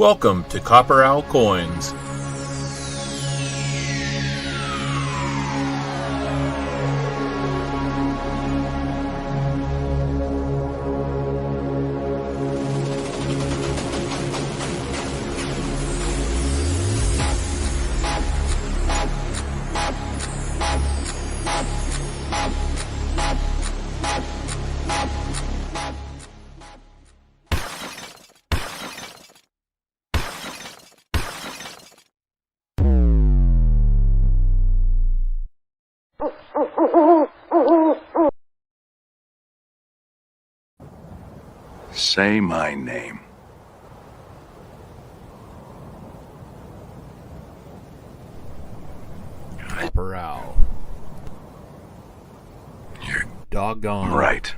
Welcome to Copper Owl Coins. Say my name. Copper Owl. You're Doggone right.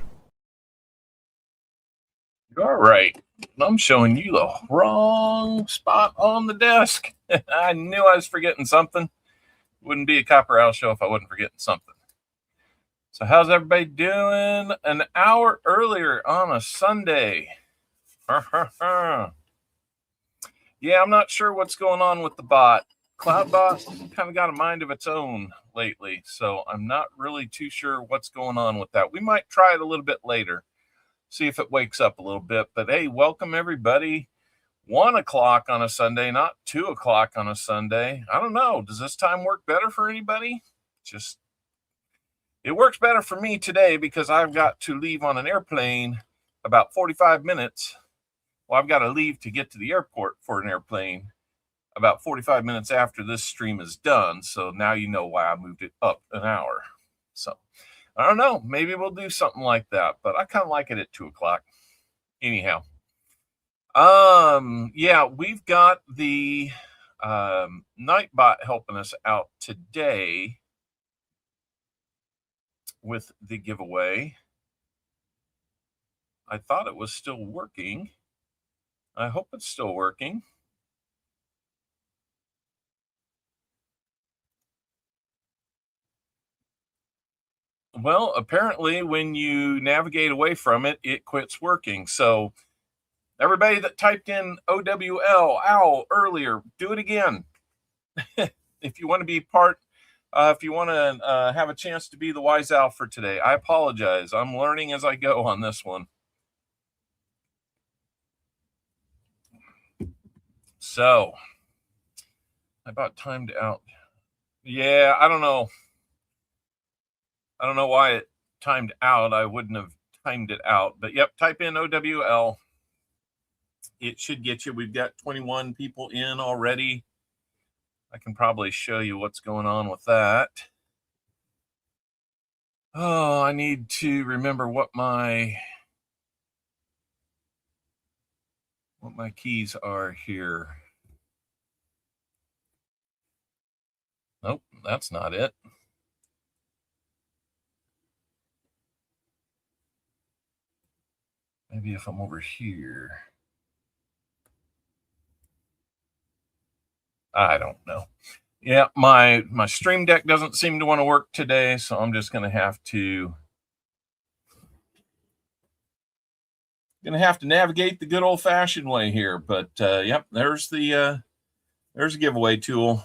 You're right. I'm showing you the wrong spot on the desk. I knew I was forgetting something. Wouldn't be a Copper Owl show if I wasn't forgetting something. So how's everybody doing an hour earlier on a Sunday? Yeah, I'm not sure what's going on with the bot. CloudBot kind of got a mind of its own lately, so I'm not really too sure what's going on with that. We might try it a little bit later, see if it wakes up a little bit. But hey, welcome everybody. 1 o'clock on a Sunday, not 2 o'clock on a Sunday. I don't know. Does this time work better for anybody? It works better for me today because I've got to leave on an airplane about 45 minutes. Well, I've got to leave to get to the airport for an airplane about 45 minutes after this stream is done. So now you know why I moved it up an hour. So I don't know. Maybe we'll do something like that, but I kind of like it at 2 o'clock. Anyhow. Yeah, we've got the Nightbot helping us out today with the giveaway. I thought it was still working. I hope it's still working. Well, apparently when you navigate away from it, it quits working. So everybody that typed in OWL, owl, earlier, do it again. If you want to be part, if you want to have a chance to be the wise owl for today. I apologize. I'm learning as I go on this one. So I about timed out. Yeah, I don't know. I don't know why it timed out. I wouldn't have timed it out. But yep, type in OWL. It should get you. We've got 21 people in already. I can probably show you what's going on with that. Oh, I need to remember what my keys are here. Nope, that's not it. Maybe if I'm over here. I don't know. Yeah, my Stream Deck doesn't seem to want to work today, so I'm just going to have to navigate the good old-fashioned way here. But yep, there's the giveaway tool.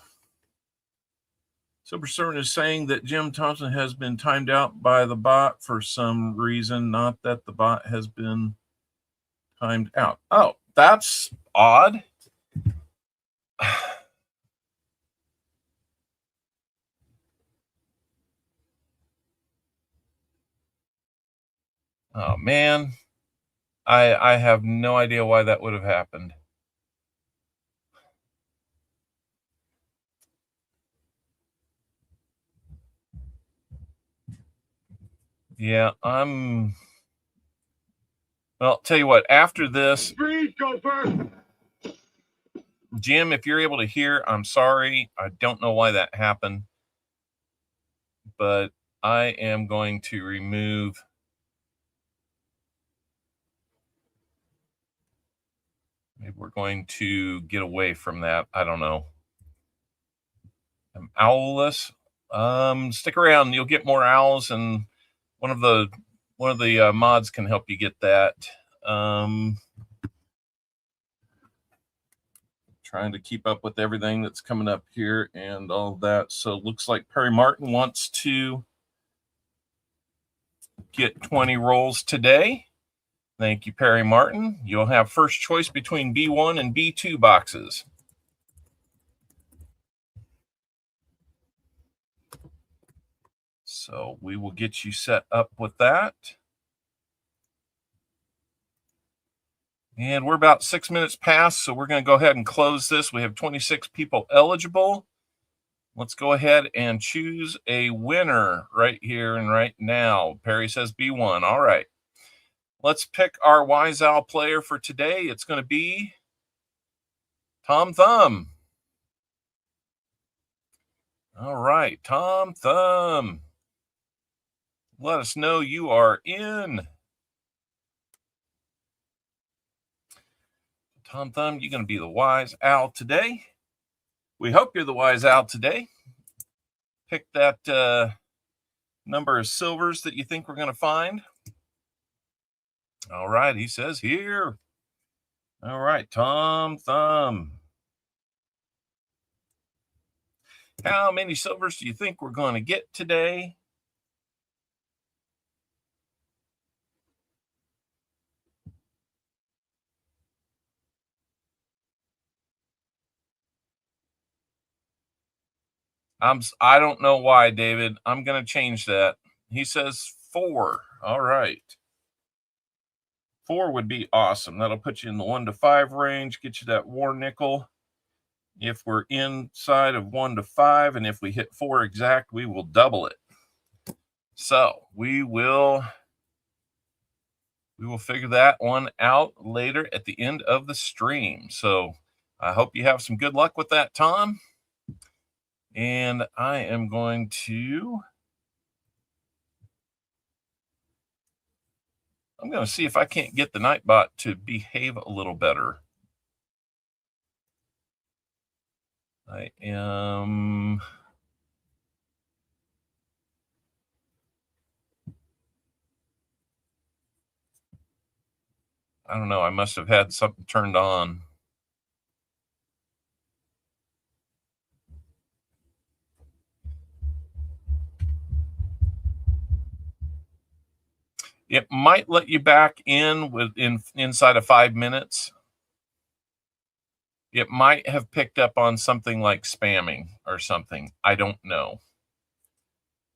Super Certain is saying that Jim Thompson has been timed out by the bot for some reason, not that the bot has been timed out. Oh, that's odd. Oh, man. I have no idea why that would have happened. Yeah, well, tell you what, after this, Jim, if you're able to hear, I'm sorry. I don't know why that happened, but I am going to remove. Maybe we're going to get away from that. I don't know. I'm owlless. Stick around. You'll get more owls, and one of the mods can help you get that. Trying to keep up with everything that's coming up here and all of that. So it looks like Perry Martin wants to get 20 rolls today. Thank you, Perry Martin. You'll have first choice between B1 and B2 boxes. So we will get you set up with that. And we're about 6 minutes past, so we're going to go ahead and close this. We have 26 people eligible. Let's go ahead and choose a winner right here and right now. Perry says B1. All right. Let's pick our Wise Owl player for today. It's going to be Tom Thumb. All right, Tom Thumb. Let us know you are in. Tom Thumb, you're going to be the Wise Owl today. We hope you're the Wise Owl today. Pick that number of silvers that you think we're going to find. All right, he says here. All right, Tom Thumb. How many silvers do you think we're going to get today? I don't know why, David. I'm going to change that. He says 4. All right. 4 would be awesome. That'll put you in the 1 to 5 range, get you that war nickel. If we're inside of 1 to 5, and if we hit 4 exact, we will double it. So we will figure that one out later at the end of the stream. So I hope you have some good luck with that, Tom. And I am going to see if I can't get the Nightbot to behave a little better. I don't know. I must have had something turned on. It might let you back in inside of 5 minutes. It might have picked up on something like spamming or something. I don't know.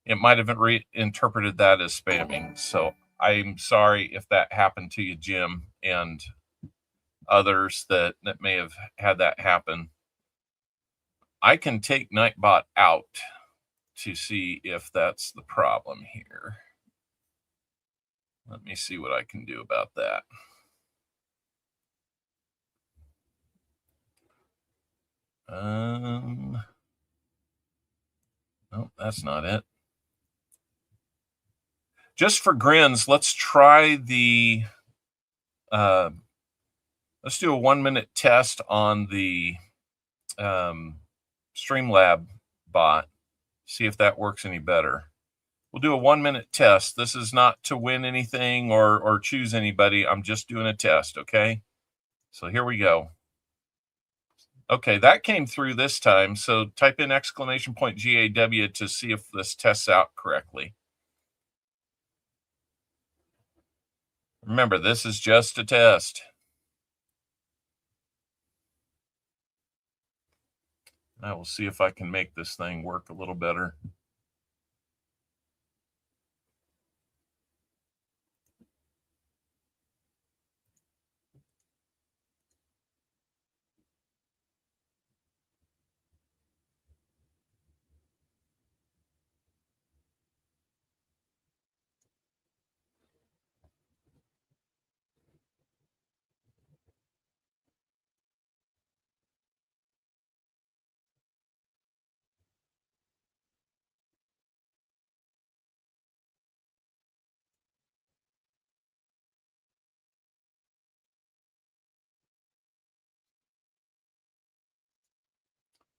It might have reinterpreted that as spamming. So I'm sorry if that happened to you, Jim, and others that may have had that happen. I can take Nightbot out to see if that's the problem here. Let me see what I can do about that. No, that's not it. Just for grins, let's try the let's do a 1-minute test on the Streamlab bot. See if that works any better. We'll do a 1-minute test. This is not to win anything or choose anybody. I'm just doing a test, okay? So here we go. Okay, that came through this time. So type in !GAW to see if this tests out correctly. Remember, this is just a test. I will see if I can make this thing work a little better.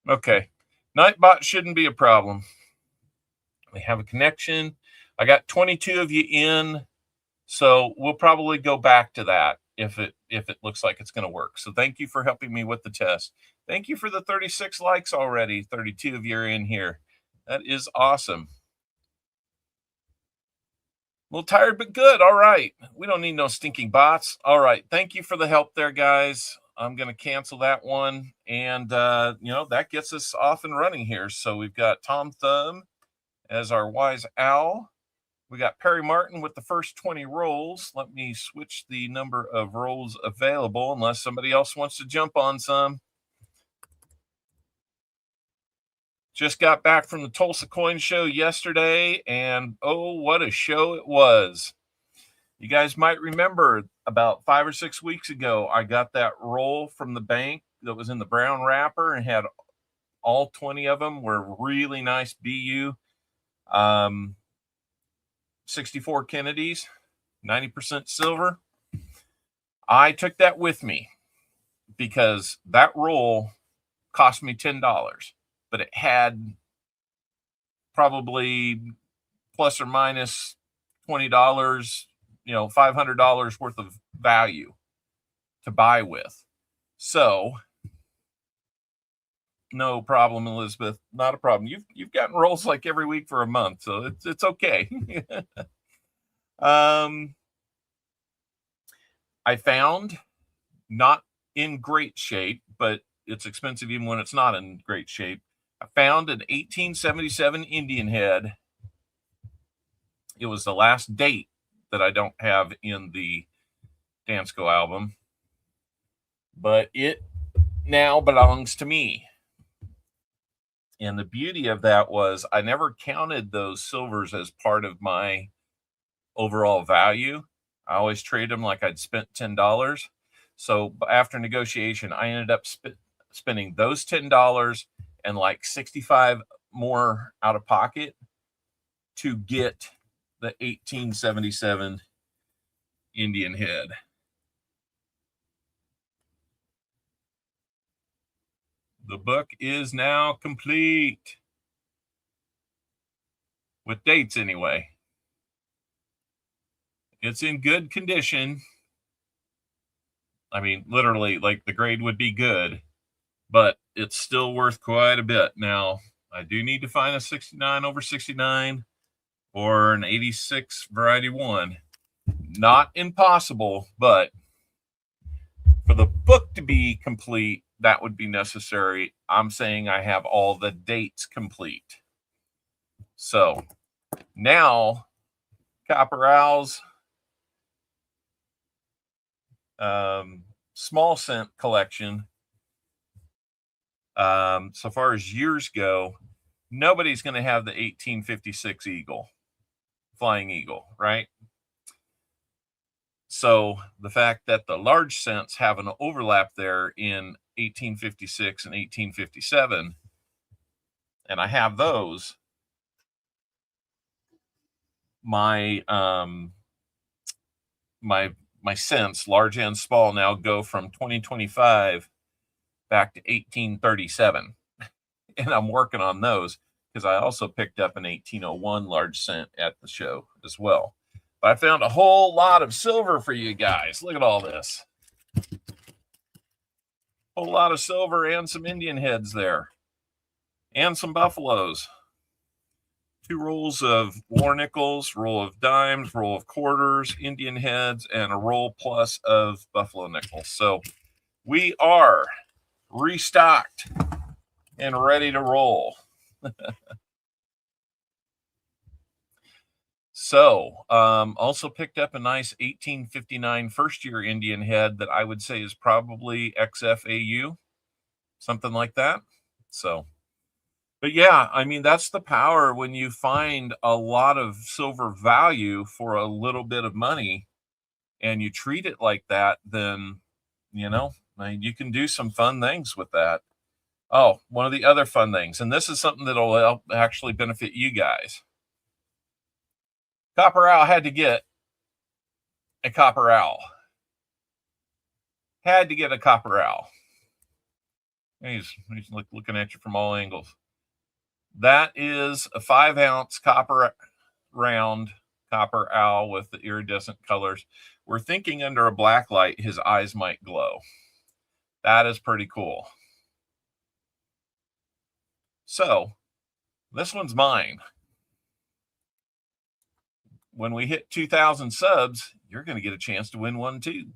Okay, Nightbot shouldn't be a problem. We have a connection. I got 22 of you in, so we'll probably go back to that. if it looks like it's going to work. So thank you for helping me with the test. Thank you for the 36 likes already. 32 of you are in here. That is awesome. A little tired, but good. All right. We don't need no stinking bots. All right. Thank you for the help there, guys. I'm going to cancel that one. And, that gets us off and running here. So we've got Tom Thumb as our wise owl. We got Perry Martin with the first 20 rolls. Let me switch the number of rolls available unless somebody else wants to jump on some. Just got back from the Tulsa Coin Show yesterday, and oh, what a show it was. You guys might remember about 5 or 6 weeks ago, I got that roll from the bank that was in the brown wrapper and had all 20 of them were really nice BU. 64 Kennedys, 90% silver. I took that with me because that roll cost me $10, but it had probably plus or minus $20, $500 worth of value to buy with. So no problem, Elizabeth. Not a problem. You've gotten rolls like every week for a month, so it's okay. I found, not in great shape, but it's expensive even when it's not in great shape. I found an 1877 Indian head. It was the last date that I don't have in the Dansko album, but it now belongs to me. And the beauty of that was I never counted those silvers as part of my overall value. I always trade them like I'd spent $10. So after negotiation, I ended up spending those $10 and like 65 more out of pocket to get the 1877 Indian head. The book is now complete. With dates, anyway. It's in good condition. I mean, literally, like the grade would be good, but it's still worth quite a bit. Now, I do need to find a 69 over 69 or an 86 variety 1. Not impossible, but for the book to be complete, that would be necessary. I'm saying I have all the dates complete. So now, Copper Owl's small cent collection, so far as years go, nobody's going to have the 1856 Flying Eagle, right? So the fact that the large cents have an overlap there in 1856 and 1857, and I have those, my cents, large and small, now go from 2025 back to 1837. And I'm working on those because I also picked up an 1801 large cent at the show as well. But I found a whole lot of silver for you guys. Look at all this. Whole lot of silver and some Indian heads there. And some buffaloes. 2 rolls of war nickels, roll of dimes, roll of quarters, Indian heads, and a roll plus of buffalo nickels. So we are restocked and ready to roll. So, also picked up a nice 1859 first year Indian head that I would say is probably XFAU, something like that. So, but yeah, I mean, that's the power when you find a lot of silver value for a little bit of money and you treat it like that, then, I mean, you can do some fun things with that. Oh, one of the other fun things, and this is something that'll help actually benefit you guys. Copper Owl had to get a Copper Owl. Had to get a Copper Owl. He's looking at you from all angles. That is a 5-ounce copper round copper owl with the iridescent colors. We're thinking under a black light, his eyes might glow. That is pretty cool. So this one's mine. When we hit 2,000 subs, you're going to get a chance to win one too.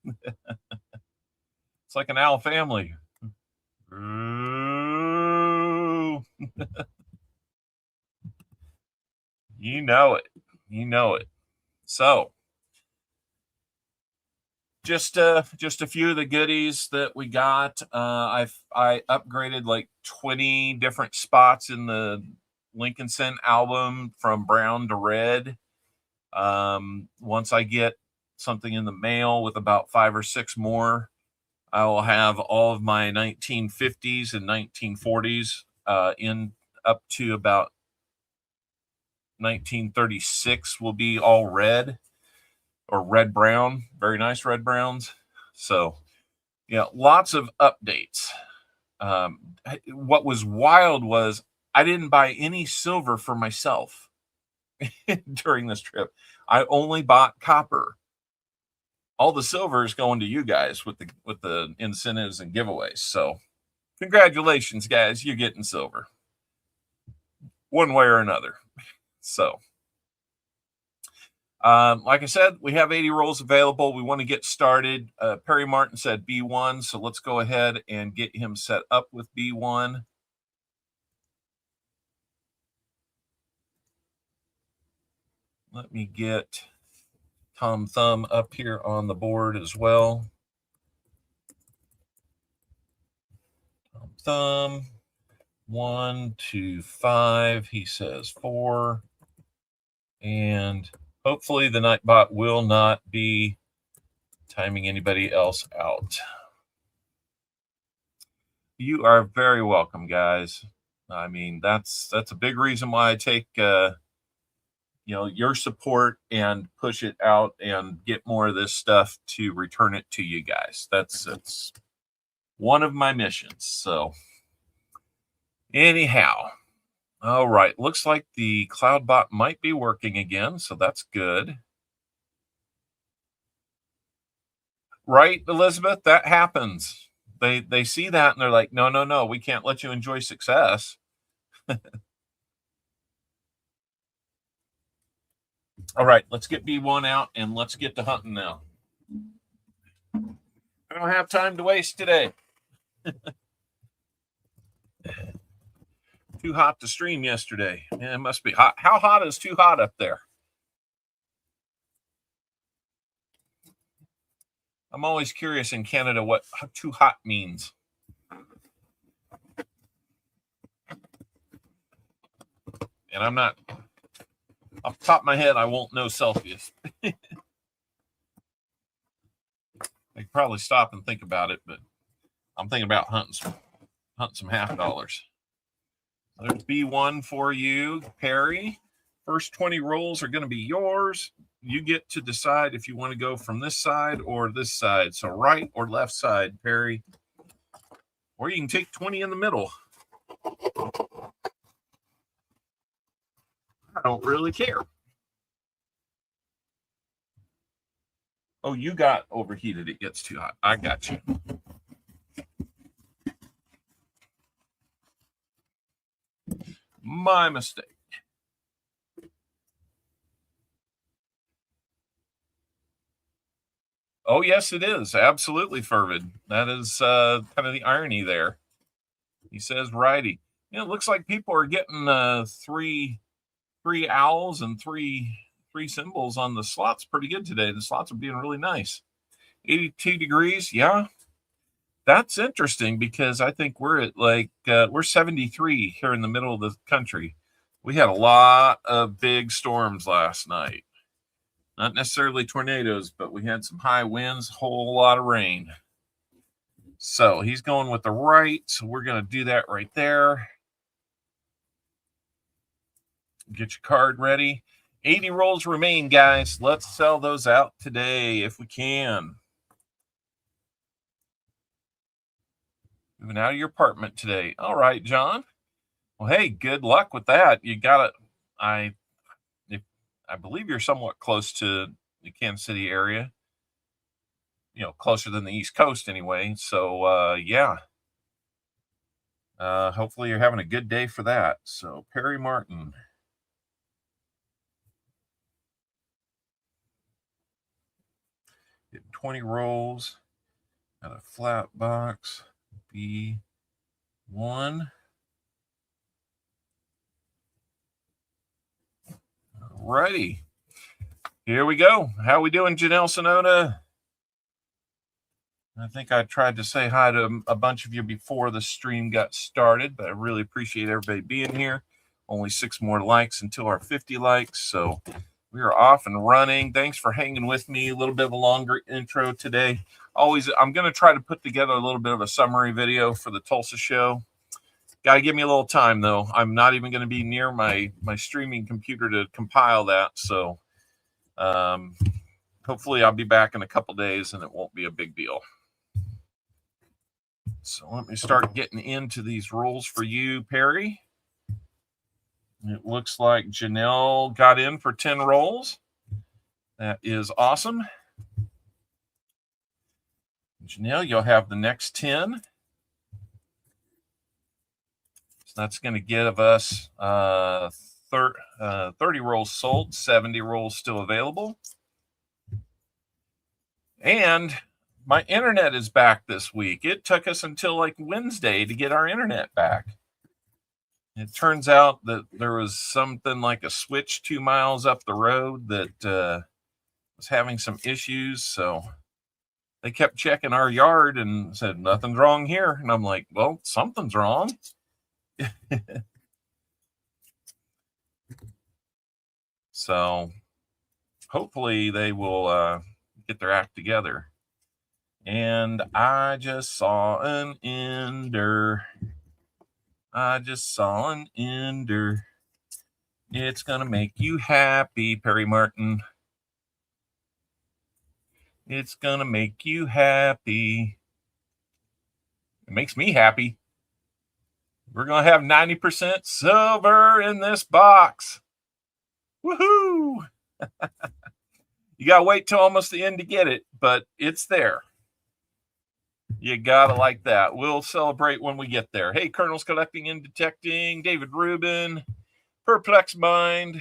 It's like an owl family. You know it. You know it. So just a few of the goodies that we got. I upgraded like 20 different spots in the Lincoln Cent album from brown to red. Once I get something in the mail with about 5 or 6 more, I will have all of my 1950s and 1940s in up to about 1936 will be all red or red brown. Very nice red browns. So yeah, lots of updates. What was wild was I didn't buy any silver for myself during this trip. I only bought copper. All the silver is going to you guys with the incentives and giveaways. So congratulations, guys. You're getting silver one way or another. So like I said, we have 80 rolls available. We want to get started. Perry Martin said B1, so let's go ahead and get him set up with B1. Let me get Tom Thumb up here on the board as well. Tom Thumb, 1, 2, 5. He says 4. And hopefully the Nightbot will not be timing anybody else out. You are very welcome, guys. I mean, that's a big reason why I take your support and push it out and get more of this stuff to return it to you guys. That's one of my missions. So anyhow, all right, looks like the CloudBot might be working again, so that's good. Right, Elizabeth? That happens. They see that and they're like, no, we can't let you enjoy success. All right, let's get B1 out and let's get to hunting now. I don't have time to waste today. Too hot to stream yesterday. Yeah, it must be hot. How hot is too hot up there? I'm always curious in Canada what too hot means. And I'm not, off the top of my head, I won't know Celsius. I could probably stop and think about it, but I'm thinking about hunting some half dollars. There's B1 for you, Perry. First 20 rolls are going to be yours. You get to decide if you want to go from this side or this side. So right or left side, Perry. Or you can take 20 in the middle. I don't really care. Oh, you got overheated. It gets too hot. I got you. My mistake. Oh, yes, it is. Absolutely, Fervid. That is kind of the irony there. He says righty. It looks like people are getting three owls and three symbols on the slots pretty good today. The slots are being really nice. 82 degrees. Yeah. That's interesting because I think we're at we're 73 here in the middle of the country. We had a lot of big storms last night. Not necessarily tornadoes, but we had some high winds, a whole lot of rain. So he's going with the right. So we're going to do that right there. Get your card ready. 80 rolls remain, guys. Let's sell those out today if we can. Moving out of your apartment today. All right, John. Well, hey, good luck with that. You got it. I believe you're somewhat close to the Kansas City area, closer than the East Coast anyway. So, yeah. Hopefully you're having a good day for that. So, Perry Martin. Getting 20 rolls. Got a flat box. B1. Alrighty. Here we go. How we doing, Janelle Sonota? I think I tried to say hi to a bunch of you before the stream got started, but I really appreciate everybody being here. Only 6 more likes until our 50 likes, so we are off and running. Thanks for hanging with me. A little bit of a longer intro today. I'm going to try to put together a little bit of a summary video for the Tulsa show. Got to give me a little time, though. I'm not even going to be near my streaming computer to compile that, so hopefully I'll be back in a couple days and it won't be a big deal. So let me start getting into these rolls for you, Perry. It looks like Janelle got in for 10 rolls. That is awesome. Janelle, you'll have the next 10. So that's going to give us 30 rolls sold, 70 rolls still available. And my internet is back this week. It took us until like Wednesday to get our internet back. It turns out that there was something like a switch 2 miles up the road that was having some issues. So they kept checking our yard and said, nothing's wrong here. And I'm like, well, something's wrong. So hopefully they will get their act together. And I just saw an ender. It's going to make you happy, Perry Martin. It's going to make you happy. It makes me happy. We're going to have 90% silver in this box. Woohoo! You got to wait till almost the end to get it, but it's there. You got to like that. We'll celebrate when we get there. Hey, Colonel's Collecting and Detecting, David Rubin, Perplex Mind,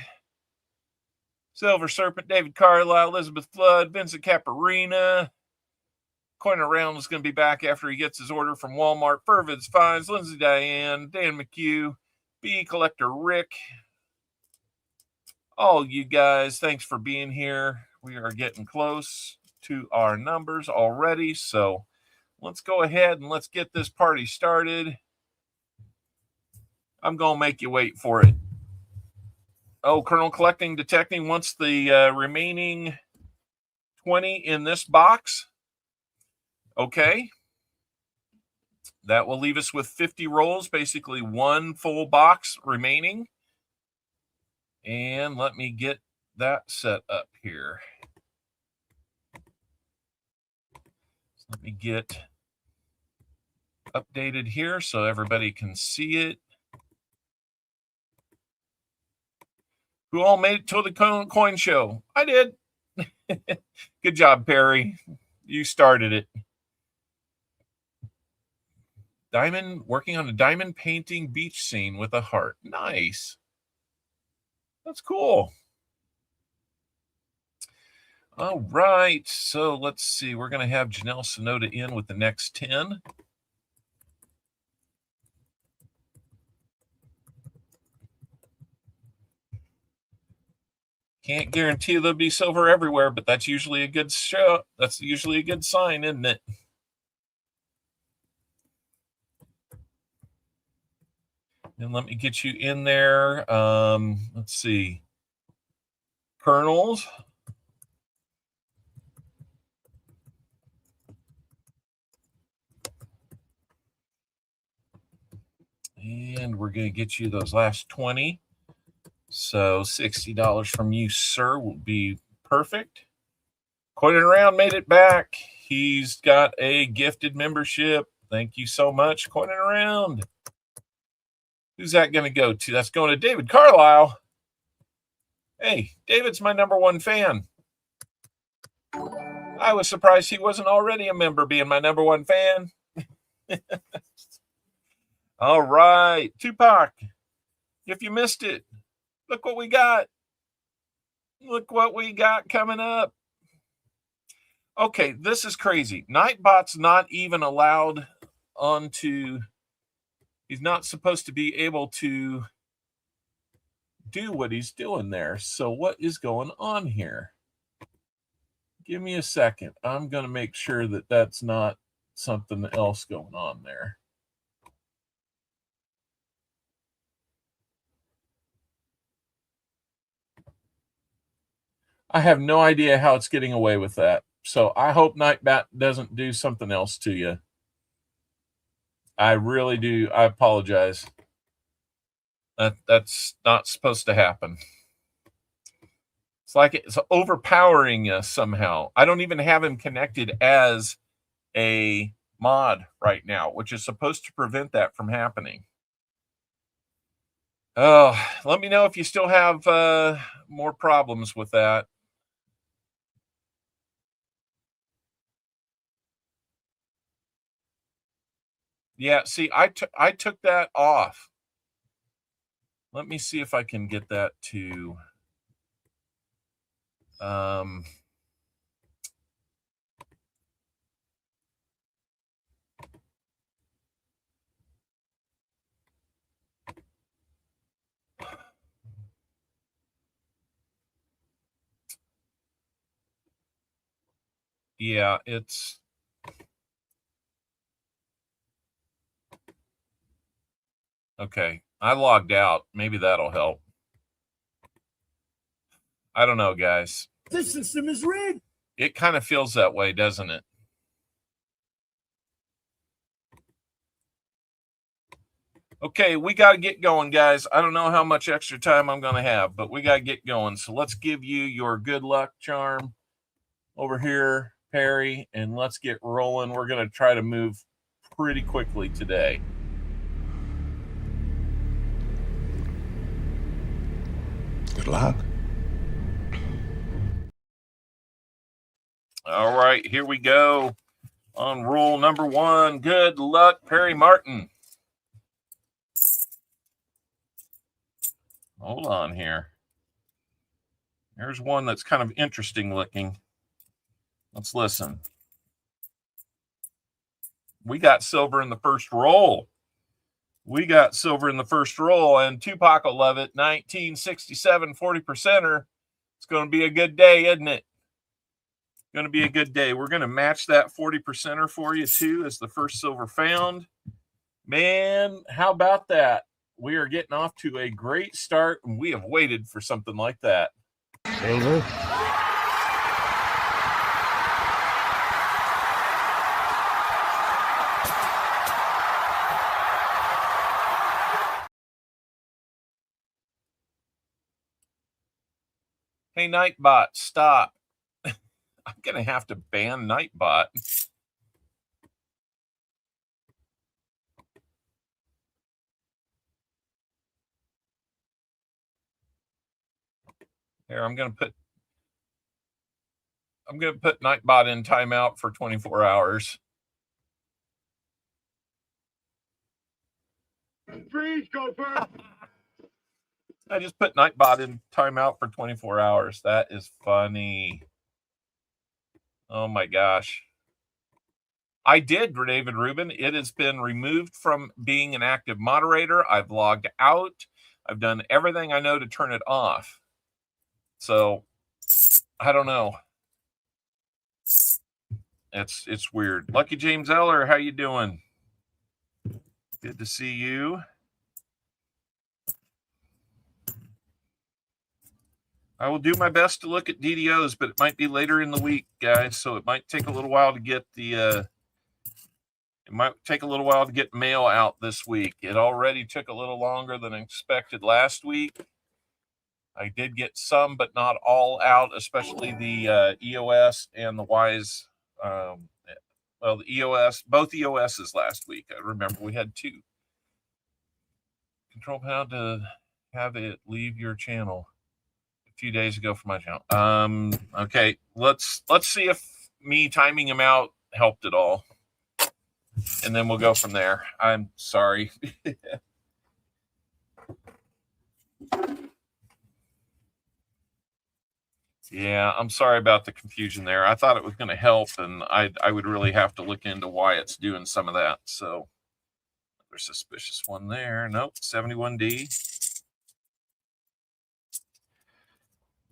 Silver Serpent, David Carlisle, Elizabeth Flood, Vincent Caparina. Coin Around is going to be back after he gets his order from Walmart. Fervids Finds, Lindsay Diane, Dan McHugh, B Collector Rick. All you guys, thanks for being here. We are getting close to our numbers already, so let's go ahead and let's get this party started. I'm going to make you wait for it. Oh, Colonel Collecting Detecting wants the remaining 20 in this box. Okay. That will leave us with 50 rolls, basically 1 full box remaining. And let me get that set up here. Let me get updated here so everybody can see it. Who all made it to the coin show? I did. Good job, Perry. You started it. Working on a diamond painting beach scene with a heart. Nice. That's cool. All right. So let's see. We're going to have Janelle Sonota in with the next 10. Can't guarantee there'll be silver everywhere, but that's usually a good show. That's usually a good sign, isn't it? And let me get you in there. Let's see. Colonels. And we're going to get you those last 20. So $60 from you, sir, will be perfect. Coin Around made it back. He's got a gifted membership. Thank you so much, Coin Around. Who's that going to go to? That's going to David Carlisle. Hey, David's my #1 fan. I was surprised he wasn't already a member, being my #1 fan. All right, Tupac. If you missed it, look what we got. Look what we got coming up. Okay, this is crazy. Nightbot's not even allowed onto. He's not supposed to be able to do what he's doing there. So what is going on here? Give me a second. I'm going to make sure that that's not something else going on there. I have no idea how it's getting away with that. So I hope Nightbot doesn't do something else to you. I really do. I apologize. That's not supposed to happen. It's like it's overpowering us somehow. I don't even have him connected as a mod right now, which is supposed to prevent that from happening. Oh, let me know if you still have more problems with that. Yeah, see, I took that off. Let me see if I can get that to yeah, it's okay. I logged out. Maybe that'll help. I don't know, guys. This system is rigged. It kind of feels that way, doesn't it? Okay, we got to get going, guys. I don't know how much extra time I'm going to have, but we got to get going. So let's give you your good luck charm over here, Perry, and let's get rolling. We're going to try to move pretty quickly today. Good luck. All right, here we go. On rule number 1, good luck, Perry Martin. Hold on here. There's one that's kind of interesting looking. Let's listen. We got silver in the first roll. We got silver in the first roll, and Tupac will love it. 1967 40%er. It's going to be a good day, isn't it? Going to be a good day. We're going to match that 40%er for you, too, as the first silver found. Man, how about that? We are getting off to a great start, and we have waited for something like that. Silver. Hey, Nightbot, stop. I'm going to have to ban Nightbot. Here, I'm going to put Nightbot in timeout for 24 hours. Freeze, Gopher. I just put Nightbot in timeout for 24 hours. That is funny. Oh my gosh. I did, David Rubin. It has been removed from being an active moderator. I've logged out. I've done everything I know to turn it off. So I don't know. It's weird. Lucky James Eller, how you doing? Good to see you. I will do my best to look at DDOs, but it might be later in the week, guys. So it might take a little while to get the mail out this week. It already took a little longer than expected last week. I did get some, but not all out, especially the EOS and the WISE. The EOS, both EOSs last week. I remember we had 2. Control how to have it leave your channel. few days ago for my channel. Okay, let's see if me timing him out helped at all, and then we'll go from there. I'm sorry. Yeah, I'm sorry about the confusion there. I thought it was going to help, and I would really have to look into why it's doing some of that. So there's a suspicious one there. Nope, 71D.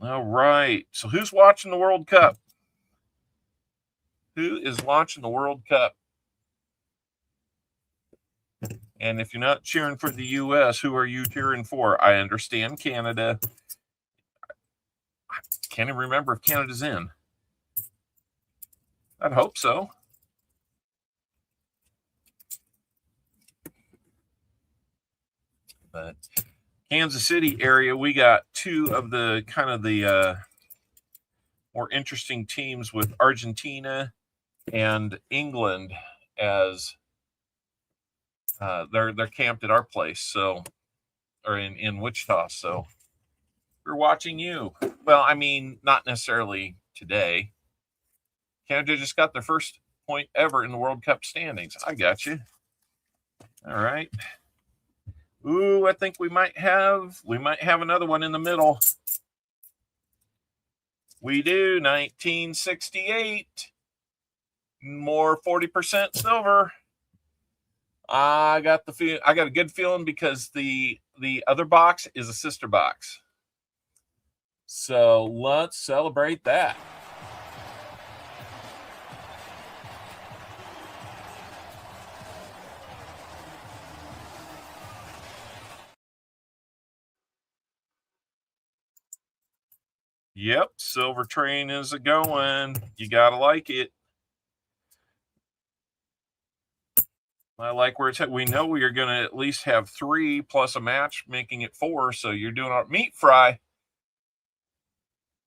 All right. So who's watching the World Cup? Who is watching the World Cup? And if you're not cheering for the U.S., who are you cheering for? I understand Canada. I can't even remember if Canada's in. I'd hope so. But Kansas City area, we got two of the kind of the more interesting teams with Argentina and England as they're camped at our place, so or in Wichita. So we're watching you. Well, I mean, not necessarily today. Canada just got their first point ever in the World Cup standings. I got you. All right. Ooh, I think we might have another one in the middle. We do. 1968. More 40% silver. I got a good feeling because the other box is a sister box. So let's celebrate that. Yep, silver train is a going. You gotta like it. I like where it's at. We know we are going to at least have 3 plus a match, making it 4. So you're doing our meat fry.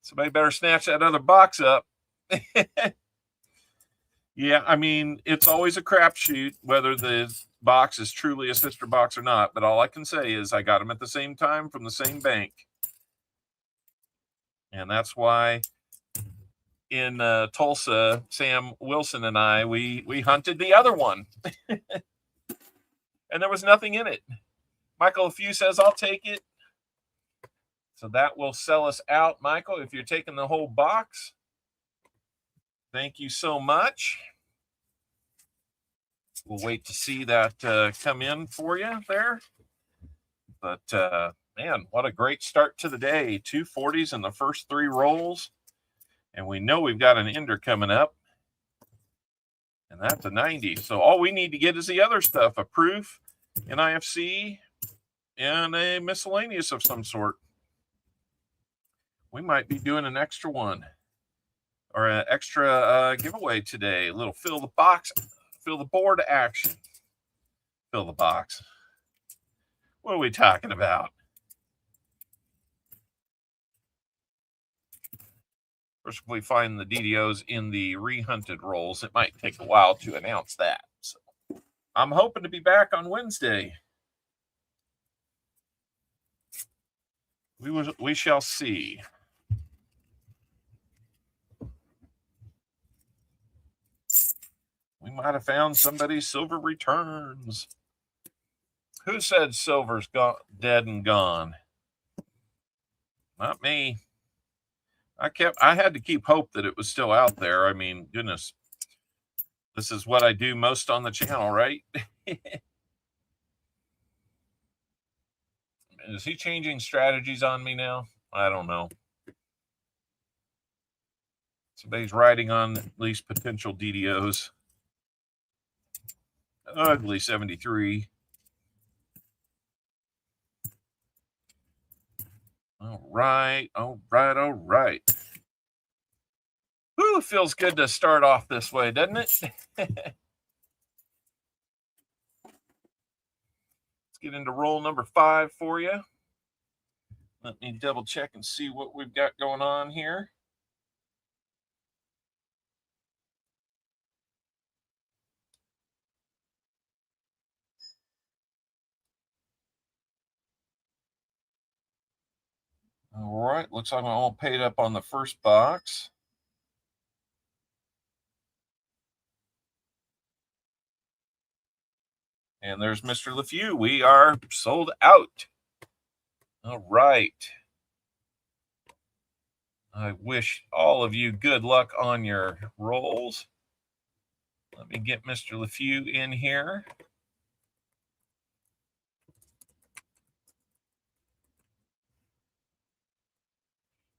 Somebody better snatch that other box up. Yeah, I mean, it's always a crapshoot whether the box is truly a sister box or not. But all I can say is I got them at the same time from the same bank. And that's why in Tulsa, Sam Wilson and I, we hunted the other one. And there was nothing in it. Michael, if you says, I'll take it. So that will sell us out, Michael, if you're taking the whole box. Thank you so much. We'll wait to see that come in for you there. But, man, what a great start to the day. 240s in the first 3 rolls. And we know we've got an ender coming up. And that's a 90. So all we need to get is the other stuff, a proof, an IFC, and a miscellaneous of some sort. We might be doing an extra one or an extra giveaway today. A little fill the box, fill the board action. Fill the box. What are we talking about? First, we find the DDOs in the rehunted rolls. It might take a while to announce that. So I'm hoping to be back on Wednesday. We shall see. We might have found somebody's silver returns. Who said silver's dead and gone? Not me. I had to keep hope that it was still out there. I mean, goodness. This is what I do most on the channel, right? Is he changing strategies on me now? I don't know. Somebody's riding on at least potential DDOs. Ugly 73. All right. Ooh, it feels good to start off this way, doesn't it? Let's get into roll number 5 for you. Let me double check and see what we've got going on here. All right, looks like I'm all paid up on the first box. And there's Mr. LeFew. We are sold out. All right. I wish all of you good luck on your rolls. Let me get Mr. LeFew in here.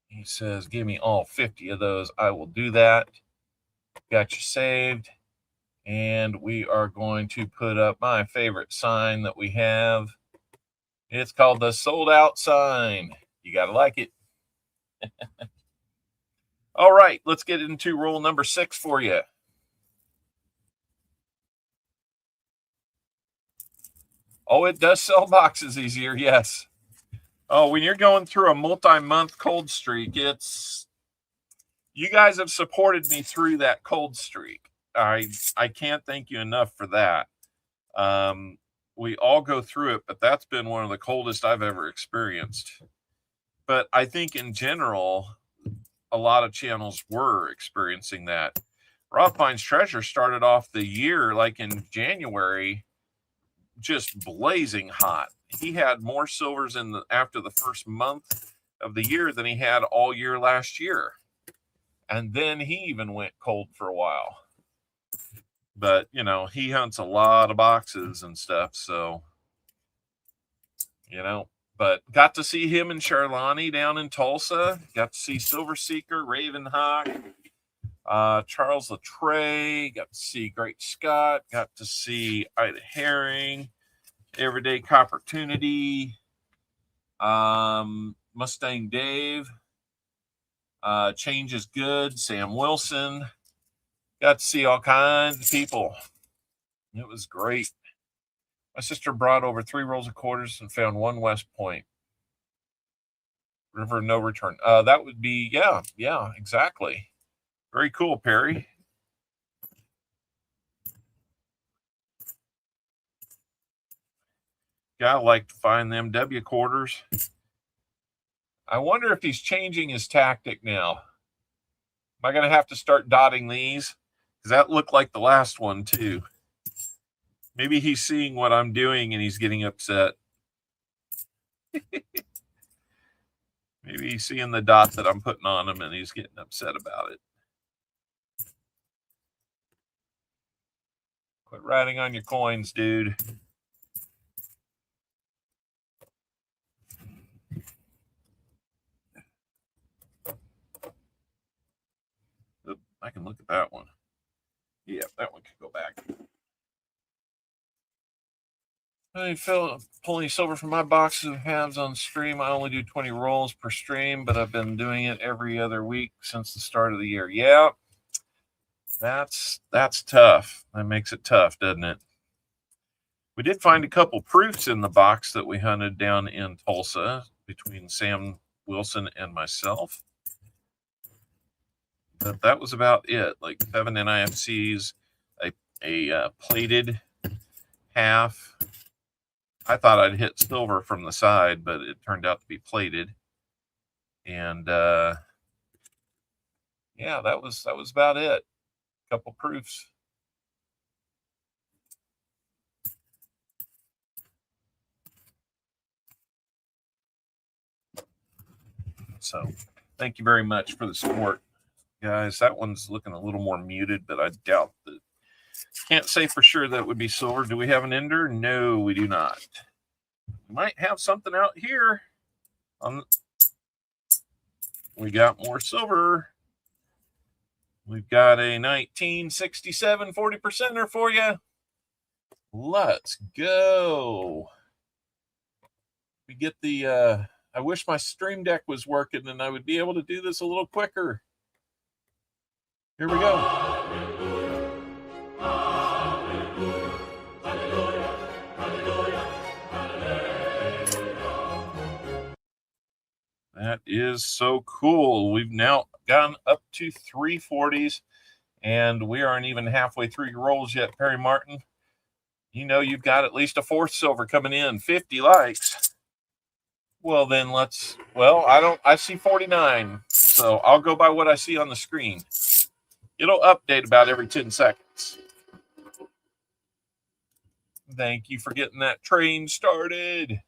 He says, give me all 50 of those. I will do that. Got you saved. And we are going to put up my favorite sign that we have. It's called the sold out sign. You got to like it. All right, let's get into roll number 6 for you. Oh, it does sell boxes easier, yes. Oh, when you're going through a multi-month cold streak, you guys have supported me through that cold streak. I can't thank you enough for that. We all go through it, but that's been one of the coldest I've ever experienced. But I think in general, a lot of channels were experiencing that. Rob Fine's Treasure started off the year, like in January, just blazing hot. He had more silvers after the first month of the year than he had all year last year. And then he even went cold for a while. But, you know, he hunts a lot of boxes and stuff, so, you know. But got to see him and Charlani down in Tulsa. Got to see Silver Seeker, Raven Hawk, Charles Latray. Got to see Great Scott. Got to see Ida Herring, Everyday Copportunity, Mustang Dave, Change is Good, Sam Wilson. Got to see all kinds of people. It was great. My sister brought over 3 rolls of quarters and found 1 West Point. River No Return. That would be, yeah, exactly. Very cool, Perry. Gotta like to find them W quarters. I wonder if he's changing his tactic now. Am I going to have to start dotting these? Because that looked like the last one, too. Maybe he's seeing what I'm doing and he's getting upset. Maybe he's seeing the dot that I'm putting on him and he's getting upset about it. Quit riding on your coins, dude. I can look at that one. Yeah, that one can go back. I feel pulling silver from my boxes of halves on stream. I only do 20 rolls per stream, but I've been doing it every other week since the start of the year. Yeah, that's tough. That makes it tough, doesn't it? We did find a couple proofs in the box that we hunted down in Tulsa between Sam Wilson and myself. But that was about it. Like 7 NIFCs, a plated half. I thought I'd hit silver from the side, but it turned out to be plated. And yeah, that was about it. A couple proofs. So thank you very much for the support, guys. That one's looking a little more muted, but I doubt that. Can't say for sure that would be silver. Do we have an ender? No, we do not. We might have something out here. We got more silver. We've got a 1967 40%er for you. Let's go. We get the, I wish my stream deck was working and I would be able to do this a little quicker. Here we go. That is so cool. We've now gone up to 340s, and we aren't even halfway through your rolls yet, Perry Martin. You know you've got at least a 4th silver coming in. 50 likes. Well, then I see 49. So I'll go by what I see on the screen. It'll update about every 10 seconds. Thank you for getting that train started.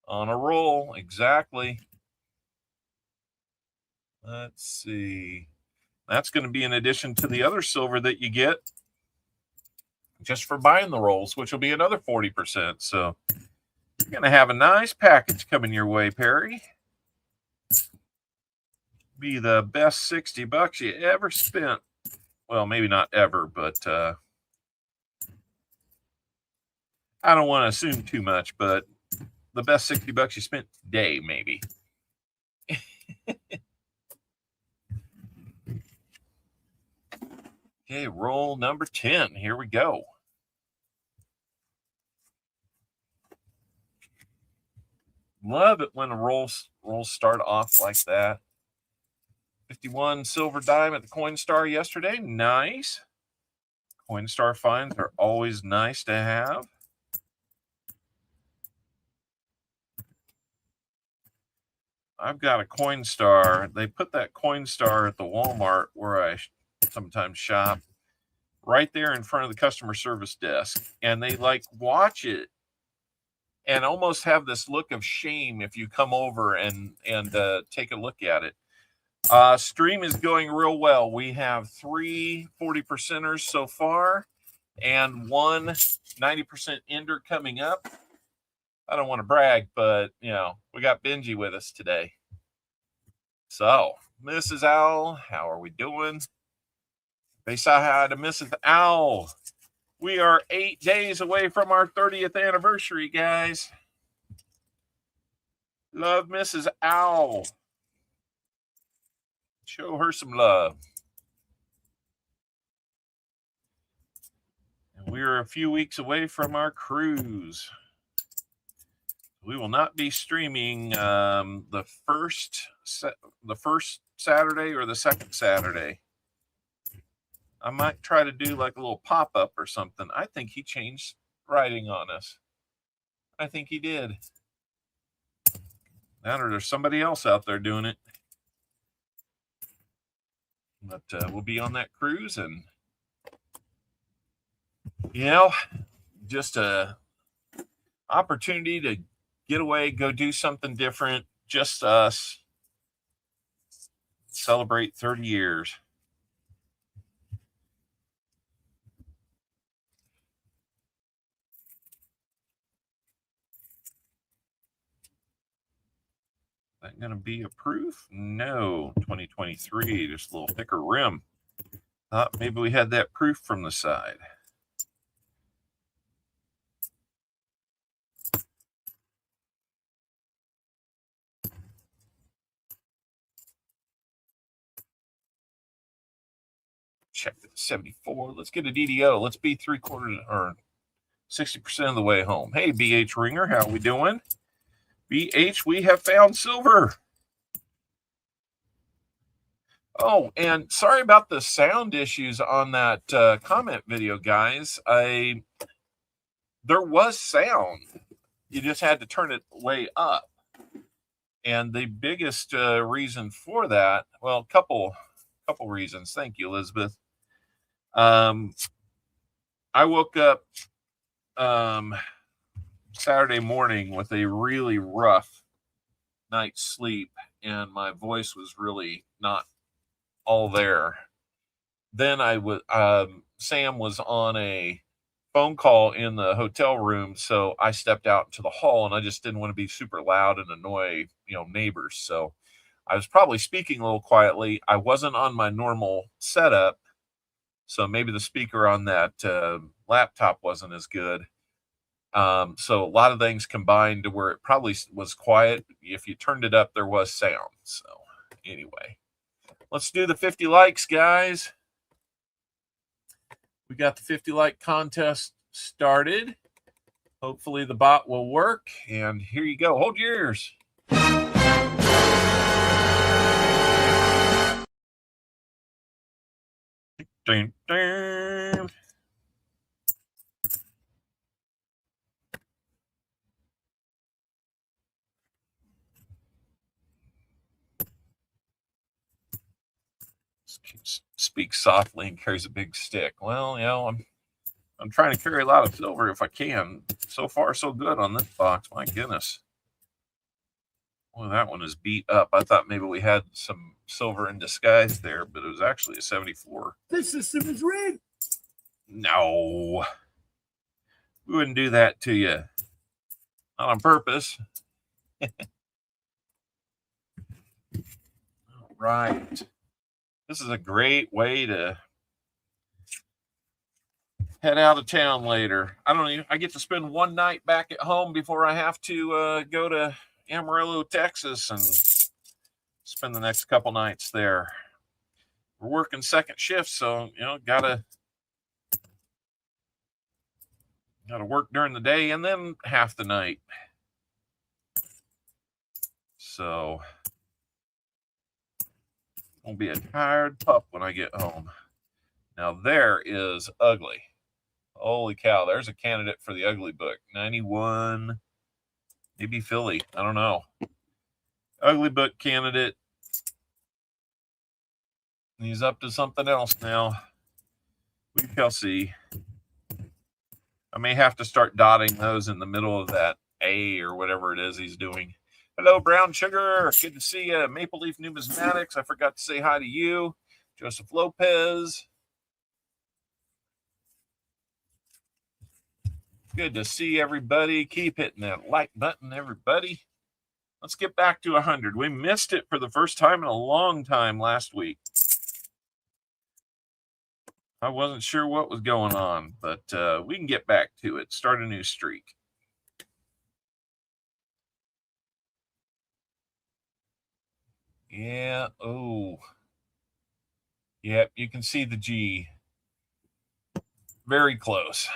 On a roll, exactly. Let's see. That's going to be in addition to the other silver that you get just for buying the rolls, which will be another 40%. So you're going to have a nice package coming your way, Perry. Be the best $60 you ever spent. Well, maybe not ever, but I don't want to assume too much, but the best $60 you spent today, maybe. Okay, roll number 10. Here we go. Love it when the rolls start off like that. 51 silver dime at the Coinstar yesterday. Nice. Coinstar finds are always nice to have. I've got a Coinstar. They put that Coinstar at the Walmart where I sometimes shop, right there in front of the customer service desk. And they watch it and almost have this look of shame if you come over and take a look at it. Stream is going real well. We have 3 40%ers so far and 1 90% ender coming up. I don't want to brag, but we got Benji with us today. So, Mrs. Owl, how are we doing? They say hi to Mrs. Owl. We are 8 days away from our 30th anniversary, guys. Love Mrs. Owl. Show her some love. And we're a few weeks away from our cruise. We will not be streaming the first Saturday or the second Saturday. I might try to do like a little pop-up or something. I think he changed writing on us. I think he did. Now there's somebody else out there doing it. But we'll be on that cruise and, just a opportunity to get away, go do something different, just us. Celebrate 30 years. Is that going to be a proof? No, 2023, just a little thicker rim. Thought maybe we had that proof from the side. Check the 74. Let's get a DDO. Let's be 3/4 or 60% of the way home. Hey, BH Ringer, how we doing? BH, we have found silver. Oh, and sorry about the sound issues on that comment video, guys. There was sound. You just had to turn it way up. And the biggest reason for that, well, a couple reasons. Thank you, Elizabeth. I woke up Saturday morning with a really rough night's sleep, and my voice was really not all there. Then Sam was on a phone call in the hotel room, so I stepped out into the hall, and I just didn't want to be super loud and annoy neighbors. So I was probably speaking a little quietly. I wasn't on my normal setup, so maybe the speaker on that laptop wasn't as good. So a lot of things combined to where it probably was quiet. If you turned it up, there was sound. So anyway, let's do the 50 likes, guys. We got the 50 like contest started. Hopefully the bot will work. And here you go. Hold your ears. Dun, dun. Speaks softly and carries a big stick. Well, I'm trying to carry a lot of silver if I can. So far, so good on this box. My goodness. Well, that one is beat up. I thought maybe we had some silver in disguise there, but it was actually a 74. This system is rigged. No. We wouldn't do that to you. Not on purpose. All right. This is a great way to head out of town later. I get to spend one night back at home before I have to go to Amarillo, Texas, and spend the next couple nights there. We're working second shift, so gotta work during the day and then half the night. So I'll be a tired pup when I get home. Now there is Ugly. Holy cow, there's a candidate for the Ugly book. 91, maybe Philly. I don't know. Ugly book candidate. He's up to something else now. We shall see. I may have to start dotting those in the middle of that A or whatever it is he's doing. Hello, Brown Sugar. Good to see you. Maple Leaf Numismatics. I forgot to say hi to you. Joseph Lopez. Good to see everybody. Keep hitting that like button, everybody. Let's get back to 100. We missed it for the first time in a long time last week. I wasn't sure what was going on, but we can get back to it. Start a new streak. Yeah. Oh. Yep. You can see the G. Very close.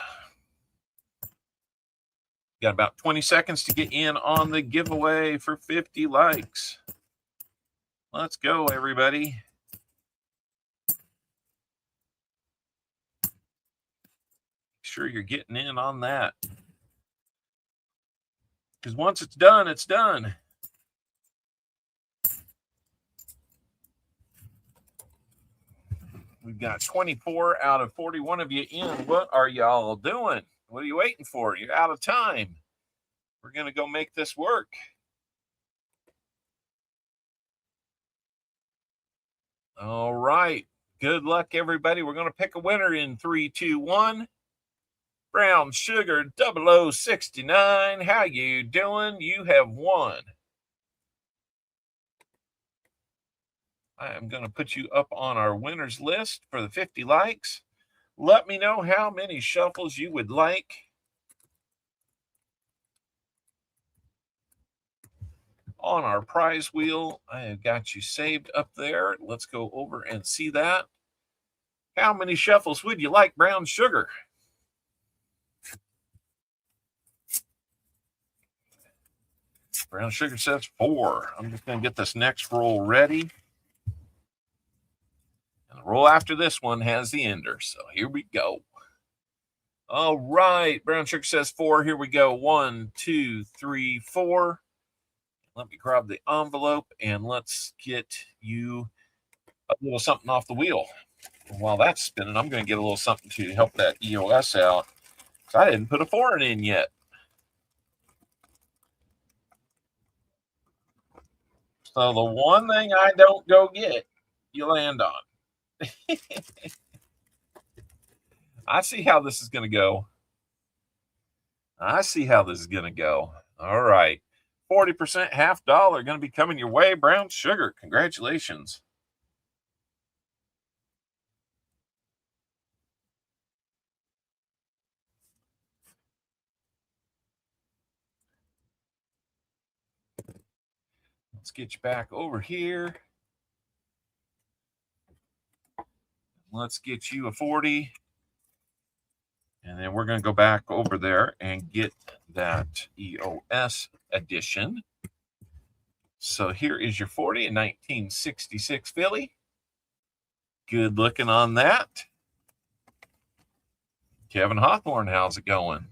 Got about 20 seconds to get in on the giveaway for 50 likes. Let's go, everybody. Make sure you're getting in on that. Because once it's done, it's done. We've got 24 out of 41 of you in. What are y'all doing? What are you waiting for? You're out of time. We're going to go make this work. All right. Good luck, everybody. We're going to pick a winner in 3, 2, 1. Brown Sugar 0069. How you doing? You have won. I am going to put you up on our winners list for the 50 likes. Let me know how many shuffles you would like. On our prize wheel, I have got you saved up there. Let's go over and see that. How many shuffles would you like, Brown Sugar? Brown Sugar says 4. I'm just going to get this next roll ready. And the roll after this one has the ender. So here we go. All right. Brown Sugar says 4. Here we go. 1, 2, 3, 4. Let me grab the envelope and let's get you a little something off the wheel. And while that's spinning, I'm going to get a little something to help that EOS out. I didn't put a foreign in yet. So the one thing I don't go get, you land on. I see how this is going to go. All right. 40% $50 going to be coming your way, Brown Sugar. Congratulations. Let's get you back over here. Let's get you a 40. And then we're going to go back over there and get that EOS edition. So here is your 40 in 1966 Philly. Good looking on that. Kevin Hawthorne, how's it going?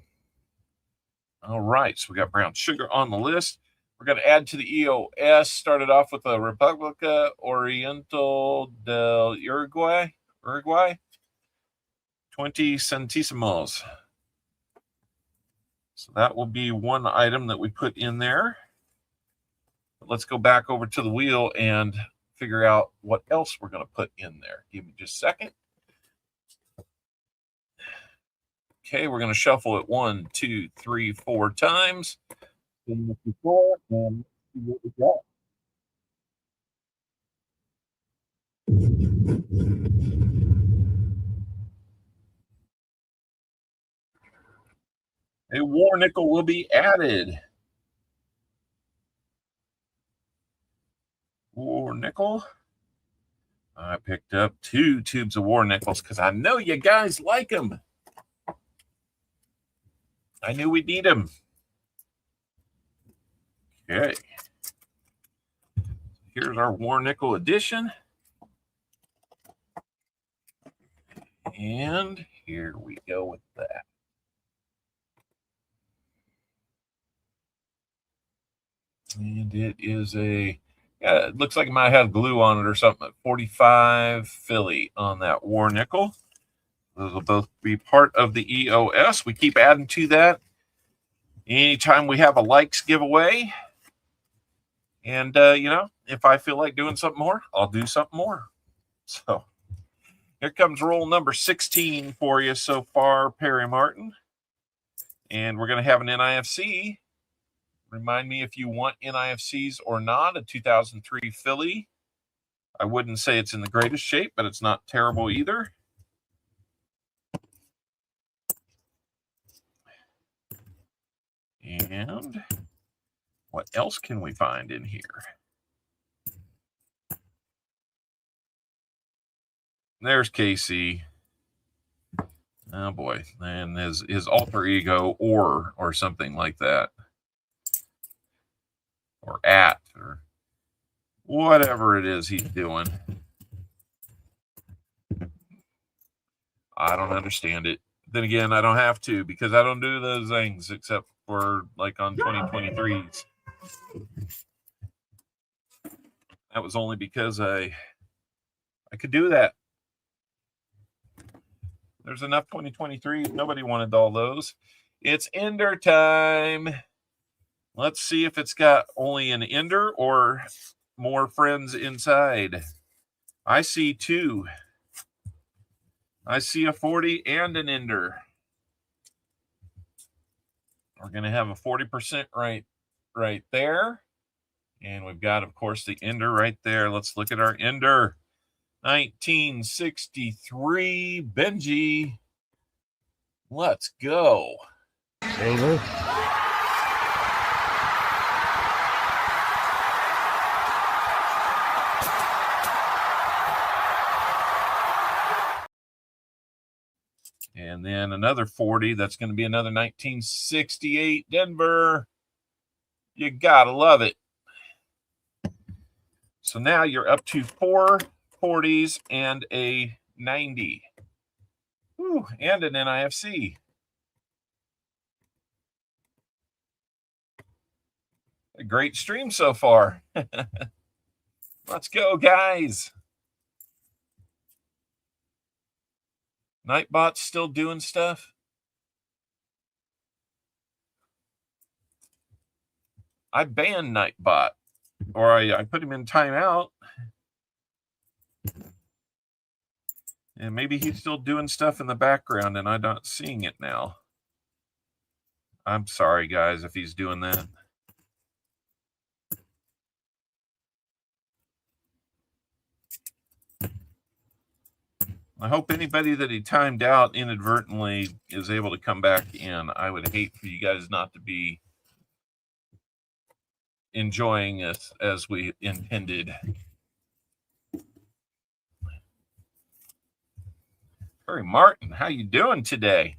All right, so we got Brown Sugar on the list. We're going to add to the EOS. Started off with a República Oriental del Uruguay, 20 centésimos. So that will be one item that we put in there. Let's go back over to the wheel and figure out what else we're going to put in there. Give me just a second. Okay, we're going to shuffle it 1, 2, 3, 4 times. And see what we got. A war nickel will be added. War nickel. I picked up 2 tubes of war nickels because I know you guys like them. I knew we'd need them. Okay. Here's our war nickel edition. And here we go with that. And it is it looks like it might have glue on it or something. 45 Philly on that war nickel. Those will both be part of the EOS. We keep adding to that anytime we have a likes giveaway. And, if I feel like doing something more, I'll do something more. So here comes roll number 16 for you so far, Perry Martin. And we're going to have an NIFC. Remind me if you want NIFCs or not. A 2003 Philly. I wouldn't say it's in the greatest shape, but it's not terrible either. And what else can we find in here? There's KC. Oh boy, and his alter ego or something like that, or or whatever it is he's doing. I don't understand it. Then again, I don't have to because I don't do those things except for like on 2023s. That was only because I could do that. There's enough 2023. Nobody wanted all those. It's Ender time. Let's see if it's got only an Ender or more friends inside. I see 2. I see a 40 and an Ender. We're going to have a 40% right there. And we've got, of course, the Ender right there. Let's look at our Ender. 1963 Benji. Let's go. Over. And then another 40. That's going to be another 1968 Denver. You got to love it. So now you're up to 4 40s and a 90. Ooh, and an NIFC. A great stream so far. Let's go, guys. Nightbot's still doing stuff. I banned Nightbot, or I put him in timeout. And maybe he's still doing stuff in the background and I'm not seeing it now. I'm sorry, guys, if he's doing that. I hope anybody that he timed out inadvertently is able to come back in. I would hate for you guys not to be enjoying this as we intended. Perry Martin, how you doing today?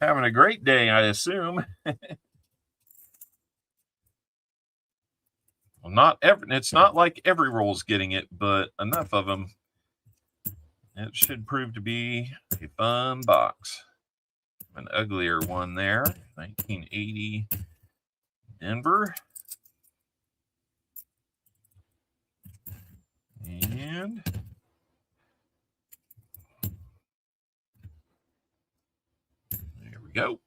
Having a great day, I assume. Well, it's not like every roll's getting it, but enough of them. It should prove to be a fun box. An uglier one there. 1980 Denver. And there we go.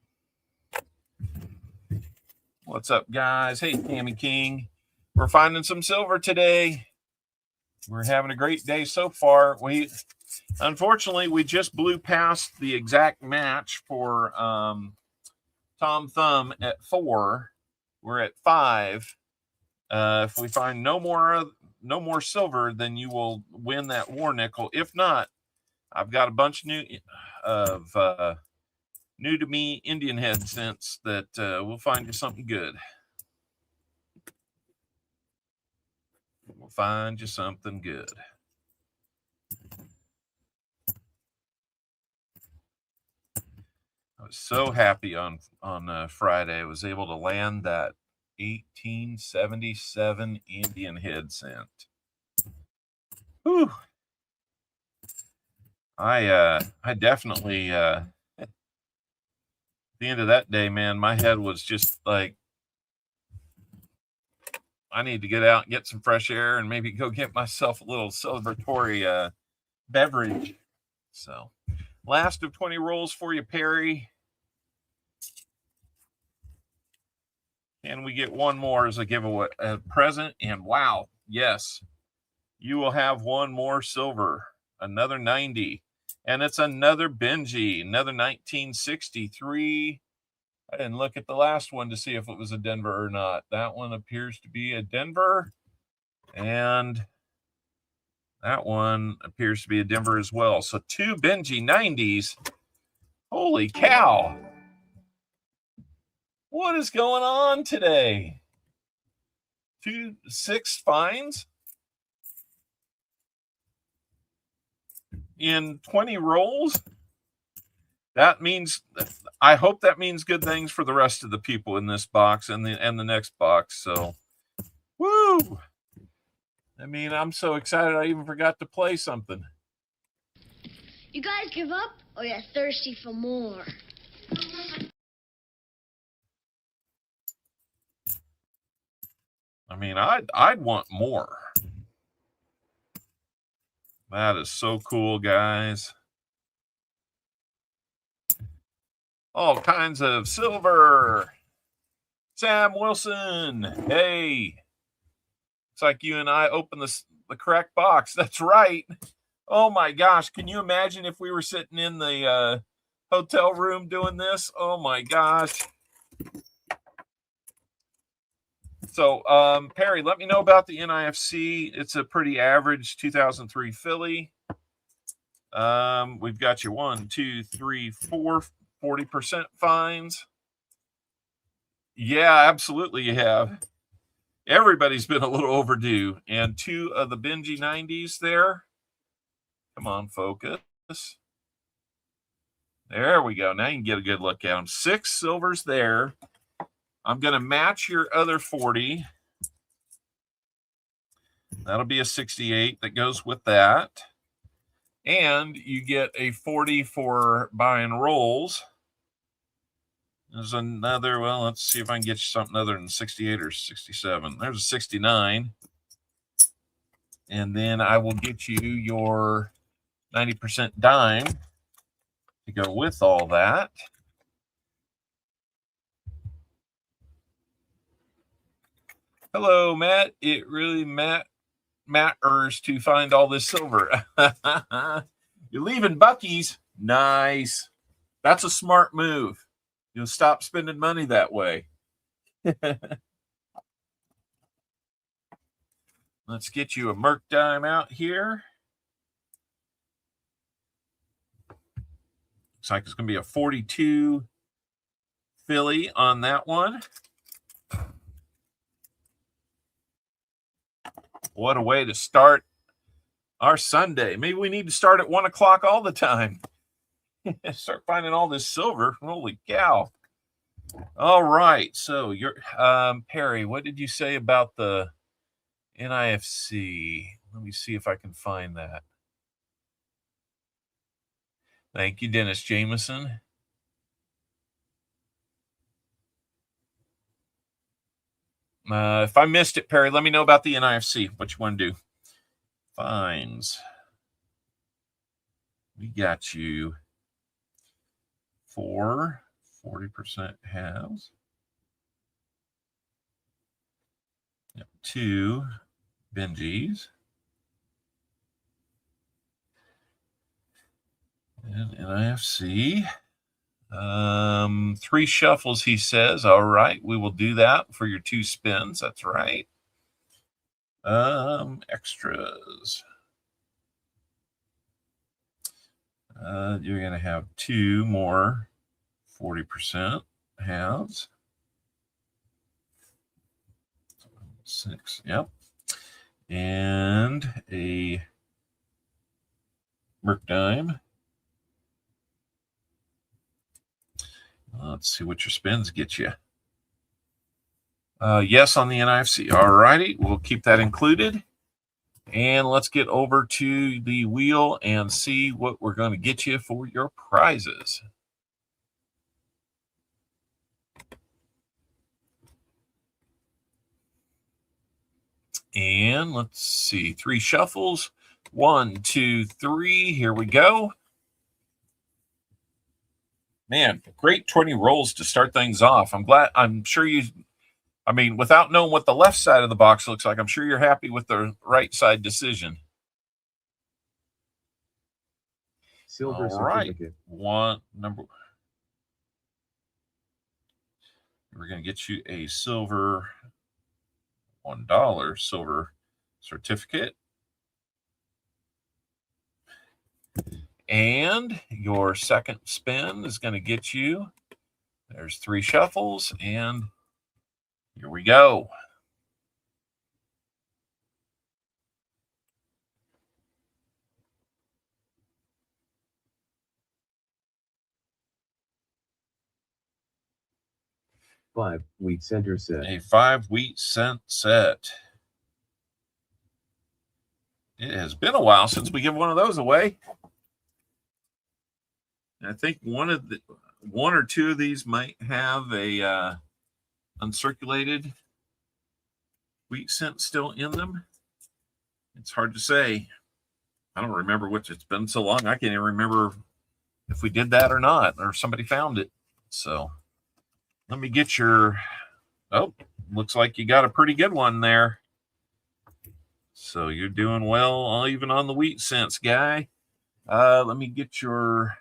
What's up, guys? Hey, Tammy King. We're finding some silver today. We're having a great day so far. Unfortunately, we just blew past the exact match for Tom Thumb at 4. We're at 5. If we find no more silver, then you will win that war nickel. If not, I've got a bunch new to me Indian head cents that we'll find you something good. We'll find you something good. I was so happy on Friday. I was able to land that 1877 Indian head cent. Whew. I definitely at the end of that day, man, my head was just like, I need to get out and get some fresh air and maybe go get myself a little celebratory beverage. So, last of 20 rolls for you, Perry. And we get one more as a giveaway, a present. And wow, yes, you will have one more silver, another 90. And it's another Benji, another 1963. I didn't look at the last one to see if it was a Denver or not. That one appears to be a Denver. And that one appears to be a Denver as well. So 2 Benji 90s. Holy cow. What is going on today? 6 finds in 20 rolls. That means, I hope that means good things for the rest of the people in this box and the next box. So, woo! I mean, I'm so excited I even forgot to play something. You guys give up, or you're thirsty for more? I mean, I'd want more. That is so cool, guys. All kinds of silver. Sam Wilson. Hey. It's like you and I opened the correct box. That's right. Oh my gosh. Can you imagine if we were sitting in the hotel room doing this? Oh my gosh. So, Perry, let me know about the NIFC. It's a pretty average 2003 Philly. We've got your 1, 2, 3, 4, 40% fines. Yeah, absolutely you have. Everybody's been a little overdue. And 2 of the Benji 90s there. Come on, focus. There we go. Now you can get a good look at them. 6 silvers there. I'm going to match your other 40. That'll be a 68 that goes with that. And you get a 40 for buying rolls. There's another, well, let's see if I can get you something other than 68 or 67. There's a 69. And then I will get you your 90% dime to go with all that. Hello, Matt. It really matters to find all this silver. You're leaving Buc-ee's. Nice. That's a smart move. You'll stop spending money that way. Let's get you a Merc dime out here. Looks like it's going to be a 42 Philly on that one. What a way to start our Sunday. Maybe we need to start at 1 o'clock all the time. Start finding all this silver. Holy cow. All right. So you're Perry, what did you say about the NIFC? Let me see if I can find that. Thank you, Dennis Jameson. If I missed it, Perry, let me know about the NIFC. What you want to do? Fines. We got you 4 40% halves. Yep, 2 Benjis. And NIFC. 3 shuffles, he says. All right, we will do that for your 2 spins. That's right. Extras. You're going to have 2 more 40% halves. 6, yep. And a Merc dime. Let's see what your spins get you. Yes on the NIFC. All righty, we'll keep that included. And let's get over to the wheel and see what we're going to get you for your prizes. And let's see, 3 shuffles. 1, 2, 3. Here we go. Man, great 20 rolls to start things off. I'm sure you, I mean, without knowing what the left side of the box looks like, I'm sure you're happy with the right side decision. Silver All right. certificate. We're going to get you a silver $1 silver certificate. And your second spin is going to get you, there's 3 shuffles, and here we go. Five wheat center set. A 5 wheat cent set. It has been a while since we give one of those away. I think one or two of these might have a uncirculated wheat cent still in them. It's hard to say. I don't remember which. It's been so long. I can't even remember if we did that or not, or somebody found it. So let me get your, oh, looks like you got a pretty good one there. So you're doing well, even on the wheat cents, guy. Let me get your,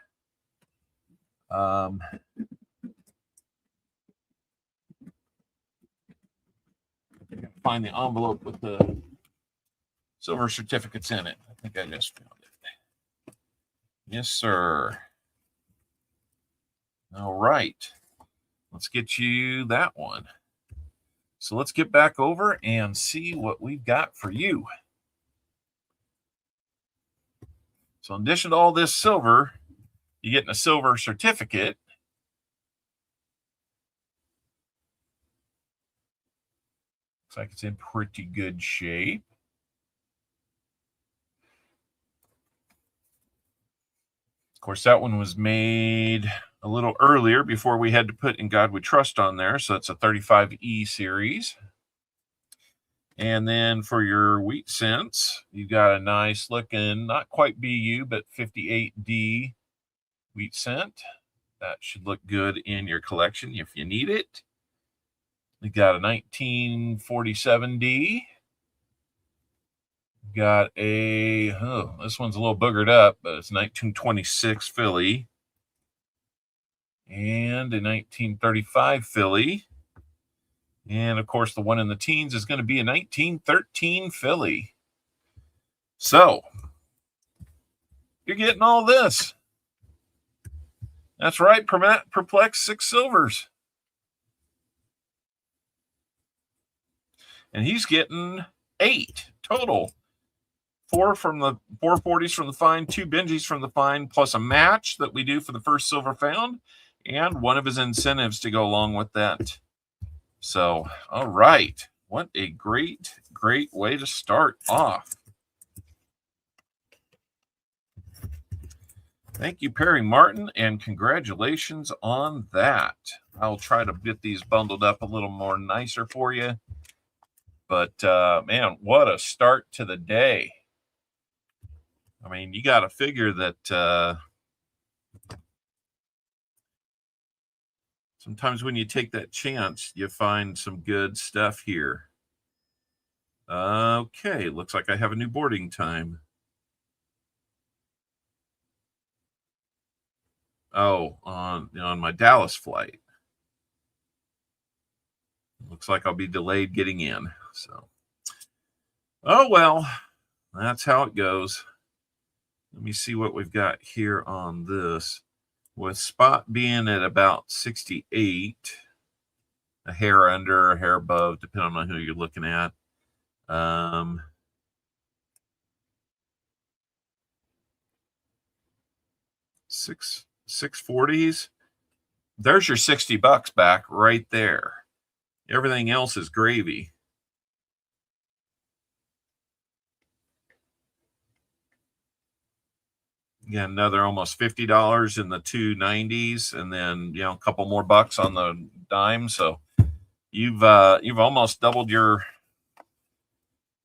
find the envelope with the silver certificates in it. I think I just found it. Yes, sir. All right. Let's get you that one. So let's get back over and see what we've got for you. So in addition to all this silver, you're getting a silver certificate. Looks like it's in pretty good shape. Of course, that one was made a little earlier before we had to put In God We Trust on there. So it's a 35E series. And then for your wheat cents, you got a nice looking, not quite BU, but 58D wheat cent. That should look good in your collection if you need it. We got a 1947D. Got a, oh, this one's a little boogered up, but it's 1926 Philly. And a 1935 Philly. And, of course, the one in the teens is going to be a 1913 Philly. So, you're getting all this. That's right, Perplex 6 silvers. And he's getting 8 total. 4 from the 440s from the find, 2 Benjis from the find, plus a match that we do for the first silver found, and one of his incentives to go along with that. So, all right. What a great, great way to start off. Thank you, Perry Martin, and congratulations on that. I'll try to get these bundled up a little more nicer for you. But, man, what a start to the day. I mean, you got to figure that sometimes when you take that chance, you find some good stuff here. Okay, looks like I have a new boarding time. Oh, on my Dallas flight. Looks like I'll be delayed getting in. So, oh well, that's how it goes. Let me see what we've got here on this. With spot being at about 68, a hair under, a hair above, depending on who you're looking at. 640s. There's your $60 back right there. Everything else is gravy. Again, another almost $50 in the 290s, and then a couple more bucks on the dime. So you've almost doubled your.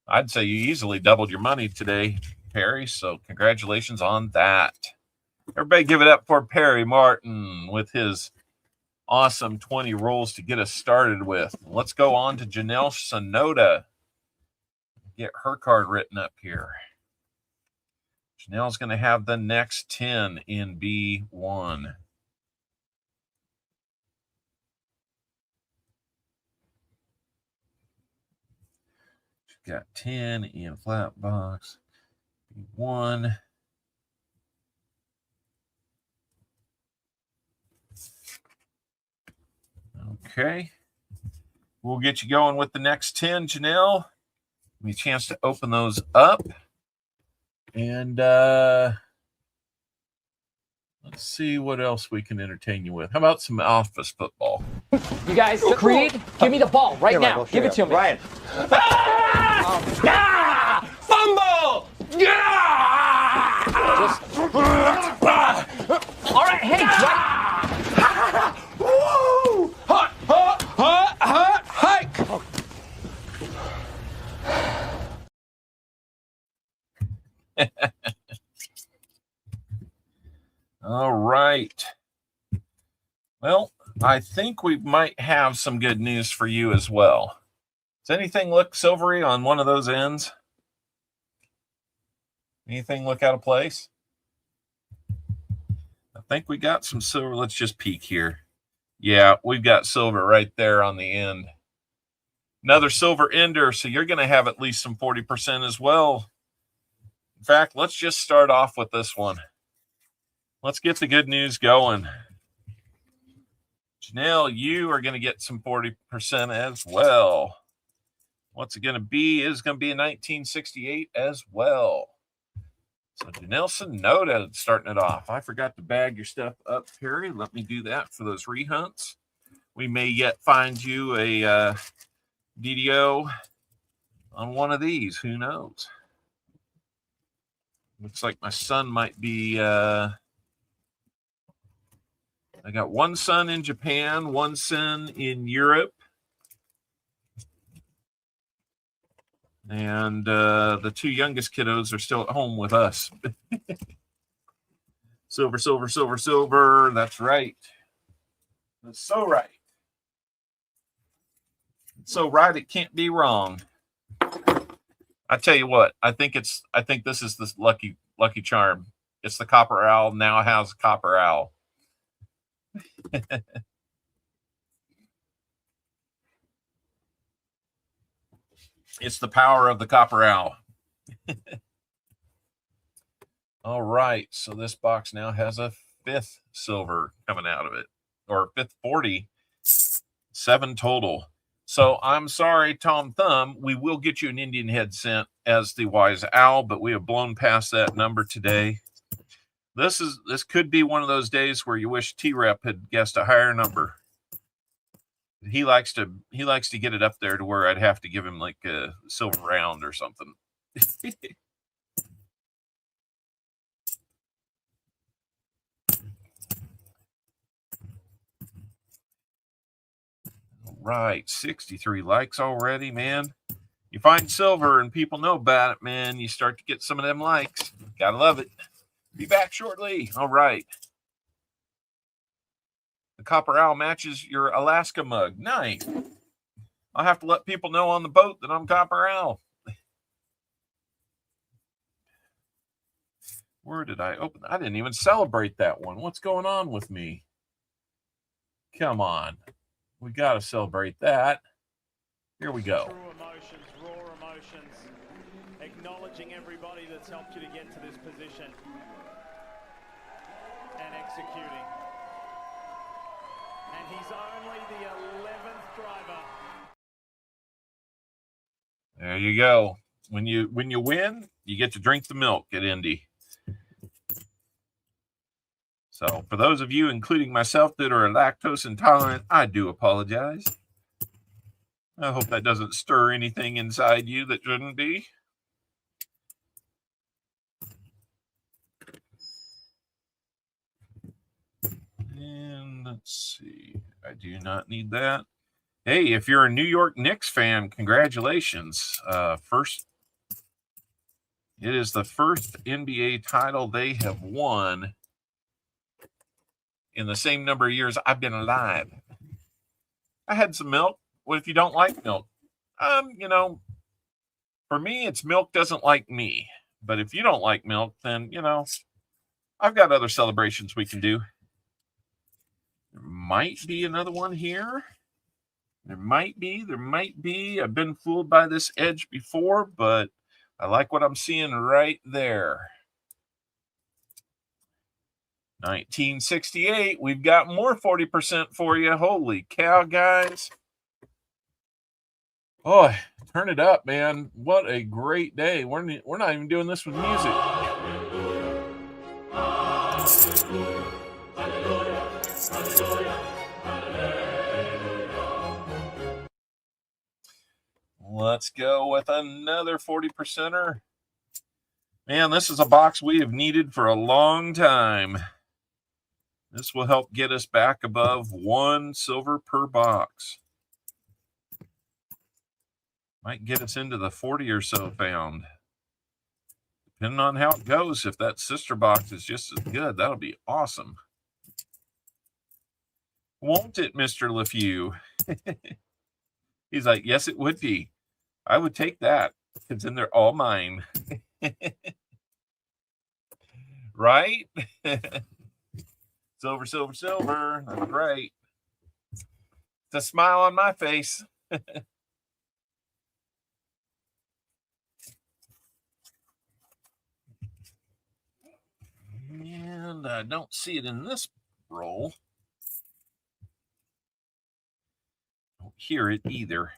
I'd say you easily doubled your money today, Perry. So congratulations on that. Everybody give it up for Perry Martin with his awesome 20 rolls to get us started with. Let's go on to Janelle Sonoda. Get her card written up here. Janelle's going to have the next 10 in B1. She's got 10 in flat box. B1. Okay. We'll get you going with the next 10, Janelle. Give me a chance to open those up. And let's see what else we can entertain you with. How about some office football? You guys, Creed, give me the ball right now. Give it to me. Ryan. Fumble! All right, hey, right. Woo! Hike! All right. Well, I think we might have some good news for you as well. Does anything look silvery on one of those ends? Anything look out of place? I think we got some silver. Let's just peek here. Yeah, we've got silver right there on the end. Another silver ender, so you're going to have at least some 40% as well. In fact, let's just start off with this one. Let's get the good news going. Janelle, you are going to get some 40% as well. What's it going to be? Is going to be a 1968 as well. So Janelle Sonoda starting it off. I forgot to bag your stuff up, Perry. Let me do that for those rehunts. We may yet find you a DDO on one of these. Who knows? Looks like my son might be... I got one son in Japan, one son in Europe. And the two youngest kiddos are still at home with us. Silver, silver, silver, silver. That's right. That's so right. It's so right it can't be wrong. I tell you what, I think this is the lucky charm. It's the copper owl now has a copper owl. It's the power of the copper owl. All right, so this box now has a fifth silver coming out of it, or fifth 40, 7 total. So I'm sorry, Tom Thumb, we will get you an Indian head sent as the wise owl, but we have blown past that number today. This could be one of those days where you wish T-Rep had guessed a higher number. He likes to get it up there to where I'd have to give him like a silver round or something. All right, 63 likes already, man. You find silver and people know about it, man. You start to get some of them likes. Gotta love it. Be back shortly. All right. The Copper Owl matches your Alaska mug. Nice. I'll have to let people know on the boat that I'm Copper Owl. Where did I open? I didn't even celebrate that one. What's going on with me? Come on. We got to celebrate that. Here we go. True emotions, raw emotions, acknowledging everybody that's helped you to get to this position and executing. And he's only the 11th driver. There you go. When you win, you get to drink the milk at Indy. So for those of you, including myself, that are lactose intolerant, I do apologize. I hope that doesn't stir anything inside you that shouldn't be. And let's see. I do not need that. Hey, if you're a New York Knicks fan, congratulations. It is the first NBA title they have won in the same number of years I've been alive. I had some milk. What if you don't like milk? For me, it's milk doesn't like me. But if you don't like milk, then, I've got other celebrations we can do. There might be another one here. There might be. I've been fooled by this edge before, but I like what I'm seeing right there. 1968, we've got more 40% for you. Holy cow, guys. Oh, turn it up, man. What a great day. We're not even doing this with music. Let's go with another 40%er. Man, this is a box we have needed for a long time. This will help get us back above 1 silver per box. Might get us into the 40 or so found. Depending on how it goes, if that sister box is just as good, that'll be awesome. Won't it, Mr. LeFew? He's like, yes, it would be. I would take that, because then they're all mine. Right? Silver, silver, silver. That's right. It's a smile on my face. And I don't see it in this roll. Don't hear it either.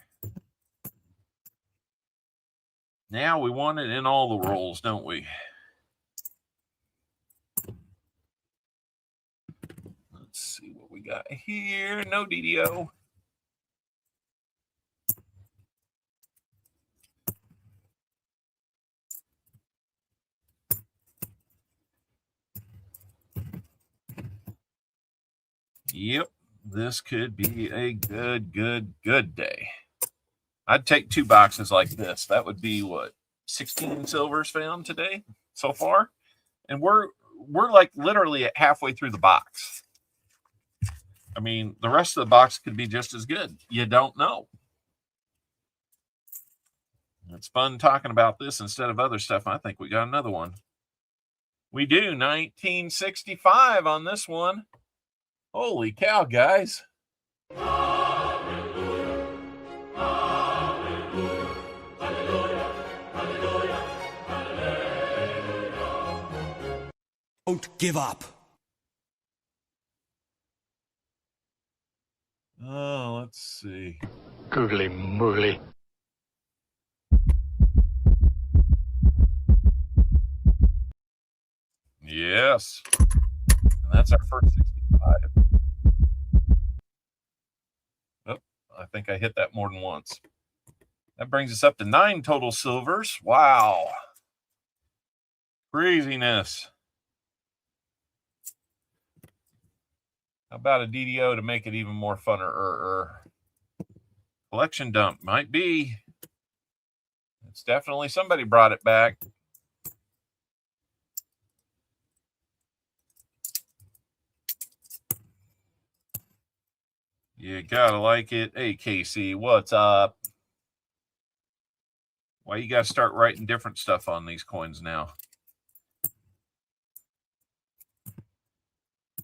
Now we want it in all the rolls, don't we? Let's see what we got here. No DDO. Yep, this could be a good day. I'd take 2 boxes like this. That would be what, 16 silvers found today so far, and we're like literally at halfway through the box. I mean, the rest of the box could be just as good. You don't know. It's fun talking about this instead of other stuff. I think we got another one. We do. 1965 on this one. Holy cow, guys. Don't give up. Oh, let's see. Googly moogly. Yes. And that's our first 65. Oh, I think I hit that more than once. That brings us up to 9 total silvers. Wow. Craziness. How about a DDO to make it even more funner? Collection dump might be. It's definitely somebody brought it back. You gotta like it. Hey, Casey, what's up? Why you gotta start writing different stuff on these coins now?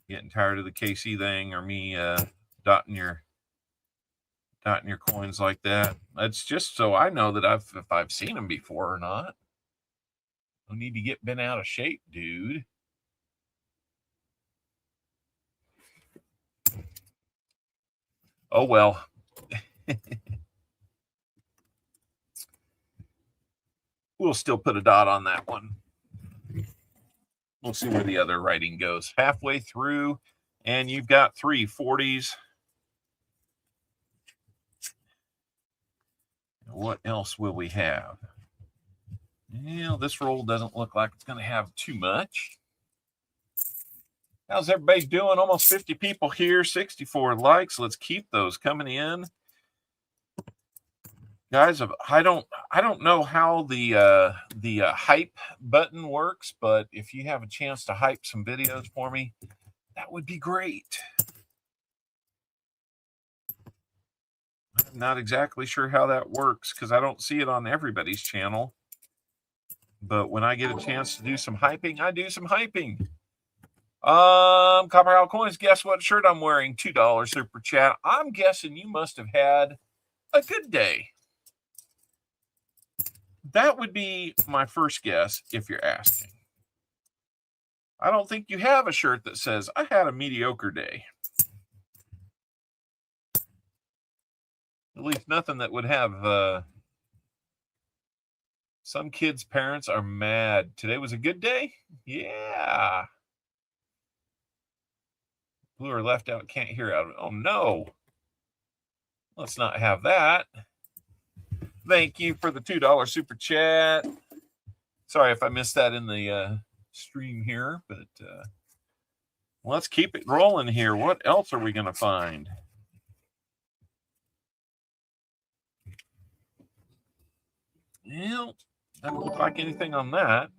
Getting tired of the KC thing or me dotting your coins like that? It's just so I know that if I've seen them before or not. No need to get bent out of shape, dude. Oh well. We'll still put a dot on that one. We'll see where the other writing goes. Halfway through, and you've got 3 40s. What else will we have? Well, this roll doesn't look like it's going to have too much. How's everybody doing? Almost 50 people here, 64 likes. Let's keep those coming in. Guys, I don't know how the hype button works, but if you have a chance to hype some videos for me, that would be great. I'm not exactly sure how that works because I don't see it on everybody's channel. But when I get a chance to do some hyping, I do some hyping. Copper Owl Coins, guess what shirt I'm wearing? $2 super chat. I'm guessing you must have had a good day. That would be my first guess if you're asking. I don't think you have a shirt that says, I had a mediocre day. At least nothing that would have... Some kids' parents are mad. Today was a good day? Yeah. Blue or left out, can't hear out of it. Oh, no. Let's not have that. Thank you for the $2 super chat. Sorry if I missed that in the stream here, but let's keep it rolling here. What else are we going to find? Well, doesn't look like anything on that.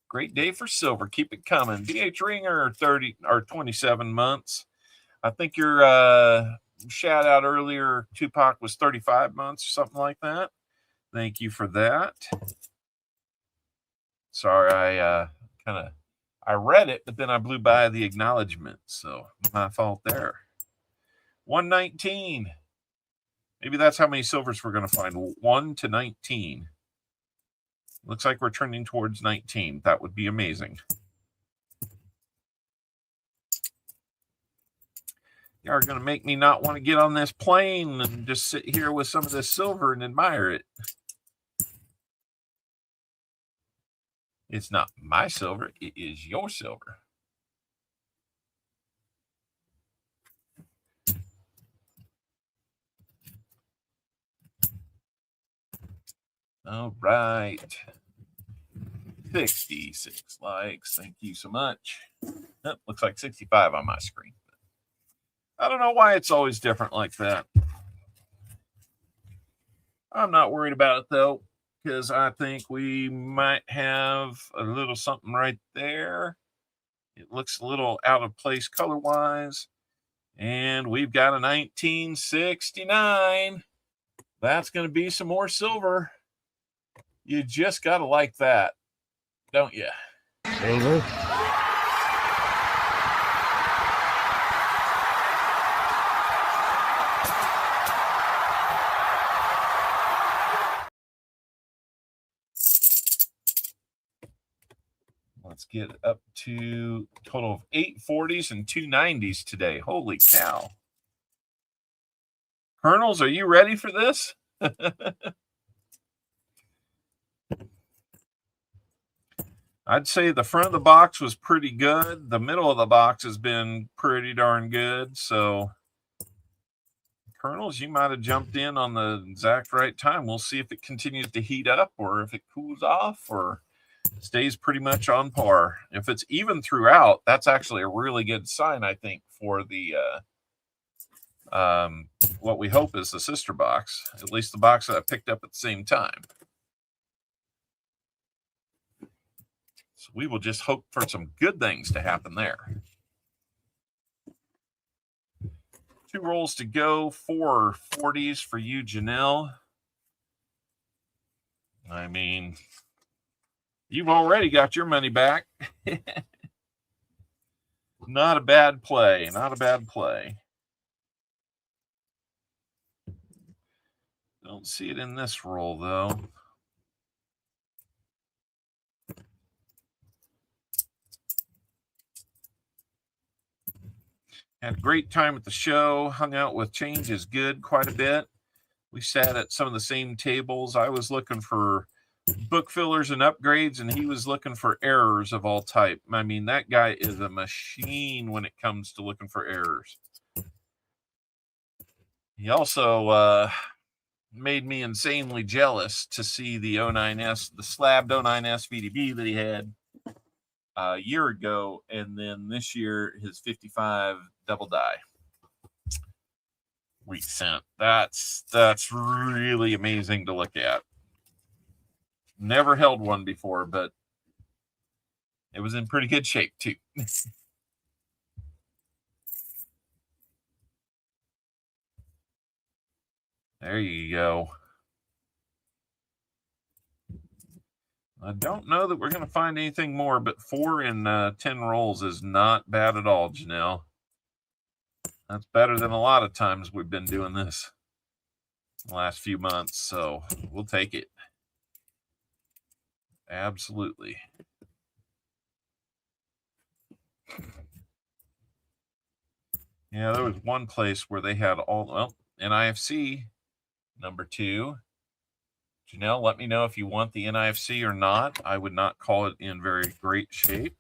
Great day for silver. Keep it coming. DH Ringer, 30 or 27 months. I think your shout out earlier, Tupac, was 35 months or something like that. Thank you for that. Sorry, I read it, but then I blew by the acknowledgement, so my fault there. 119. Maybe that's how many silvers we're going to find. 1 to 19. Looks like we're trending towards 19. That would be amazing. You are going to make me not want to get on this plane and just sit here with some of this silver and admire it. It's not my silver. It is your silver. All right. 66 likes. Thank you so much. Oh, looks like 65 on my screen. I don't know why it's always different like that. I'm not worried about it, though, because I think we might have a little something right there. It looks a little out of place color-wise. And we've got a 1969. That's going to be some more silver. You just got to like that, don't you? Silver. Let's get up to a total of 8 40s and 2 90s today. Holy cow. Colonels, are you ready for this? I'd say the front of the box was pretty good. The middle of the box has been pretty darn good. So, Colonels, you might have jumped in on the exact right time. We'll see if it continues to heat up or if it cools off or stays pretty much on par. If it's even throughout, that's actually a really good sign, I think, for the what we hope is the sister box, at least the box that I picked up at the same time. So we will just hope for some good things to happen there. 2 rolls to go, 4 40s for you, Janelle. I mean, you've already got your money back. Not a bad play. Not a bad play. Don't see it in this roll, though. Had a great time at the show. Hung out with Change is Good quite a bit. We sat at some of the same tables. I was looking for book fillers and upgrades, and he was looking for errors of all type. I mean, that guy is a machine when it comes to looking for errors. He also made me insanely jealous to see the 09S, the slabbed 09S VDB that he had a year ago, and then this year his 55 double die we sent. That's really amazing to look at. Never held one before, but it was in pretty good shape too. There you go. I don't know that we're going to find anything more, but 4 in 10 rolls is not bad at all, Janelle. That's better than a lot of times we've been doing this the last few months, so we'll take it. Absolutely. Yeah, there was one place where they had all, well, NIFC number 2. Janelle, let me know if you want the NIFC or not. I would not call it in very great shape.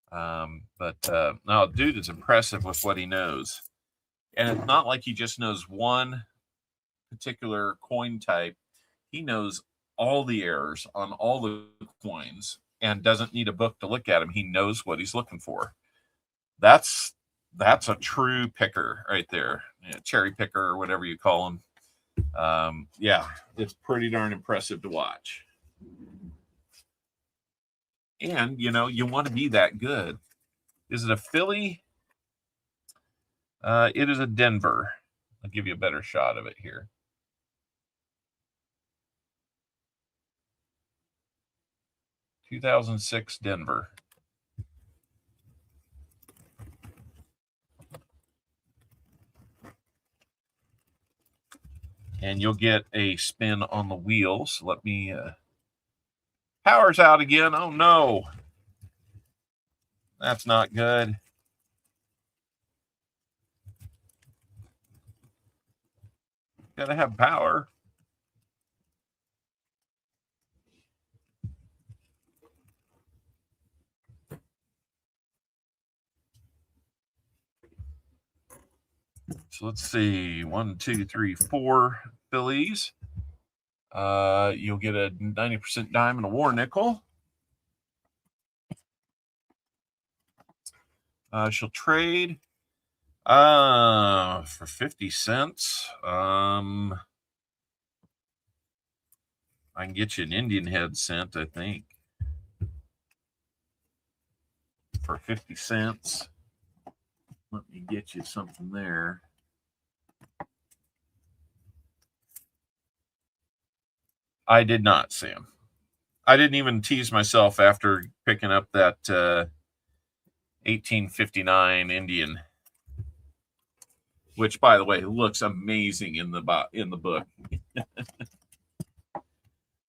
No, dude is impressive with what he knows. And it's not like he just knows one particular coin type. He knows all the errors on all the coins and doesn't need a book to look at them. He knows what he's looking for. That's a true picker right there. Cherry picker or whatever you call him. Yeah, it's pretty darn impressive to watch. And, you know, you want to be that good. Is it a Philly? It is a Denver. I'll give you a better shot of it here. (2006) Denver. And you'll get a spin on the wheel. So let me... power's out again. Oh, no. That's not good. Gotta have power. So let's see. 1, 2, 3, 4 Phillies. You'll get a 90% dime and a war nickel. She'll trade for 50 cents. I can get you an Indian head cent, I think, for 50 cents. Let me get you something there. I did not, Sam. I didn't even tease myself after picking up that 1859 Indian, which, by the way, looks amazing in the book.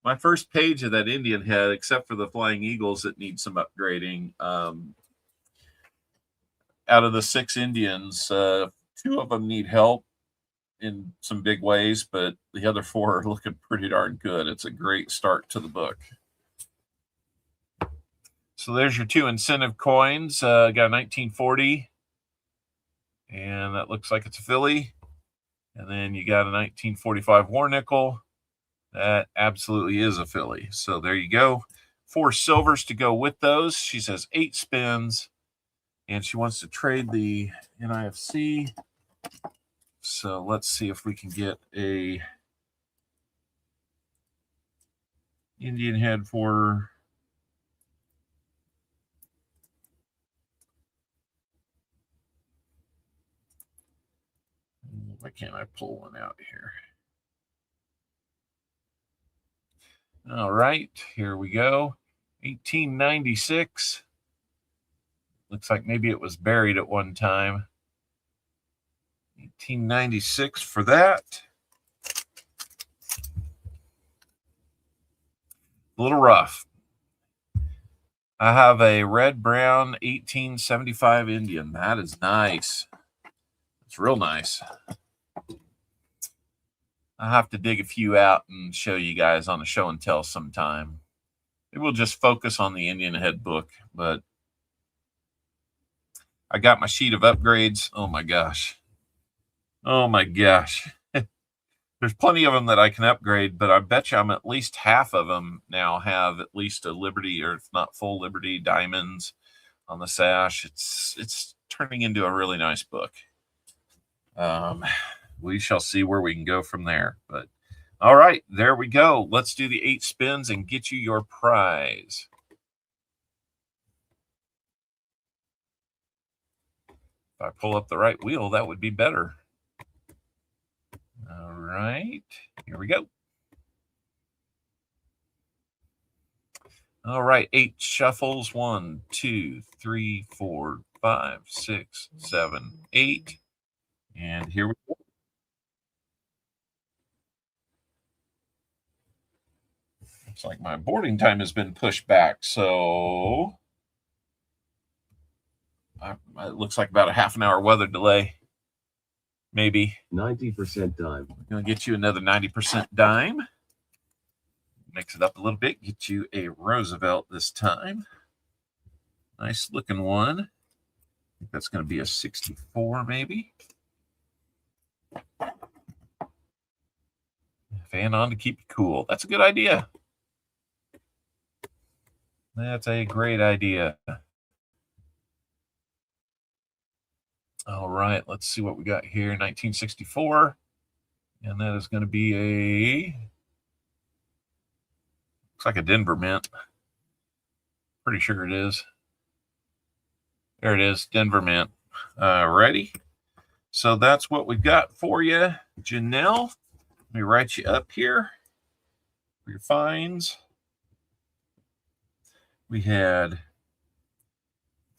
My first page of that Indian head, except for the Flying Eagles that need some upgrading, out of the 6 Indians, 2 of them need help in some big ways, but the other 4 are looking pretty darn good. It's a great start to the book. So there's your 2 incentive coins. Got a 1940, and that looks like it's a Philly. And then you got a 1945 war nickel. That absolutely is a Philly. So there you go. 4 silvers to go with those. She says 8 spins, and she wants to trade the NIFC. So let's see if we can get a Indian head for Why can't I pull one out here? All right, here we go. 1896. Looks like maybe it was buried at one time. 1896 for that. A little rough. I have a red-brown 1875 Indian. That is nice. It's real nice. I'll have to dig a few out and show you guys on a show and tell sometime. Maybe we'll just focus on the Indian head book, but I got my sheet of upgrades. Oh my gosh. Oh my gosh. There's plenty of them that I can upgrade, but I bet you I'm at least half of them now have at least a Liberty, or if not full Liberty, diamonds on the sash. It's turning into a really nice book. We shall see where we can go from there. But all right, there we go. Let's do the 8 spins and get you your prize. If I pull up the right wheel, that would be better. All right, here we go. All right, 8 shuffles. 1, 2, 3, 4, 5, 6, 7, 8. And here we go. Looks like my boarding time has been pushed back, so it looks like about a half an hour weather delay. Maybe 90% dime. I'm going to get you another 90% dime. Mix it up a little bit. Get you a Roosevelt this time. Nice looking one. I think that's going to be a 64 maybe. Fan on to keep you cool. That's a good idea. That's a great idea. All right, let's see what we got here. 1964. And that is going to be looks like a Denver Mint. Pretty sure it is. There it is, Denver Mint. Ready? So that's what we've got for you, Janelle. Let me write you up here for your fines. We had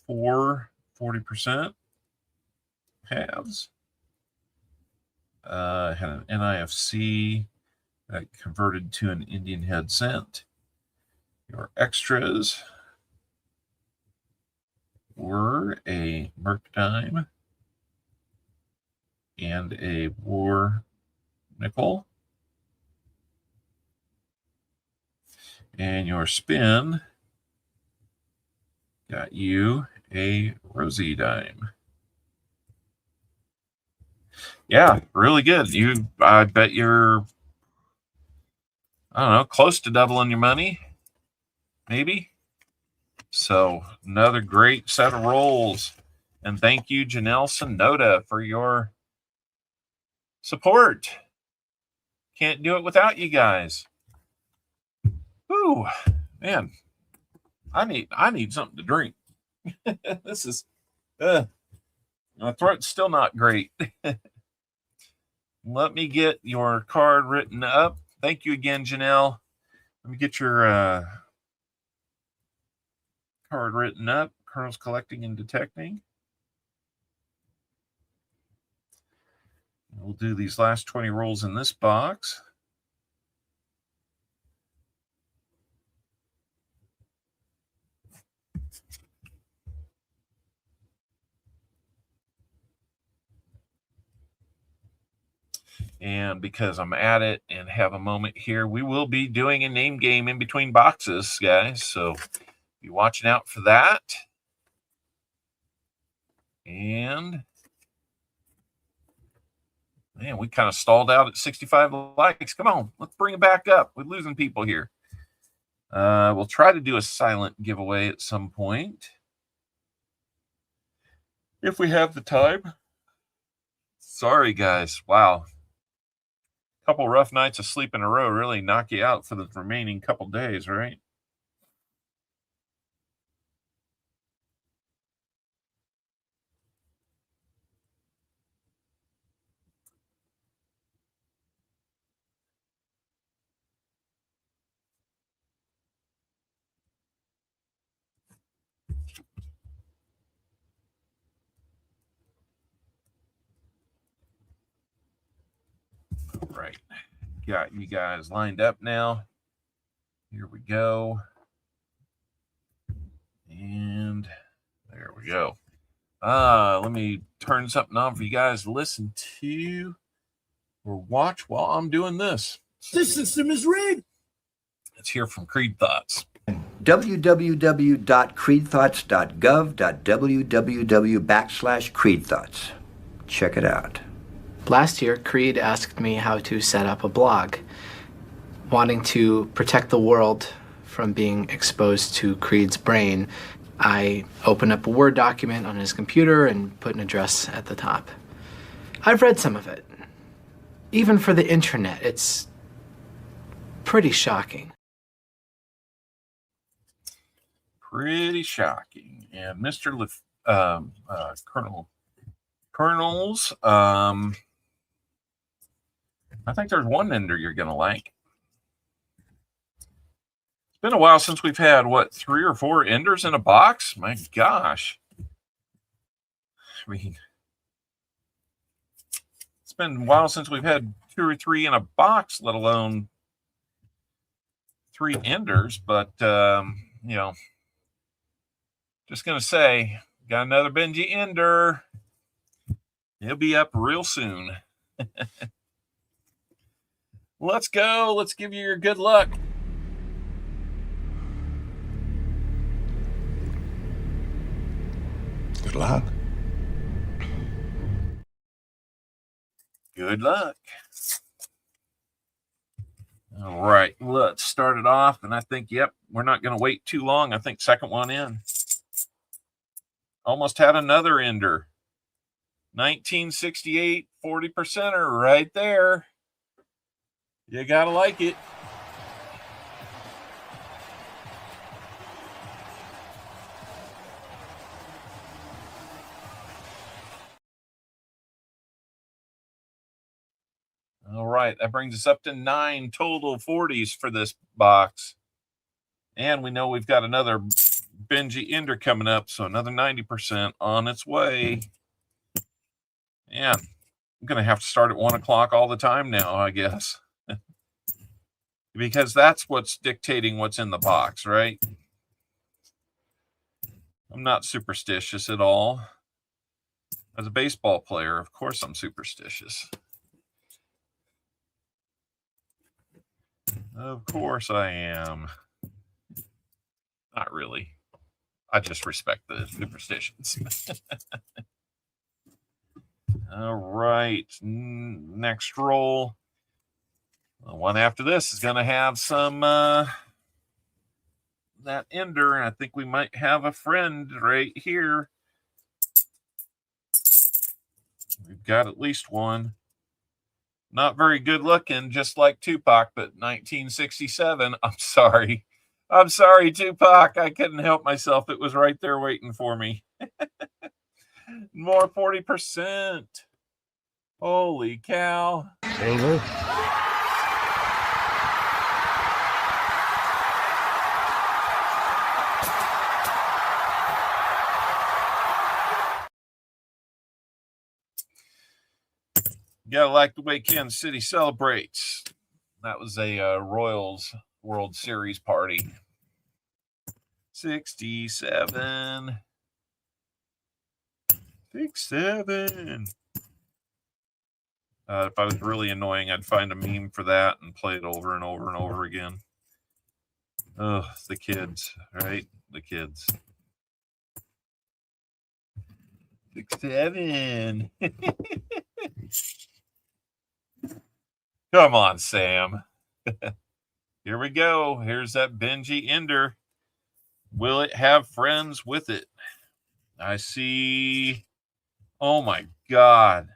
4 40% halves. Had an NIFC that converted to an Indian head cent. Your extras were a Merc dime and a war nickel. And your spin got you a Rosie dime. Yeah, really good. I bet you're, I don't know, close to doubling your money, maybe. So another great set of rolls. And thank you, Janelle Sonoda, for your support. Can't do it without you guys. Ooh, man, I need something to drink. This is, my throat's still not great. Let me get your card written up. Thank you again, Janelle. Let me get your card written up. Colonel's collecting and detecting. We'll do these last 20 rolls in this box. And because I'm at it and have a moment here, we will be doing a name game in between boxes, guys. So be watching out for that. And man, we kind of stalled out at 65 likes. Come on, let's bring it back up. We're losing people here. We'll try to do a silent giveaway at some point if we have the time. Sorry, guys. Wow. Couple rough nights of sleep in a row really knock you out for the remaining couple days, right? right. Got you guys lined up now. Here we go. And there we go. Let me turn something on for you guys to listen to or watch while I'm doing this. This system is rigged. Let's hear from Creed Thoughts. www.creedthoughts.gov.www/creedthoughts. Check it out. Last year, Creed asked me how to set up a blog, wanting to protect the world from being exposed to Creed's brain. I opened up a Word document on his computer and put an address at the top. I've read some of it. Even for the internet, it's pretty shocking. Pretty shocking. And Mr. Colonels, I think there's one ender you're going to like. It's been a while since we've had, 3 or 4 enders in a box? My gosh. I mean, it's been a while since we've had 2 or 3 in a box, let alone 3 enders. But, just going to say, got another Benji ender. He'll be up real soon. Let's go. Let's give you your good luck. Good luck. Good luck. All right, let's start it off. And I think, yep, we're not going to wait too long. I think second one in. Almost had another ender. 1968 40%er right there. You got to like it. All right, that brings us up to 9 total 40s for this box. And we know we've got another Benji ender coming up, so another 90% on its way. Yeah, I'm going to have to start at 1 o'clock all the time now, I guess. Because that's what's dictating what's in the box, right? I'm not superstitious at all. As a baseball player, of course I'm superstitious. Of course I am. Not really. I just respect the superstitions. All right. Next roll. The one after this is going to have some that ender. And I think we might have a friend right here. We've got at least one. Not very good looking, just like Tupac, but 1967. I'm sorry. I'm sorry, Tupac. I couldn't help myself. It was right there waiting for me. More 40%. Holy cow. Silver. You gotta like the way Kansas City celebrates. That was a Royals World Series party. 67. 67. If I was really annoying, I'd find a meme for that and play it over and over and over again. Oh, the kids, right? The kids. 67. Come on, Sam. Here we go. Here's that Benji ender. Will it have friends with it? I see. Oh, my God.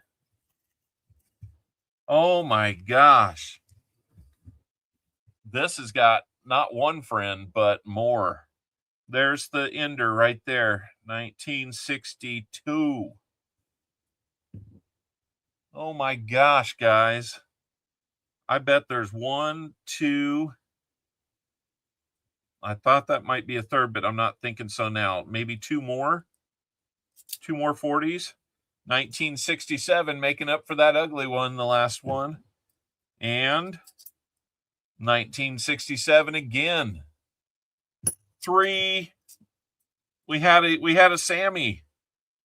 Oh, my gosh. This has got not one friend, but more. There's the ender right there. 1962. Oh, my gosh, guys. I bet there's 1, 2. I thought that might be a third, but I'm not thinking so now. Maybe 2 more. 2 more 40s. 1967 making up for that ugly one, the last one. And 1967 again. 3. We had a Sammy.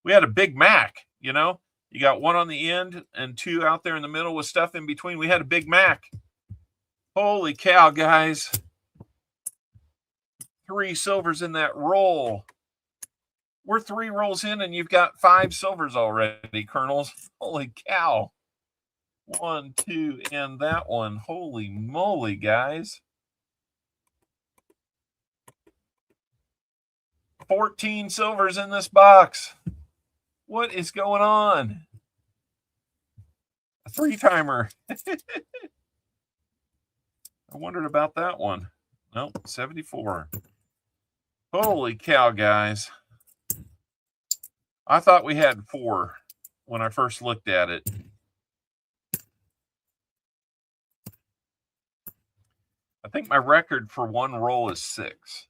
We had a Big Mac, you know. You got 1 on the end and 2 out there in the middle with stuff in between. We had a Big Mac. Holy cow, guys. 3 silvers in that roll. We're 3 rolls in and you've got 5 silvers already, Colonels. Holy cow. 1, 2, and that one. Holy moly, guys. 14 silvers in this box. What is going on? A 3-timer. I wondered about that one. Nope, 74. Holy cow, guys. I thought we had 4 when I first looked at it. I think my record for 1 roll is 6.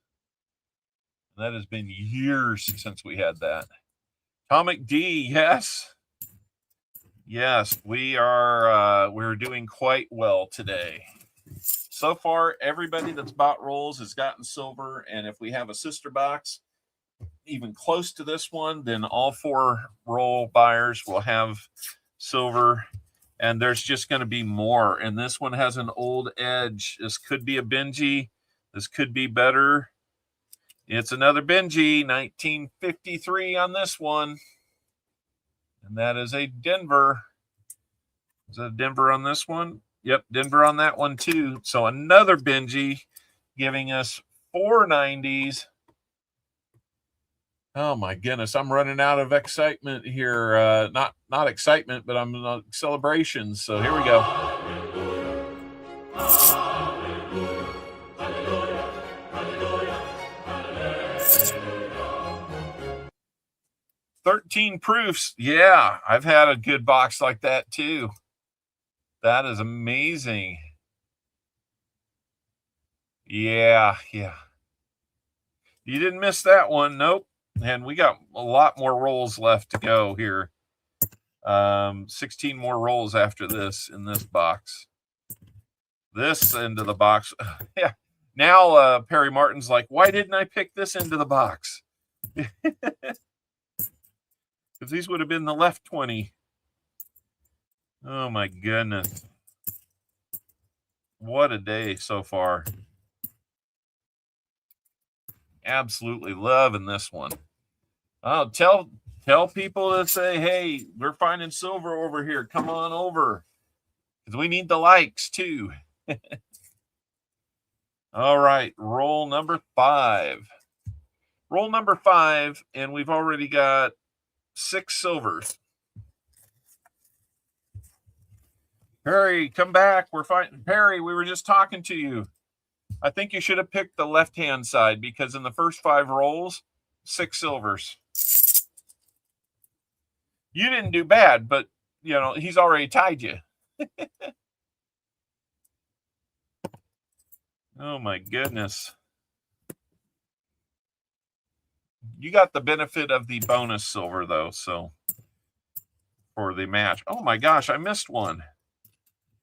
That has been years since we had that. Atomic D, yes. Yes, we're doing quite well today. So far, everybody that's bought rolls has gotten silver, and if we have a sister box even close to this one, then all 4 roll buyers will have silver, and there's just going to be more. And this one has an old edge. This could be a Benji. This could be better. It's another Benji, 1953 on this one. And that is a Denver. Is that a Denver on this one? Yep, Denver on that one too. So another Benji giving us 4 90s. Oh my goodness, I'm running out of excitement here. Not excitement, but I'm in celebrations. So here we go. "13 proofs. Yeah, I've had a good box like that too. That is amazing. Yeah. You didn't miss that one. Nope. And we got a lot more rolls left to go here. 16 more rolls after this in this box. This end of the box. Yeah. Now Perry Martin's like, why didn't I pick this end of the box? Because these would have been the left 20. Oh my goodness. What a day so far. Absolutely loving this one. Oh, tell people to say, hey, we're finding silver over here. Come on over. Because we need the likes too. All right, roll number 5. Roll number 5, and we've already got 6 silvers. Perry, come back. We're fine. Perry, we were just talking to you. I think you should have picked the left-hand side because in the first 5 rolls, 6 silvers. You didn't do bad, but, you know, he's already tied you. Oh, my goodness. You got the benefit of the bonus silver, though, so for the match. Oh, my gosh, I missed one.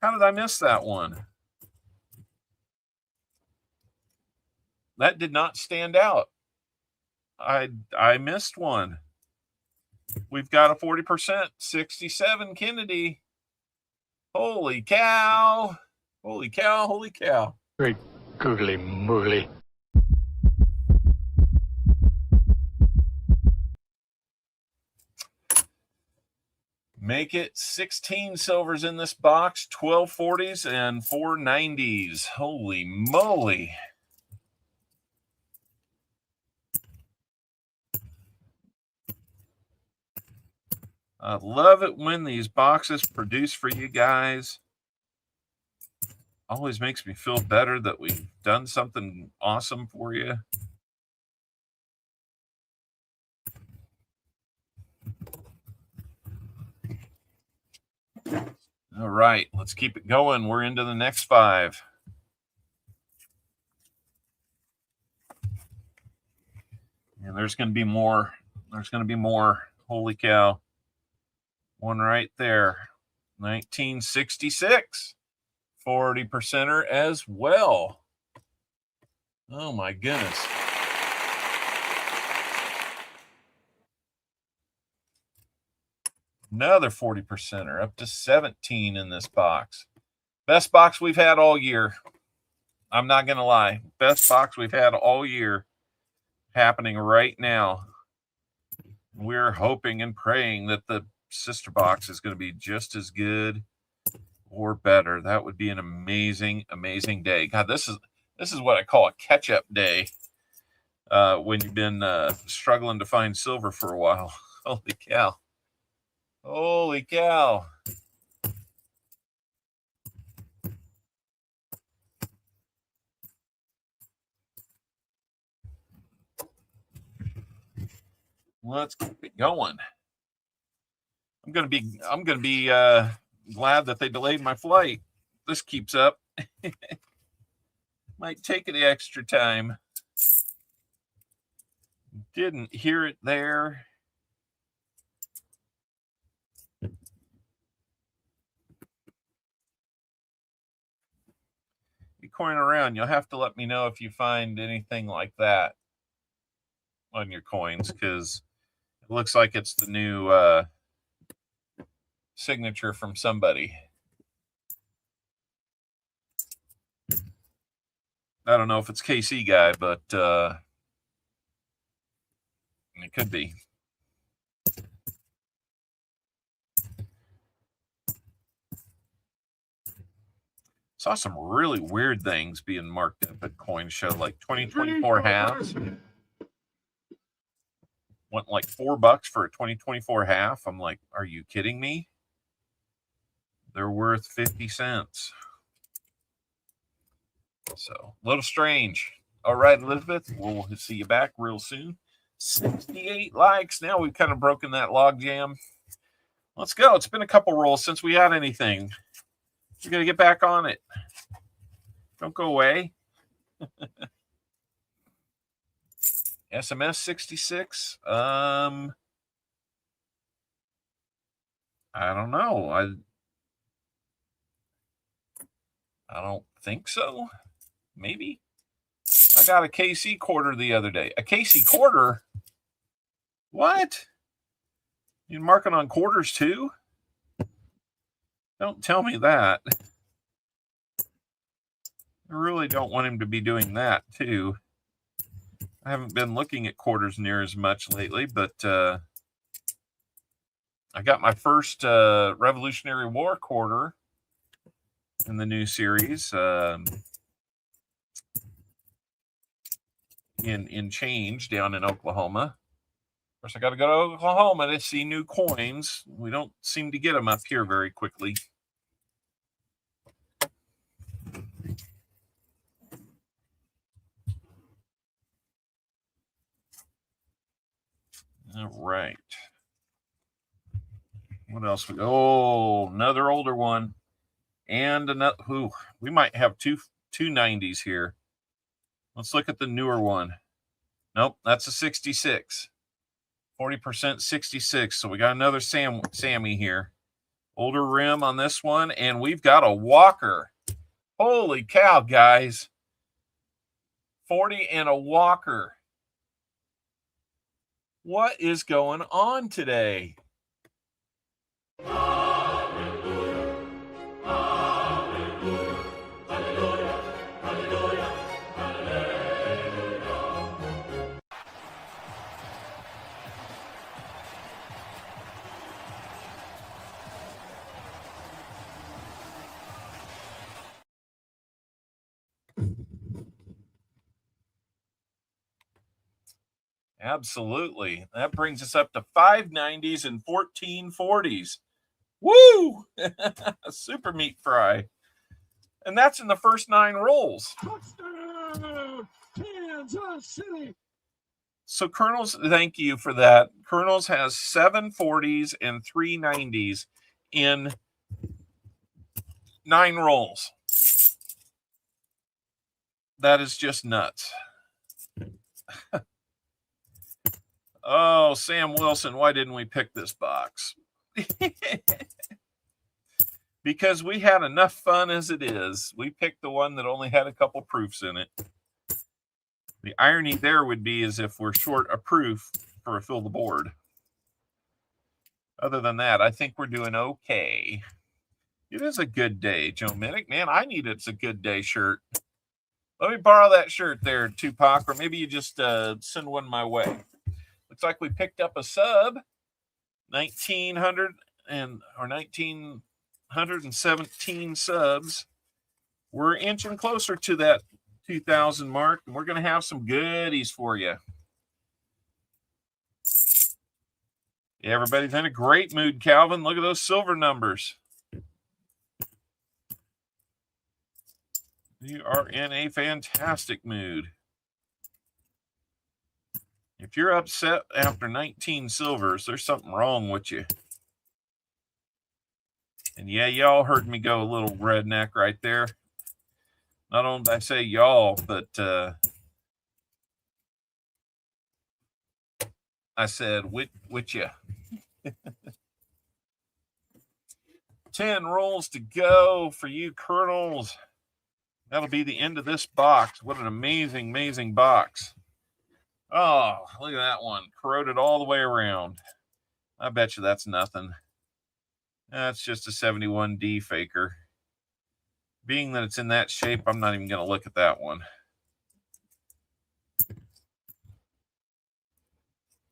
How did I miss that one? That did not stand out. I missed one. We've got a 40%. 67 Kennedy. Holy cow. Holy cow. Holy cow. Great googly moogly. Make it 16 silvers in this box, 12 40s and 4 90s. Holy moly. I love it when these boxes produce for you guys. Always makes me feel better that we've done something awesome for you. All right, let's keep it going. We're into the next 5. And there's going to be more. There's going to be more. Holy cow. One right there. 1966. 40%er as well. Oh my goodness. Another 40%er, up to 17 in this box. Best box we've had all year. I'm not going to lie. Best box we've had all year happening right now. We're hoping and praying that the sister box is going to be just as good or better. That would be an amazing, amazing day. God, this is what I call a catch-up day when you've been struggling to find silver for a while. Holy cow. Holy cow. Let's keep it going. I'm gonna be glad that they delayed my flight. This keeps up. Might take the extra time. Didn't hear it there. Be coin around. You'll have to let me know if you find anything like that on your coins, because it looks like it's the new signature from somebody. I don't know if it's KC guy, but it could be. Saw some really weird things being marked up at Coin Show, like 2024 halves. Went like $4 for a 2024 half. I'm like, are you kidding me? They're worth 50 cents. So, a little strange. All right, Elizabeth, we'll see you back real soon. 68 likes. Now we've kind of broken that log jam. Let's go. It's been a couple rolls since we had anything. We're going to get back on it. Don't go away. SMS 66. I don't know. I don't think so. Maybe. I got a KC quarter the other day. A KC quarter? What? You marking on quarters too? Don't tell me that. I really don't want him to be doing that too. I haven't been looking at quarters near as much lately, but I got my first Revolutionary War quarter in the new series in Change down in Oklahoma. Of course, I got to go to Oklahoma to see new coins. We don't seem to get them up here very quickly. All right. What else? Oh, another older one. And another. Ooh, we might have two 90s here. Let's look at the newer one. Nope, that's a 66. 40% 66. So we got another Sammy here. Older rim on this one. And we've got a Walker. Holy cow, guys. 40 and a Walker. What is going on today? Hallelujah. Hallelujah. Hallelujah. Hallelujah. Hallelujah. Absolutely. That brings us up to 5 90s and 14 40s. Woo! Super meat fry. And that's in the first 9 rolls. Touchdown, Kansas City. So Colonel's, thank you for that. Colonel's has 7 40s and 3 90s in 9 rolls. That is just nuts. Oh, Sam Wilson, why didn't we pick this box? because we had enough fun as it is. We picked the one that only had a couple proofs in it. The irony there would be is if we're short a proof for a fill the board. Other than that, I think we're doing okay. It is a good day, Joe Minnick. Man, I need It's a Good Day shirt. Let me borrow that shirt there, Tupac, or maybe you just send one my way. Looks like we picked up a sub, 1,917 subs. We're inching closer to that 2,000 mark, and we're going to have some goodies for you. Yeah, everybody's in a great mood, Calvin. Look at those silver numbers. You are in a fantastic mood. If you're upset after 19 silvers, there's something wrong with you. And yeah, y'all heard me go a little redneck right there. Not only did I say y'all, but I said with you. 10 rolls to go for you, Colonels. That'll be the end of this box. What an amazing, amazing box. Oh, look at that one. Corroded all the way around. I bet you that's nothing. That's just a 71D faker. Being that it's in that shape, I'm not even going to look at that one.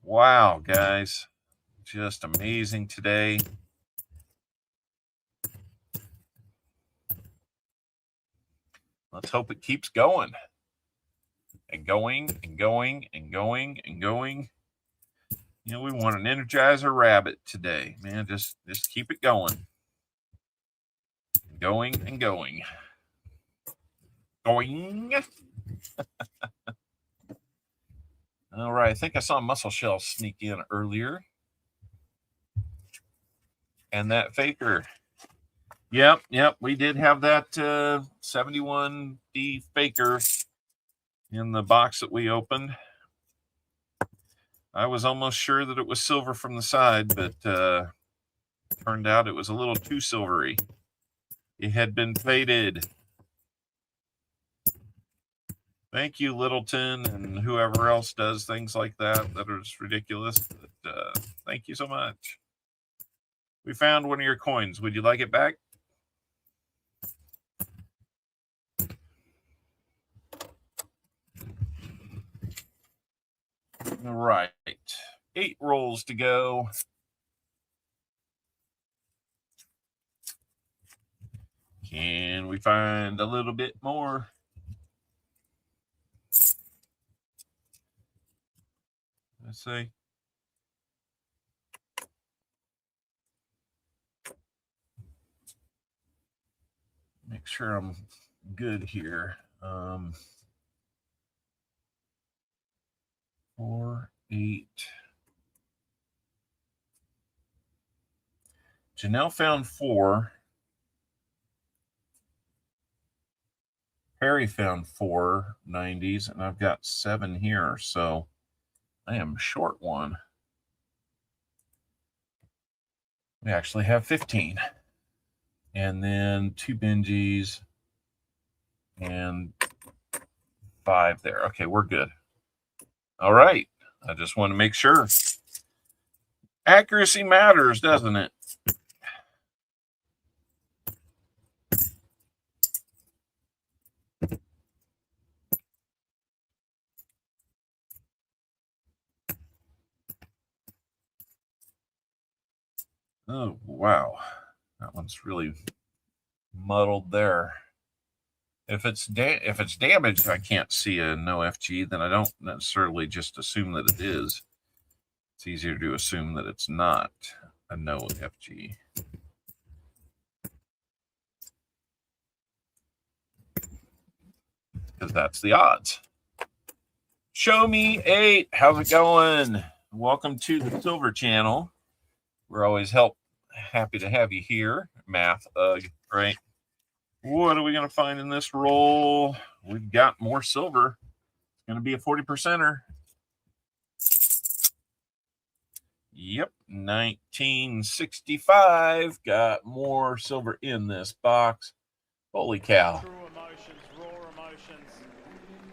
Wow, guys. Just amazing today. Let's hope it keeps going. And going and going and going and going. You know, we want an Energizer Rabbit today. Man, just keep it going. Going and going. Going. All right, I think I saw Muscle Shell sneak in earlier. And that faker. Yep, we did have that 71D faker in the box that we opened. I was almost sure that it was silver from the side, but turned out it was a little too silvery. It had been faded. Thank you, Littleton, and whoever else does things like that is ridiculous. But, thank you so much. We found one of your coins. Would you like it back? All right. 8 rolls to go. Can we find a little bit more? Let's see. Make sure I'm good here. 4, 8. Janelle found 4. Perry found 4 90s, and I've got 7 here, so I am short one. We actually have 15. And then 2 Benjis and 5 there. Okay, we're good. All right. I just want to make sure. Accuracy matters, doesn't it? Oh, wow. That one's really muddled there. If it's damaged, I can't see a no FG, then I don't necessarily just assume that it is. It's easier to assume that it's not a no FG. Because that's the odds. Show me 8. How's it going? Welcome to the Silver Channel. We're always happy to have you here. Math, right? What are we going to find in this roll? We've got more silver. It's going to be a 40%er. Yep, 1965. Got more silver in this box. Holy cow. True emotions, raw emotions.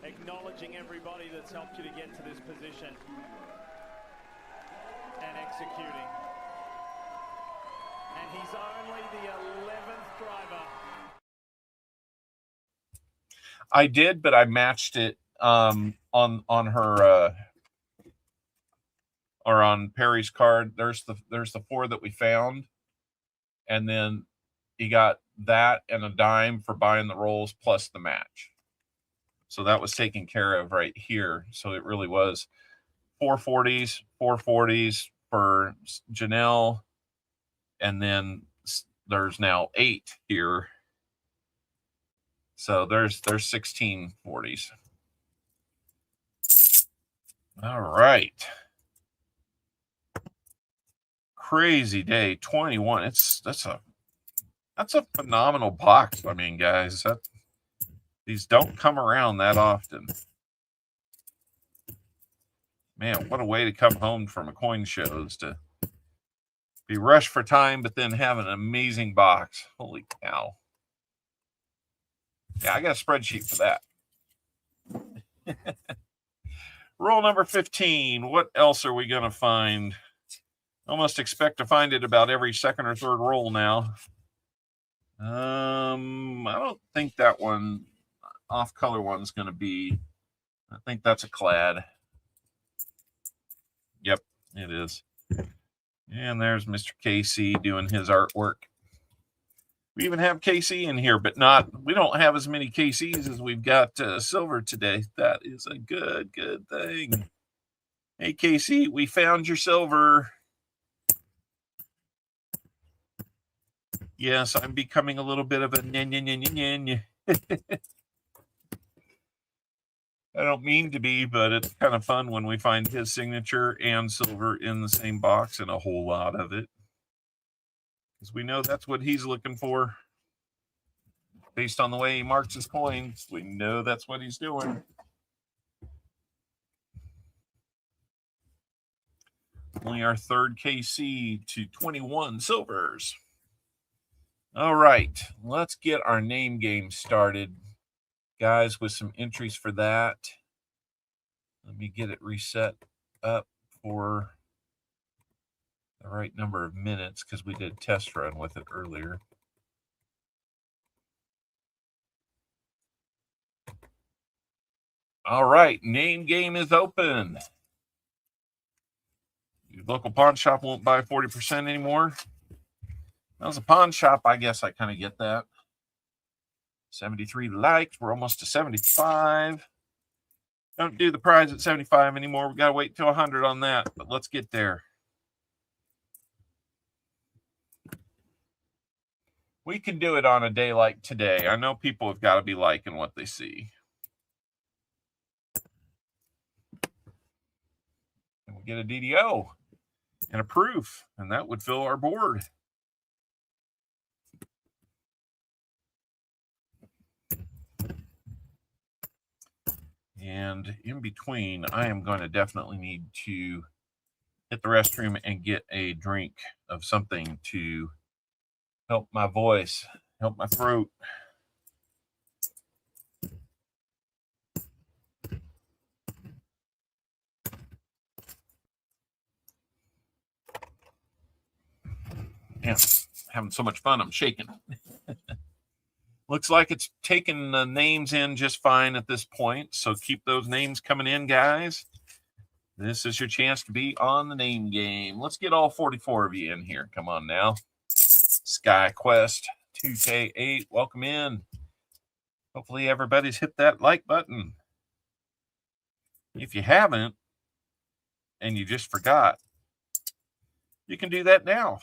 Acknowledging everybody that's helped you to get to this position. And executing. And he's only the 11th driver. I did, but I matched it on her or on Perry's card. There's the 4 that we found, and then he got that and a dime for buying the rolls plus the match. So that was taken care of right here. So it really was 440s for Janelle, and then there's now 8 here. So there's 16 40s. All right. Crazy day 21. That's a phenomenal box. I mean, guys, these don't come around that often. Man, what a way to come home from a coin show, is to be rushed for time, but then have an amazing box. Holy cow. Yeah, I got a spreadsheet for that. Roll number 15. What else are we going to find? Almost expect to find it about every second or third roll now. I don't think that one, off-color one's going to be. I think that's a clad. Yep, it is. And there's Mr. KC doing his artwork. We even have KC in here, but we don't have as many KCs as we've got silver today. That is a good thing. Hey, KC, we found your silver. Yes, I'm becoming a little bit of a I don't mean to be, but it's kind of fun when we find his signature and silver in the same box, and a whole lot of it. Because we know that's what he's looking for. Based on the way he marks his coins, we know that's what he's doing. Only our third KC to 21 silvers. All right, let's get our name game started, guys, with some entries for that. Let me get it reset up for the right number of minutes, because we did a test run with it earlier. All right, name game is open. Your local pawn shop won't buy 40% anymore. That was a pawn shop. I guess I kind of get that. 73 likes. We're almost to 75. Don't do the prize at 75 anymore. We got to wait till 100 on that, but let's get there. We can do it on a day like today. I know people have got to be liking what they see. And we get a DDO and a proof, and that would fill our board. And in between, I am going to definitely need to hit the restroom and get a drink of something to help my voice, help my throat. Yeah, having so much fun, I'm shaking. Looks like it's taking the names in just fine at this point. So keep those names coming in, guys. This is your chance to be on the name game. Let's get all 44 of you in here. Come on now. Sky Quest 2K8, welcome in. Hopefully everybody's hit that like button. If you haven't, and you just forgot, you can do that now.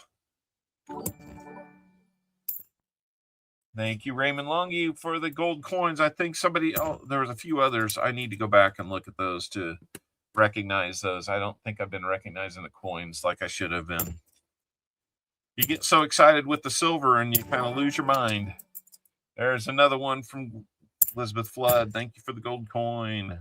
Thank you, Raymond Longy, for the gold coins. I think there was a few others. I need to go back and look at those to recognize those. I don't think I've been recognizing the coins like I should have been. You get so excited with the silver and you kind of lose your mind. There's another one from Elizabeth Flood. Thank you for the gold coin.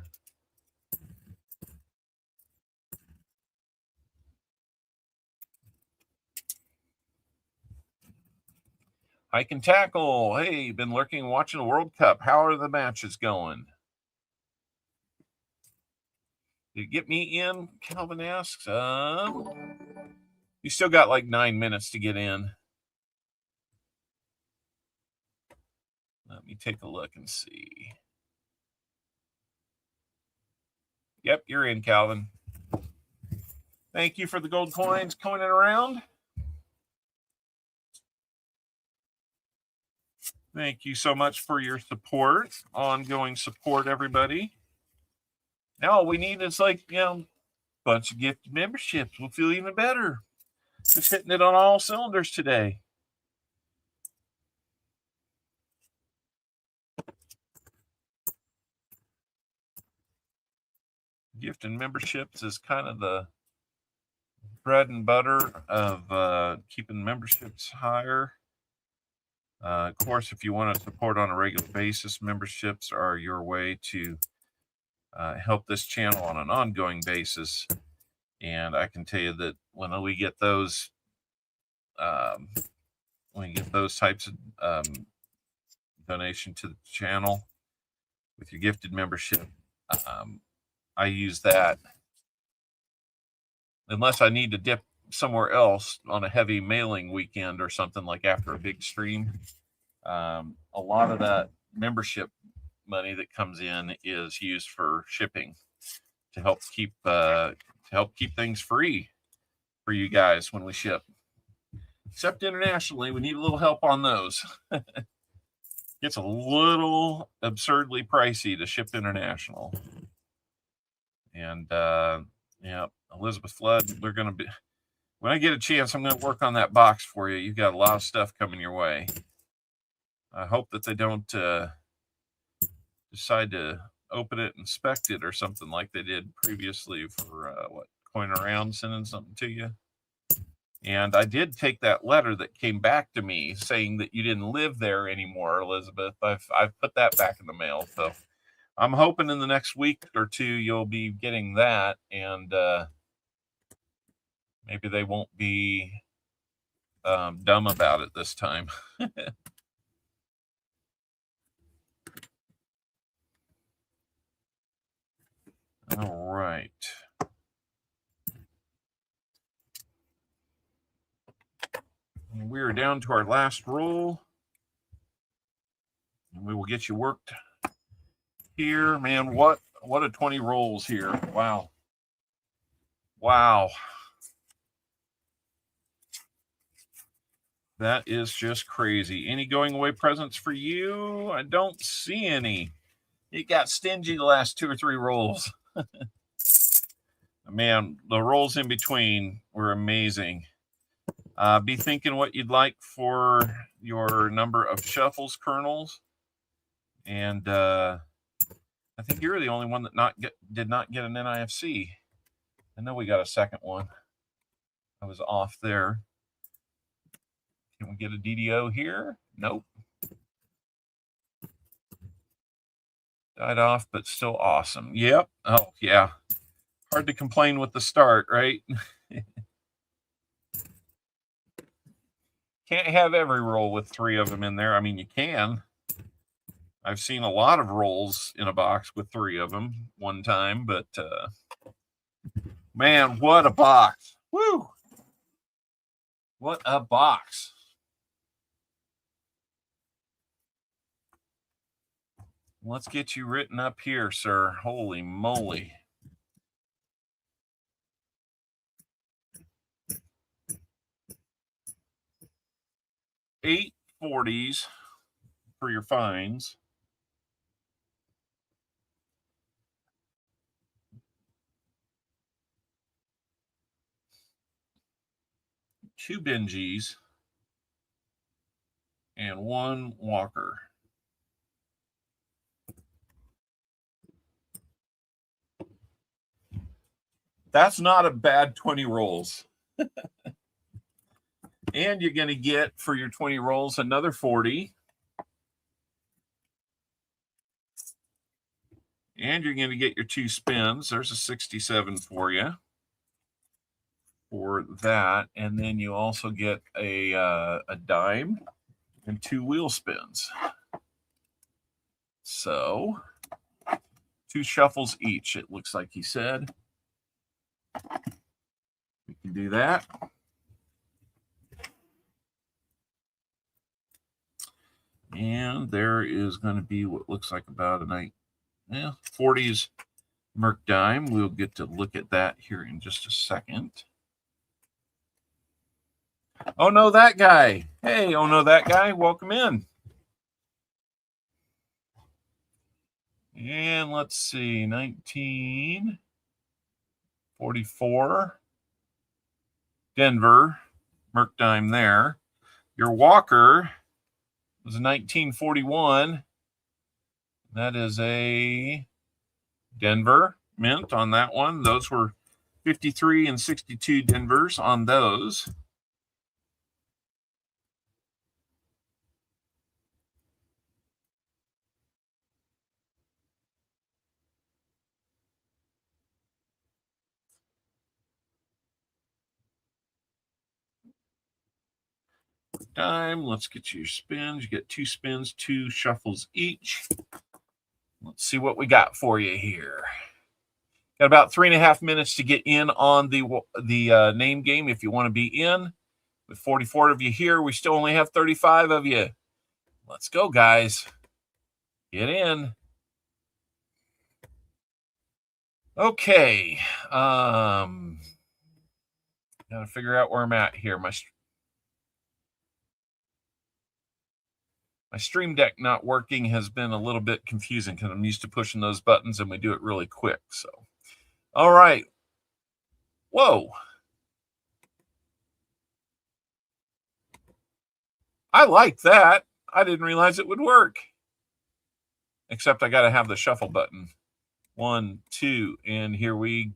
I can tackle. Hey, been lurking and watching the World Cup. How are the matches going? Did it get me in? Calvin asks. You still got like 9 minutes to get in. Let me take a look and see. Yep, you're in, Calvin. Thank you for the gold coins coining around. Thank you so much for your support, ongoing support, everybody. Now all we need is like, bunch of gifted memberships. We'll feel even better. Just hitting it on all cylinders today. Gifted memberships is kind of the bread and butter of keeping memberships higher. Of course, if you want to support on a regular basis, memberships are your way to help this channel on an ongoing basis. And I can tell you that when we get those types of donation to the channel with your gifted membership, I use that unless I need to dip somewhere else on a heavy mailing weekend or something, like after a big stream. A lot of that membership money that comes in is used for shipping to help keep things free for you guys when we ship. Except internationally, we need a little help on those. It's a little absurdly pricey to ship international. And Elizabeth Flood, we're going to be, when I get a chance, I'm going to work on that box for you. You've got a lot of stuff coming your way. I hope that they don't decide to open it, inspect it, or something like they did previously for Coin Around sending something to you. And I did take that letter that came back to me saying that you didn't live there anymore, Elizabeth. I've put that back in the mail. So I'm hoping in the next week or two you'll be getting that, and maybe they won't be dumb about it this time. All right. We are down to our last roll. And we will get you worked here. Man, what a 20 rolls here. Wow. Wow. That is just crazy. Any going away presents for you? I don't see any. It got stingy the last 2 or 3 rolls. Man, the rolls in between were amazing. Be thinking what you'd like for your number of shuffles, Colonels. And I think you're the only one that did not get an NIFC. I know we got a second one. I was off there. Can we get a DDO here? Nope. Died off, but still awesome. Yep. Oh, yeah. Hard to complain with the start, right? Can't have every roll with 3 of them in there. I mean, you can. I've seen a lot of rolls in a box with 3 of them one time, but man, what a box. Woo! What a box. Let's get you written up here, sir. Holy moly. $8.40s for your fines. Two Benjis and 1 Walker. That's not a bad 20 rolls. And you're going to get for your 20 rolls another 40. And you're going to get your 2 spins. There's a 67 for you for that. And then you also get a dime. and 2 wheel spins. So 2 shuffles each, it looks like he said. We can do that. And there is going to be what looks like about a 40s Merc dime. We'll get to look at that here in just a second. Oh, no, that guy. Hey, oh, no, that guy. Welcome in. And let's see, 1944. Denver. Merc dime there. Your Walker was a 1941. That is a Denver mint on that one. Those were 53 and 62 Denvers on those. Dime. Let's get you your spins. You get 2 spins, 2 shuffles each. Let's see what we got for you here. Got about 3.5 minutes to get in on the name game if you want to be in. With 44 of you here, we still only have 35 of you. Let's go, guys. Get in. Okay. Got to figure out where I'm at here. My Stream Deck not working has been a little bit confusing because I'm used to pushing those buttons and we do it really quick. So, all right. Whoa. I like that. I didn't realize it would work. Except I got to have the shuffle button. 1, 2, and here we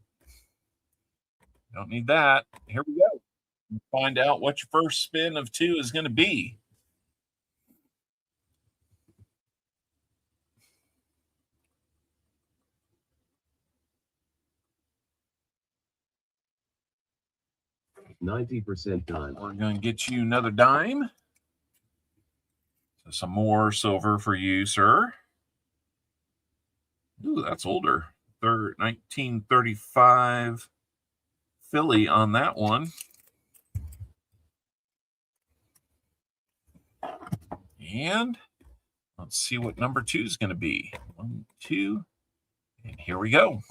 don't need that. Here we go. Find out what your first spin of 2 is going to be. $90 dime. We're going to get you another dime. So some more silver for you, sir. Ooh, that's older. 1935 Philly on that one. And let's see what number 2 is going to be. 1, 2, and here we go.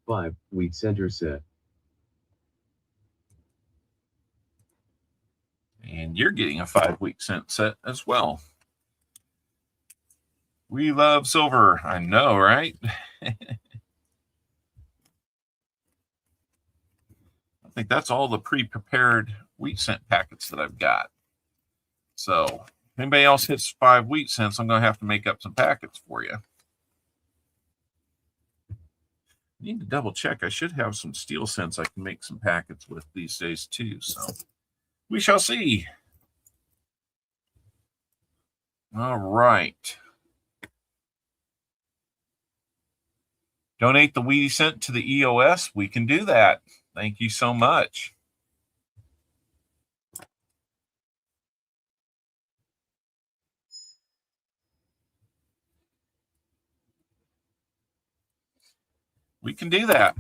Five-week center set. And you're getting a 5-week set as well. We love silver. I know, right? I think that's all the pre-prepared wheat cent packets that I've got. So if anybody else hits 5 wheat cents, I'm going to have to make up some packets for you. I need to double check. I should have some steel cents I can make some packets with these days too. So we shall see. All right. Donate the Wheatie Cent to the EOS. We can do that. Thank you so much. We can do that.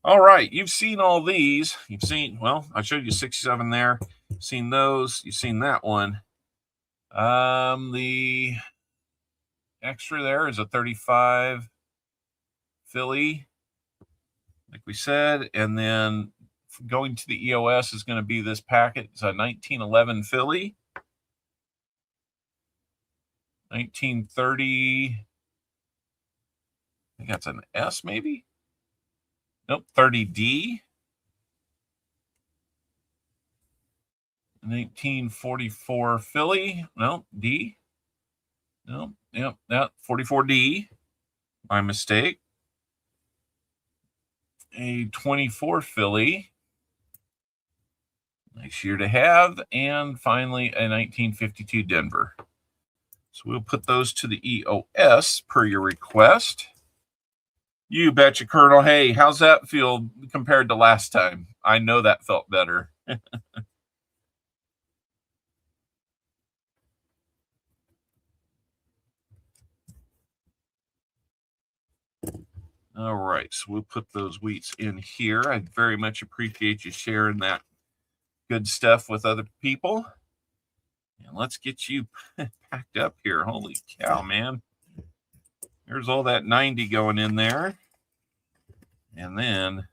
All right. You've seen all these. You've seen, well, I showed you 67 there. You've seen those. You've seen that one. The extra there is a 35 Philly, like we said. And then going to the EOS is going to be this packet. It's a 1911 Philly. 1930. I think that's an S, maybe. Nope, 30D. 1944 Philly. No, D. No, yep, that 44D. My mistake. A 24 Philly. Nice year to have. And finally, a 1952 Denver. So we'll put those to the EOS per your request. You betcha, Colonel. Hey, how's that feel compared to last time? I know that felt better. All right, so we'll put those wheats in here. I very much appreciate you sharing that good stuff with other people. And let's get you packed up here. Holy cow, man. There's all that 90 going in there. And then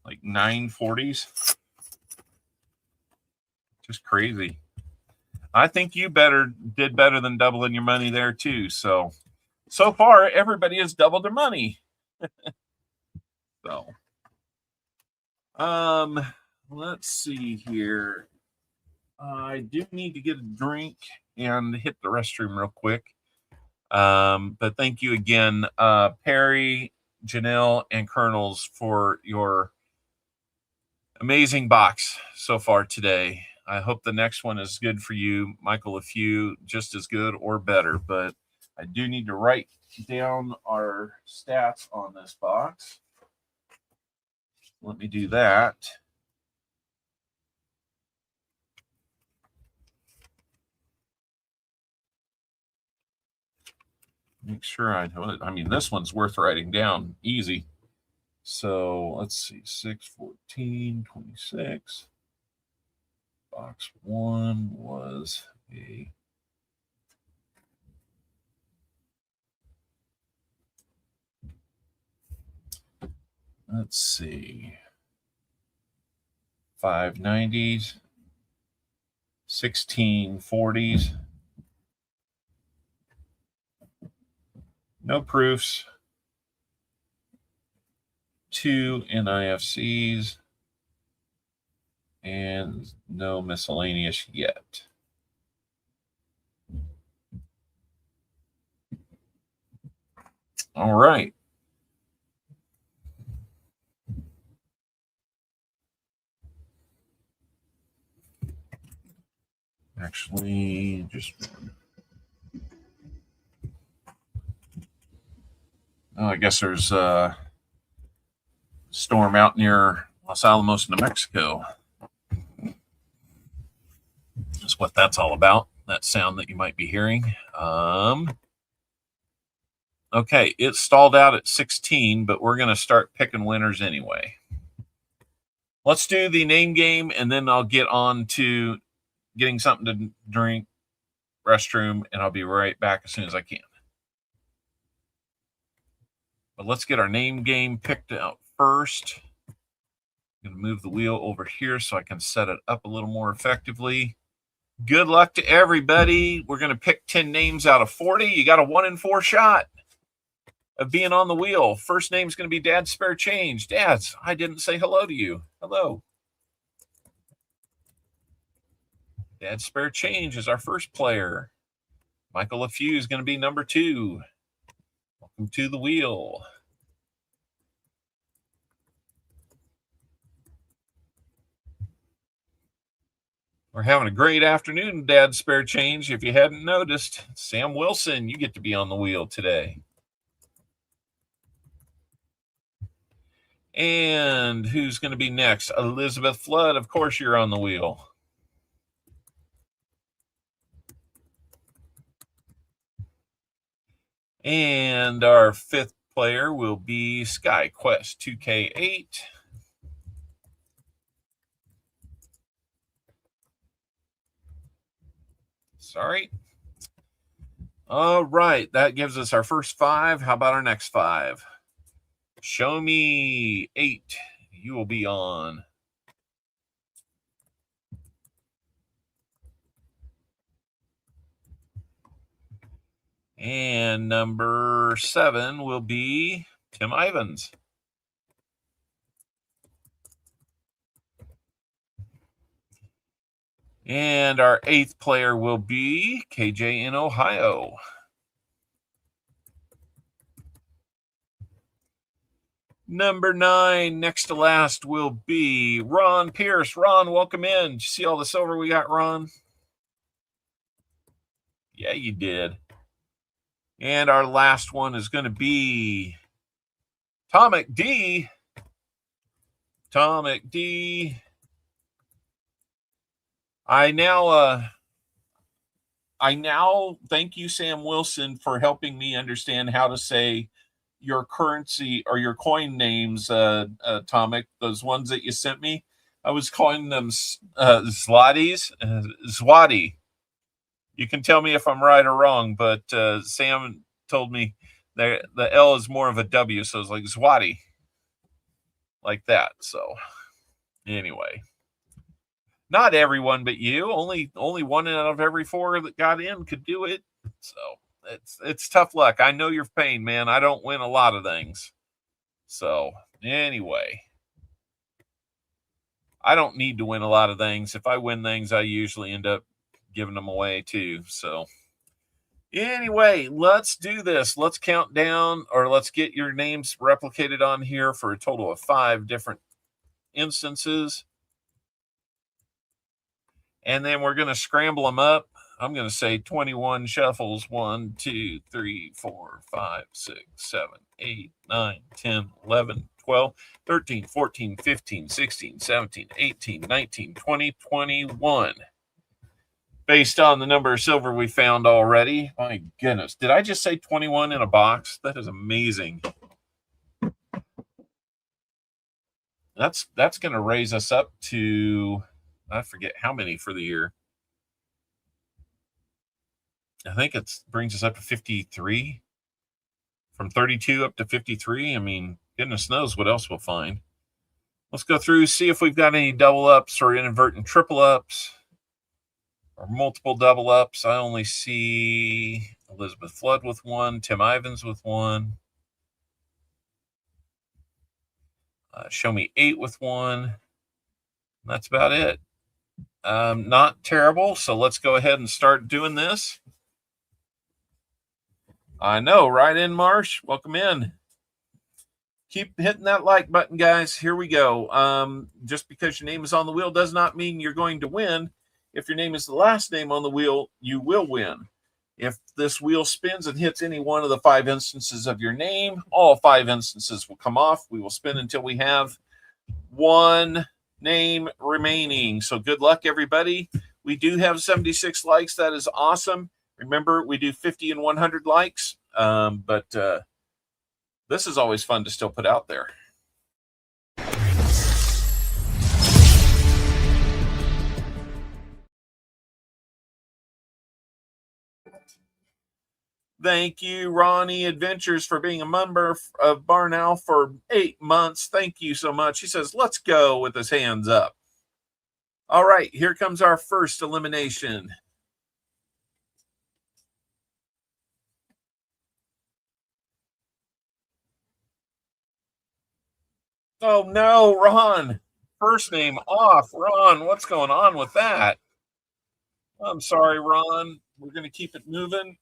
like 940s. Just crazy. I think you did better than doubling your money there too. So far, everybody has doubled their money. So, let's see here. I do need to get a drink and hit the restroom real quick. But thank you again, Perry, Janelle, and Colonels for your amazing box so far today. I hope the next one is good for you, Michael, a few just as good or better, but I do need to write down our stats on this box. Let me do that. Make sure I know it. I mean, this one's worth writing down easy. So let's see, 6, 14, 26. Box 1 was a let's see, 590s, 1640s, no proofs, 2 NIFCs, and no miscellaneous yet. All right. Actually, just I guess there's a storm out near Los Alamos, New Mexico. That's what that's all about. That sound that you might be hearing. Okay, it stalled out at 16, but we're going to start picking winners anyway. Let's do the name game, and then I'll get on to getting something to drink, restroom, and I'll be right back as soon as I can. But let's get our name game picked out first. I'm going to move the wheel over here so I can set it up a little more effectively. Good luck to everybody. We're going to pick 10 names out of 40. You got a 1 in 4 shot of being on the wheel. First name's going to be Dad's Spare Change. Dads, I didn't say hello to you. Hello. Dad's Spare Change is our first player. Michael LaFew is going to be number 2. Welcome to the wheel. We're having a great afternoon, Dad's Spare Change. If you hadn't noticed, Sam Wilson, you get to be on the wheel today. And who's going to be next? Elizabeth Flood, of course you're on the wheel. And our 5th player will be SkyQuest 2K8. Sorry. All right, that gives us our first 5. How about our next 5? Show me 8. You will be on. And number 7 will be Tim Ivins. And our 8th player will be KJ in Ohio. Number 9, next to last, will be Ron Pierce. Ron, welcome in. Did you see all the silver we got, Ron? Yeah, you did. And our last one is going to be Tomic D. Tomic D. I now thank you, Sam Wilson, for helping me understand how to say your currency or your coin names, Tomic. Those ones that you sent me, I was calling them Zlotys, Zwati. You can tell me if I'm right or wrong, but Sam told me the L is more of a W, so it's like Zwati, like that. So anyway, not everyone but you. Only one out of every 4 that got in could do it. So it's tough luck. I know your pain, man. I don't win a lot of things. So anyway, I don't need to win a lot of things. If I win things, I usually end up giving them away too. So anyway, let's do this. Let's count down, or let's get your names replicated on here for a total of 5 different instances. And then we're going to scramble them up. I'm going to say 21 shuffles. 1, 2, 3, 4, 5, 6, 7, 8, 9, 10, 11, 12, 13, 14, 15, 16, 17, 18, 19, 20, 21. Based on the number of silver we found already. My goodness. Did I just say 21 in a box? That is amazing. That's going to raise us up to, I forget how many for the year. I think it brings us up to 53. From 32 up to 53. I mean, goodness knows what else we'll find. Let's go through, see if we've got any double ups or inadvertent triple ups or multiple double ups. I only see Elizabeth Flood with 1, Tim Ivins with 1. Show me 8 with 1. That's about it. Not terrible. So let's go ahead and start doing this. I know, right in, Marsh? Welcome in. Keep hitting that like button, guys. Here we go. Just because your name is on the wheel does not mean you're going to win. If your name is the last name on the wheel, you will win. If this wheel spins and hits any one of the 5 instances of your name, all 5 instances will come off. We will spin until we have 1 name remaining. So good luck, everybody. We do have 76 likes. That is awesome. Remember, we do 50 and 100 likes, but this is always fun to still put out there. Thank you, Ronnie Adventures, for being a member of Barnow for 8 months. Thank you so much. He says, let's go, with his hands up. All right, here comes our first elimination. Oh, no, Ron. First name off. Ron, what's going on with that? I'm sorry, Ron. We're going to keep it moving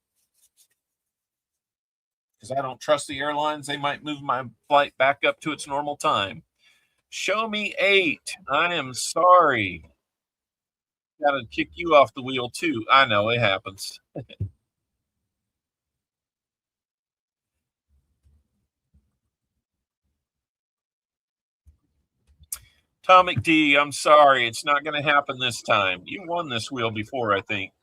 because I don't trust the airlines. They might move my flight back up to its normal time. Show me 8. I am sorry. Got to kick you off the wheel, too. I know, it happens. Tomic D, I'm sorry. It's not going to happen this time. You won this wheel before, I think.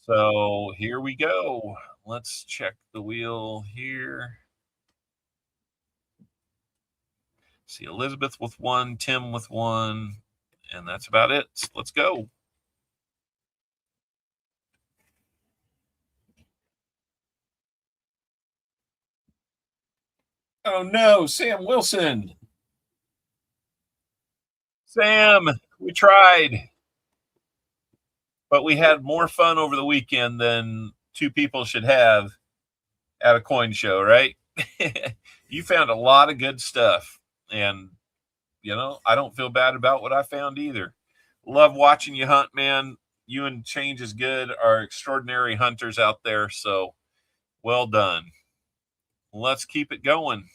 So here we go. Let's check the wheel here. See Elizabeth with 1, Tim with 1, and that's about it. So let's go. Oh no, Sam Wilson. Sam, we tried. But we had more fun over the weekend than 2 people should have at a coin show, right? You found a lot of good stuff. And, you know, I don't feel bad about what I found either. Love watching you hunt, man. You and Change is Good are extraordinary hunters out there. So well done. Let's keep it going.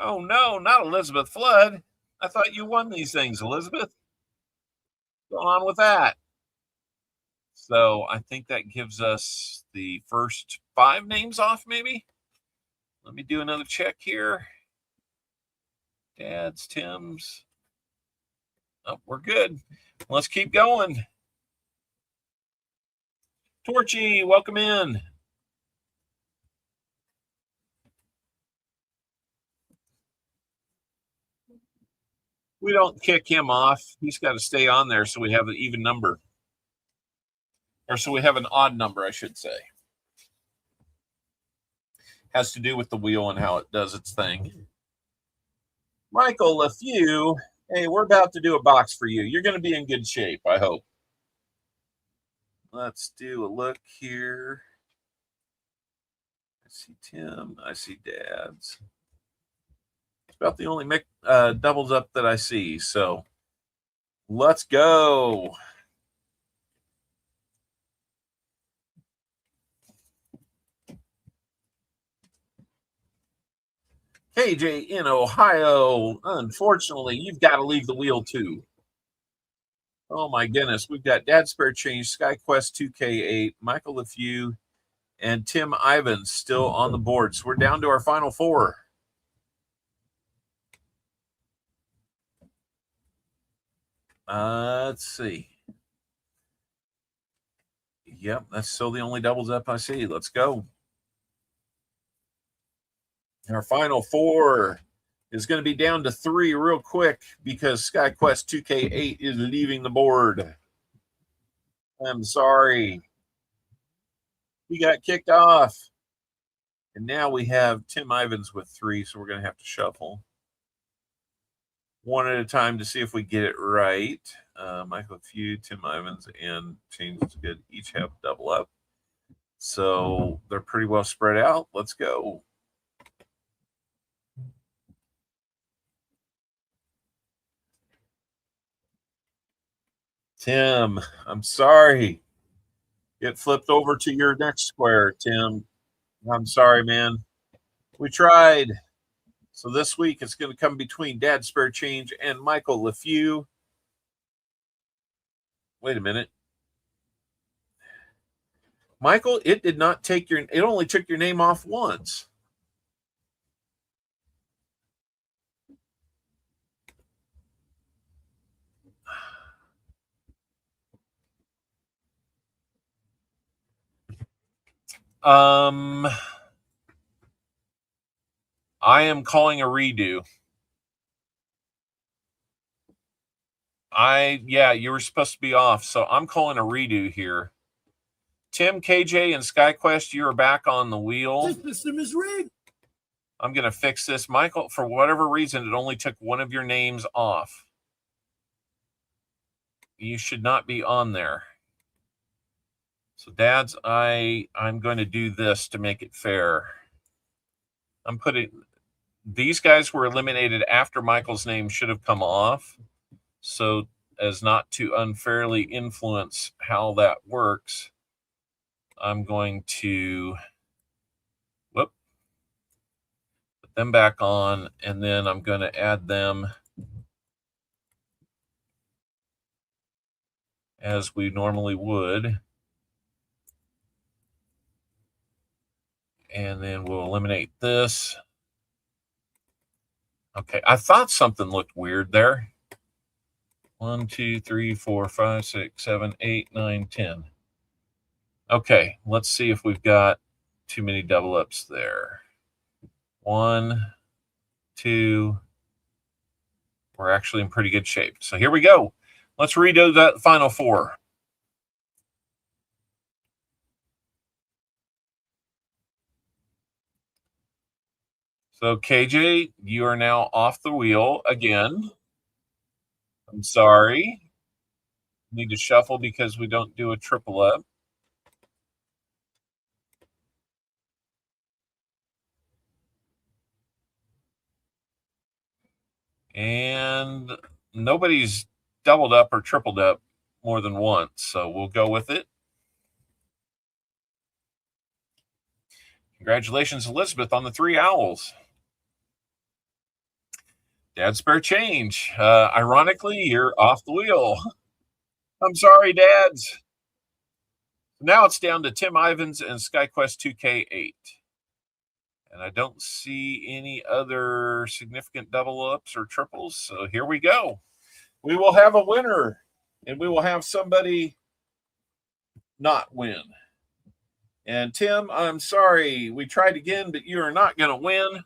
Oh, no, not Elizabeth Flood. I thought you won these things, Elizabeth. What's going on with that? So I think that gives us the first 5 names off, maybe. Let me do another check here. Dad's, Tim's. Oh, we're good. Let's keep going. Torchy, welcome in. We don't kick him off. He's got to stay on there so we have an even number. Or so we have an odd number, I should say. Has to do with the wheel and how it does its thing. Michael LeFew, hey, we're about to do a box for you. You're going to be in good shape, I hope. Let's do a look here. I see Tim. I see Dad's. It's about the only doubles up that I see. So let's go. KJ in Ohio. Unfortunately, you've got to leave the wheel too. Oh my goodness. We've got Dad Spare Change, SkyQuest 2K8, Michael LeFew, and Tim Ivans still on the board. So we're down to our final 4. Let's see. Yep, that's still the only doubles up I see. Let's go. Our final 4 is going to be down to 3 real quick because SkyQuest 2K8 is leaving the board. I'm sorry. He got kicked off. And now we have Tim Ivans with 3, so we're going to have to shuffle. One at a time to see if we get it right. Michael Few, Tim Ivans, and Change is Good each have double up. So they're pretty well spread out. Let's go. Tim, I'm sorry. Get flipped over to your next square, Tim. I'm sorry, man. We tried. So this week it's going to come between Dad Spare Change and Michael LeFew. Wait a minute. Michael, it did not take it only took your name off once. I am calling a redo. You were supposed to be off, so I'm calling a redo here. Tim, KJ, and SkyQuest, you are back on the wheel. This system is rigged. I'm going to fix this. Michael, for whatever reason, it only took one of your names off. You should not be on there. So, Dads, I'm going to do this to make it fair. I'm putting... These guys were eliminated after Michael's name should have come off, so as not to unfairly influence how that works, I'm going to put them back on, and then I'm going to add them as we normally would. And then we'll eliminate this. Okay, I thought something looked weird there. 1, 2, 3, 4, 5, 6, 7, 8, 9, 10. Okay, let's see if we've got too many double ups there. 1, 2. We're actually in pretty good shape. So here we go. Let's redo that final 4. So, KJ, you are now off the wheel again. I'm sorry. Need to shuffle because we don't do a triple up. And nobody's doubled up or tripled up more than once, so we'll go with it. Congratulations, Elizabeth, on the 3 owls. Dad, spare change. Ironically, you're off the wheel. I'm sorry, Dads. Now it's down to Tim Ivins and SkyQuest 2K8. And I don't see any other significant double ups or triples. So here we go. We will have a winner, and we will have somebody not win. And Tim, I'm sorry. We tried again, but you are not going to win.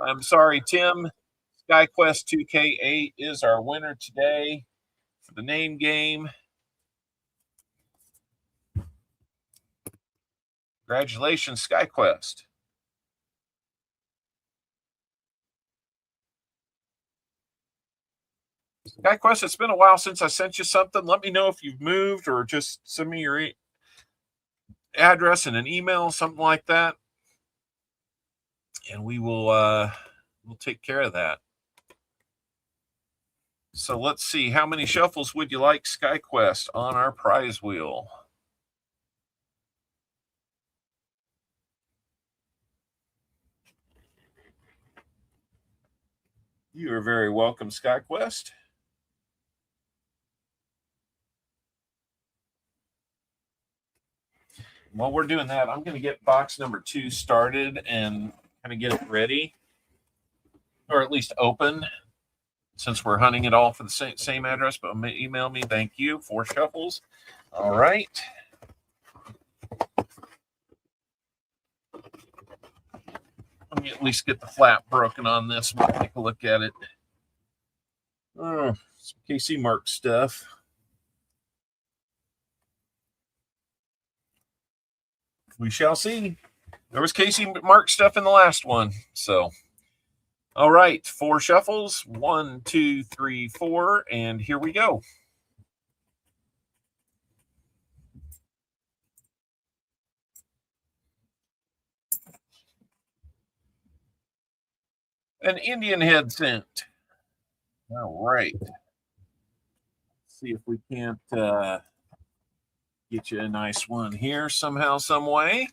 I'm sorry, Tim. SkyQuest 2K8 is our winner today for the name game. Congratulations, SkyQuest. SkyQuest, it's been a while since I sent you something. Let me know if you've moved or just send me your address and an email, something like that. And we will we'll take care of that. So let's see. How many shuffles would you like, SkyQuest, on our prize wheel? You are very welcome, SkyQuest. While we're doing that, I'm going to get box number 2 started and kind of get it ready, or at least open, since we're hunting it all for the same address. But email me. Thank you. 4 shuffles. All right. Let me at least get the flap broken on this. We'll take a look at it. Some KC Mark stuff. We shall see. There was KC Mark stuff in the last one. So, all right, 4 shuffles. 1, 2, 3, 4, and here we go. An Indian head scent. All right. Let's see if we can't get you a nice one here somehow, some way.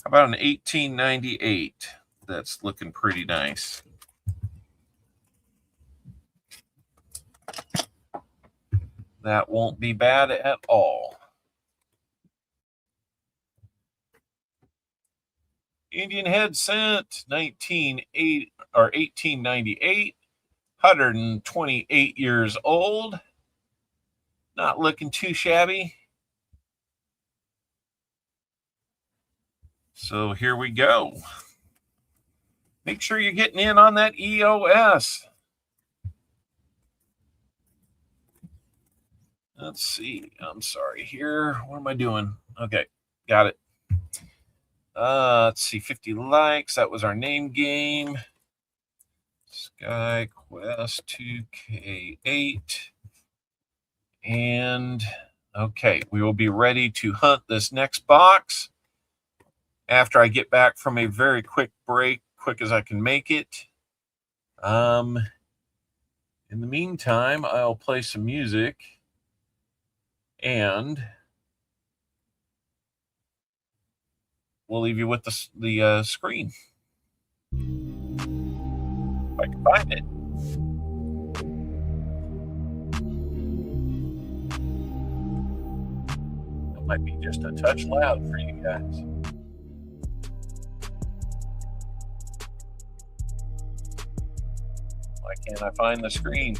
How about an 1898? That's looking pretty nice. That won't be bad at all. Indian head scent, 1898. 128 years old. Not looking too shabby. So here we go. Make sure you're getting in on that EOS. Let's see. I'm sorry here. What am I doing? Okay, got it. Let's see. 50 likes. That was our name game. SkyQuest 2K8. And okay, we will be ready to hunt this next box after I get back from a very quick break, quick as I can make it. In the meantime, I'll play some music and we'll leave you with the screen. If I can find it. It might be just a touch loud for you guys. Why can't I find the screen?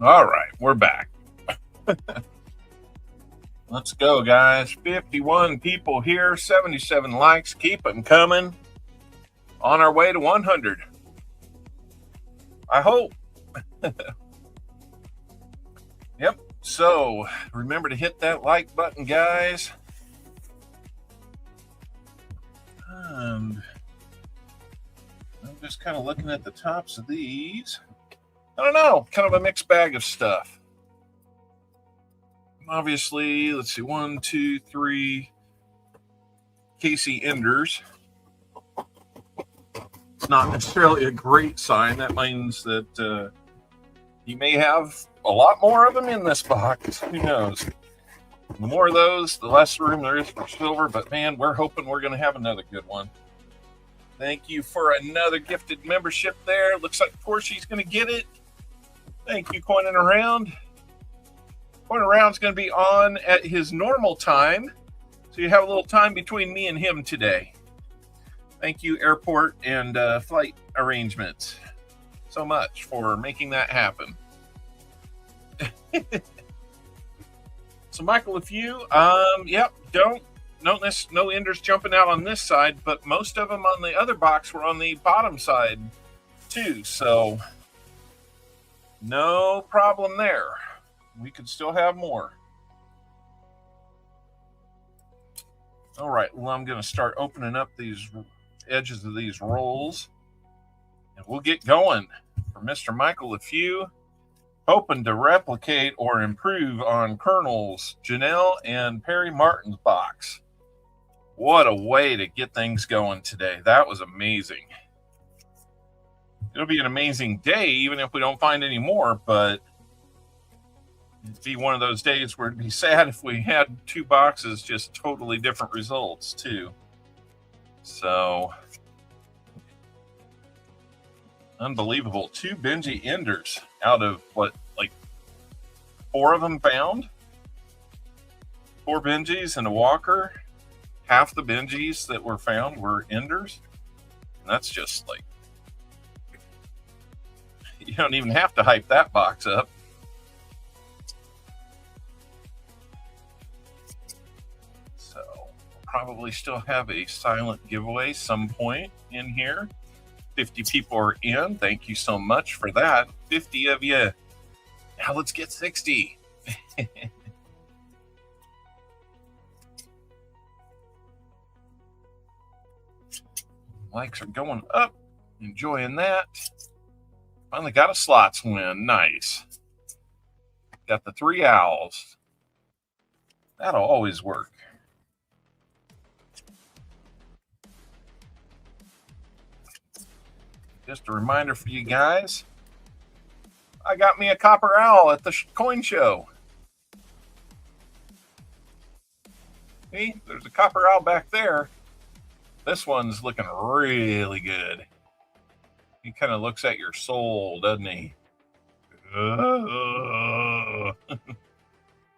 All right, we're back. Let's go, guys. 51 people here, 77 likes. Keep them coming. On our way to 100. I hope. Yep. So remember to hit that like button, guys. And I'm just kind of looking at the tops of these. I don't know, kind of a mixed bag of stuff. Obviously, let's see, 1, 2, 3 Casey Enders. It's not necessarily a great sign. That means that you may have a lot more of them in this box. Who knows? The more of those, the less room there is for silver. But man, we're hoping we're going to have another good one. Thank you for another gifted membership there. Looks like Porsche's going to get it. Thank you, Coining Around. Coining Around's going to be on at his normal time. So you have a little time between me and him today. Thank you, airport and flight arrangements, so much for making that happen. So, Michael, if you, yep, no enders jumping out on this side, but most of them on the other box were on the bottom side too. So, no problem there. We could still have more. All right, well, I'm going to start opening up these edges of these rolls, and we'll get going. For Mr. Michael, if you hoping to replicate or improve on Colonel's, Janelle, and Perry Martin's box. What a way to get things going today. That was amazing. It'll be an amazing day, even if we don't find any more, but it'd be one of those days where it'd be sad if we had 2 boxes, just totally different results, too. So, unbelievable. 2 Benji Enders out of, what, like 4 of them found? 4 Benjis and a Walker. Half the Benjis that were found were Enders. And that's just like, you don't even have to hype that box up. So, probably still have a silent giveaway some point in here. 50 people are in. Thank you so much for that. 50 of you. Now let's get 60. Likes are going up. Enjoying that. Finally got a slots win. Nice. Got the 3 owls. That'll always work. Just a reminder for you guys, I got me a copper owl at the coin show. See, there's a copper owl back there. This one's looking really good. He kind of looks at your soul, doesn't he?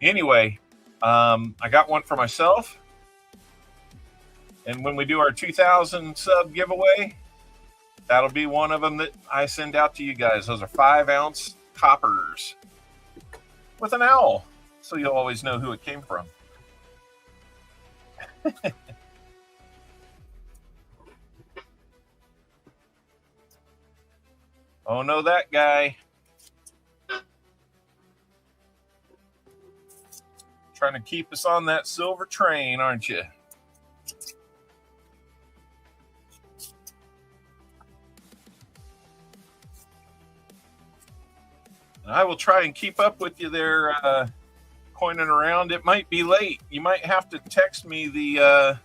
Anyway, I got one for myself. And when we do our 2,000 sub giveaway, that'll be one of them that I send out to you guys. Those are 5-ounce coppers with an owl, so you'll always know who it came from. Oh, no, that guy. Trying to keep us on that silver train, aren't you? I will try and keep up with you there, Coining Around. It might be late. You might have to text me the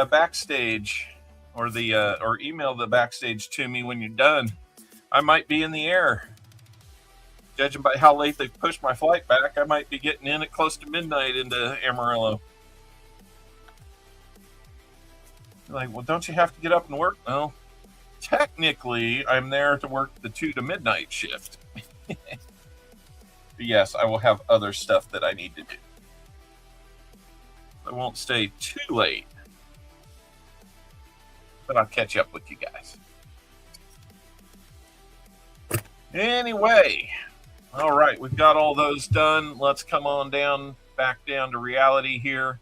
backstage or or email the backstage to me when you're done. I might be in the air. Judging by how late they pushed my flight back, I might be getting in at close to midnight into Amarillo. Like, well, don't you have to get up and work? No. Technically, I'm there to work the 2 to midnight shift. But yes, I will have other stuff that I need to do. I won't stay too late. But I'll catch up with you guys. Anyway, all right, we've got all those done. Let's come on down, back down to reality here.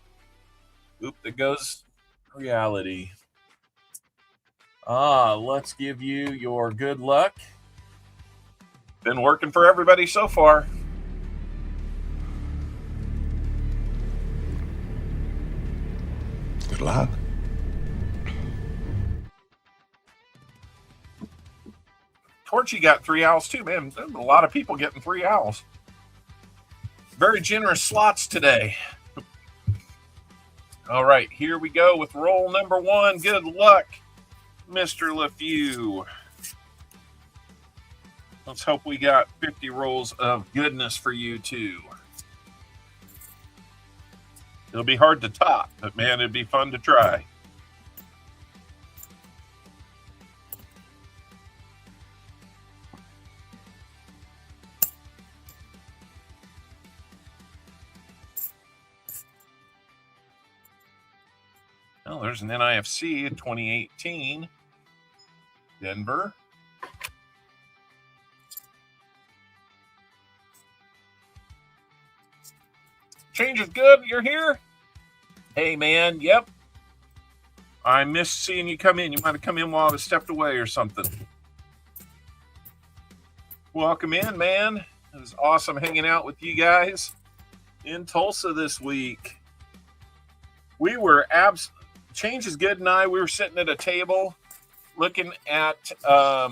Oop, there goes reality. Let's give you your good luck. Been working for everybody so far. Good luck. Torchy got 3 owls too, man. There's a lot of people getting 3 owls. Very generous slots today. All right, here we go with roll number 1. Good luck, Mr. LeFew. Let's hope we got 50 rolls of goodness for you too. It'll be hard to top, but man, it'd be fun to try. Well, there's an NIFC 2018. Denver. Change is good. You're here? Hey, man. Yep. I missed seeing you come in. You might have come in while I was stepped away or something. Welcome in, man. It was awesome hanging out with you guys in Tulsa this week. We were Change is good and we were sitting at a table looking at a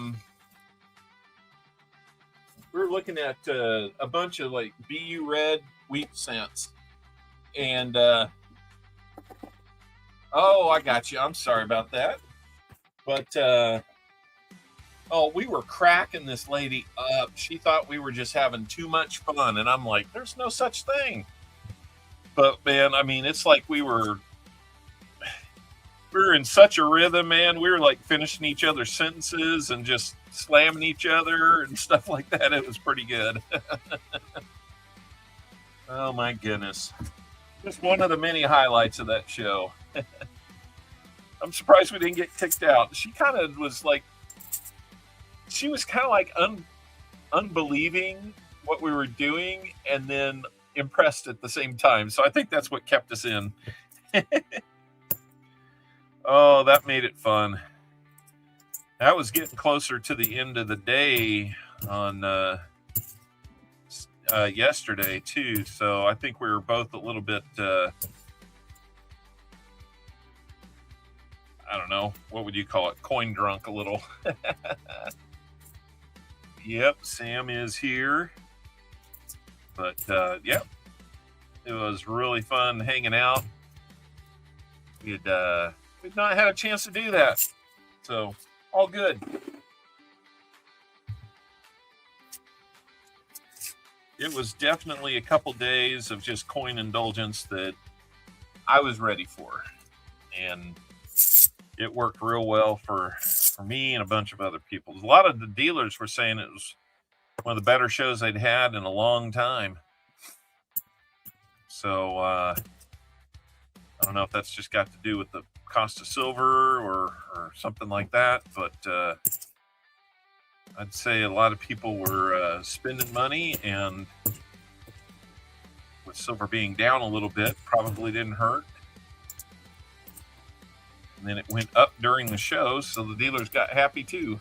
bunch of like BU red wheat cents. And I got you. I'm sorry about that. But we were cracking this lady up. She thought we were just having too much fun, and I'm like, there's no such thing. But man, I mean, it's like we were in such a rhythm, man. We were like finishing each other's sentences and just slamming each other and stuff like that. It was pretty good. Oh my goodness. Just one of the many highlights of that show. I'm surprised we didn't get kicked out. She was kind of like unbelieving what we were doing and then impressed at the same time. So I think that's what kept us in. Oh, that made it fun. That was getting closer to the end of the day on yesterday too, so I think we were both a little bit I don't know, what would you call it, coin drunk a little. Yep, Sam is here, but yep, it was really fun hanging out. We'd not had a chance to do that, so all good. It was definitely a couple days of just coin indulgence that I was ready for. And it worked real well for me and a bunch of other people. A lot of the dealers were saying it was one of the better shows they'd had in a long time. So I don't know if that's just got to do with the cost of silver or something like that. But I'd say a lot of people were spending money, and with silver being down a little bit, probably didn't hurt. And then it went up during the show, so the dealers got happy too.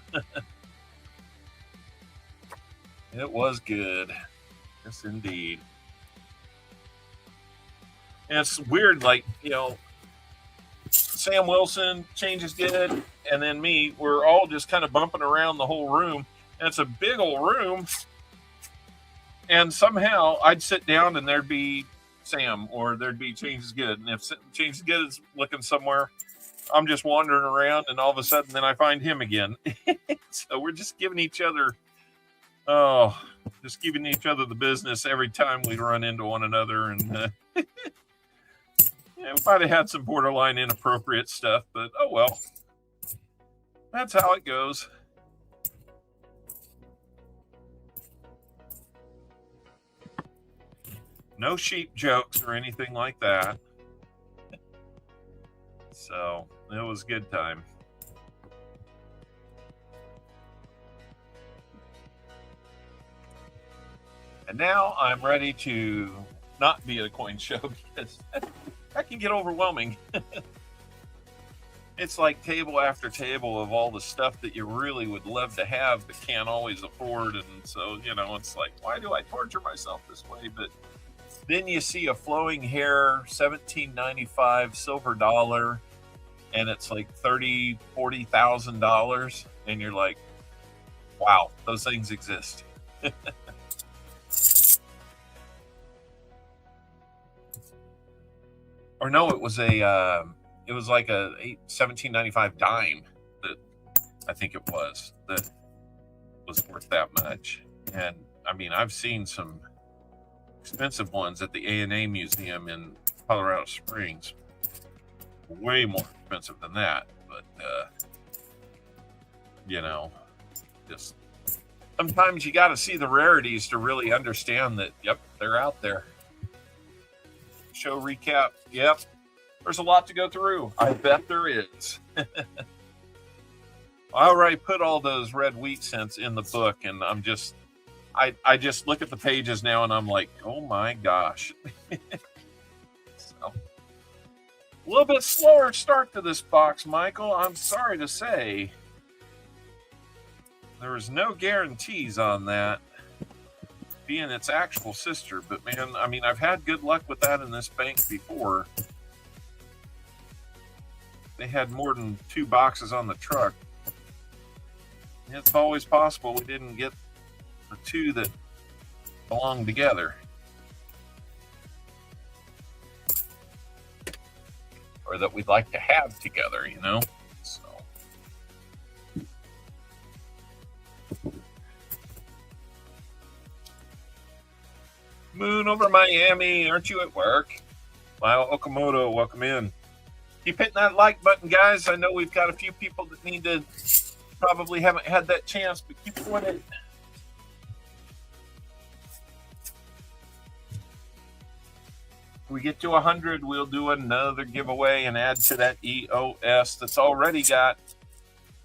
It was good. Yes, indeed. And it's weird, like, Sam Wilson, Change is good, and then me, we're all just kind of bumping around the whole room. And it's a big old room. And somehow I'd sit down and there'd be Sam, or there'd be Change is good. And if Change is good is looking somewhere, I'm just wandering around, and all of a sudden then I find him again. So we're just giving each other the business every time we run into one another. And yeah, we might have had some borderline inappropriate stuff, but oh well. That's how it goes. No sheep jokes or anything like that. So it was a good time. And now I'm ready to not be at a coin show because that can get overwhelming. It's like table after table of all the stuff that you really would love to have but can't always afford. And so, you know, it's like, why do I torture myself this way? But then you see a flowing hair, $17.95 silver dollar, and it's like $30,000-$40,000. And you're like, wow, those things exist. Or no, it was like a $17.95 dime that I think it was that was worth that much. And I mean, I've seen some expensive ones at the A&A Museum in Colorado Springs, way more expensive than that. But you know, just sometimes you got to see the rarities to really understand that. Yep, they're out there. Show recap. Yep. There's a lot to go through. I bet there is. I already put all those red wheat cents in the book, and I just look at the pages now, and I'm like, oh my gosh. So, a little bit slower start to this box, Michael. I'm sorry to say. There was no guarantees on that being its actual sister, but man, I mean, I've had good luck with that in this bank before. They had more than 2 boxes on the truck. It's always possible we didn't get the 2 that belong together. Or that we'd like to have together, you know? So. Moon over Miami, aren't you at work? Lyle Okamoto, welcome in. Keep hitting that like button, guys. I know we've got a few people that need to, probably haven't had that chance, but keep doing it. If we get to 100, we'll do another giveaway and add to that EOS that's already got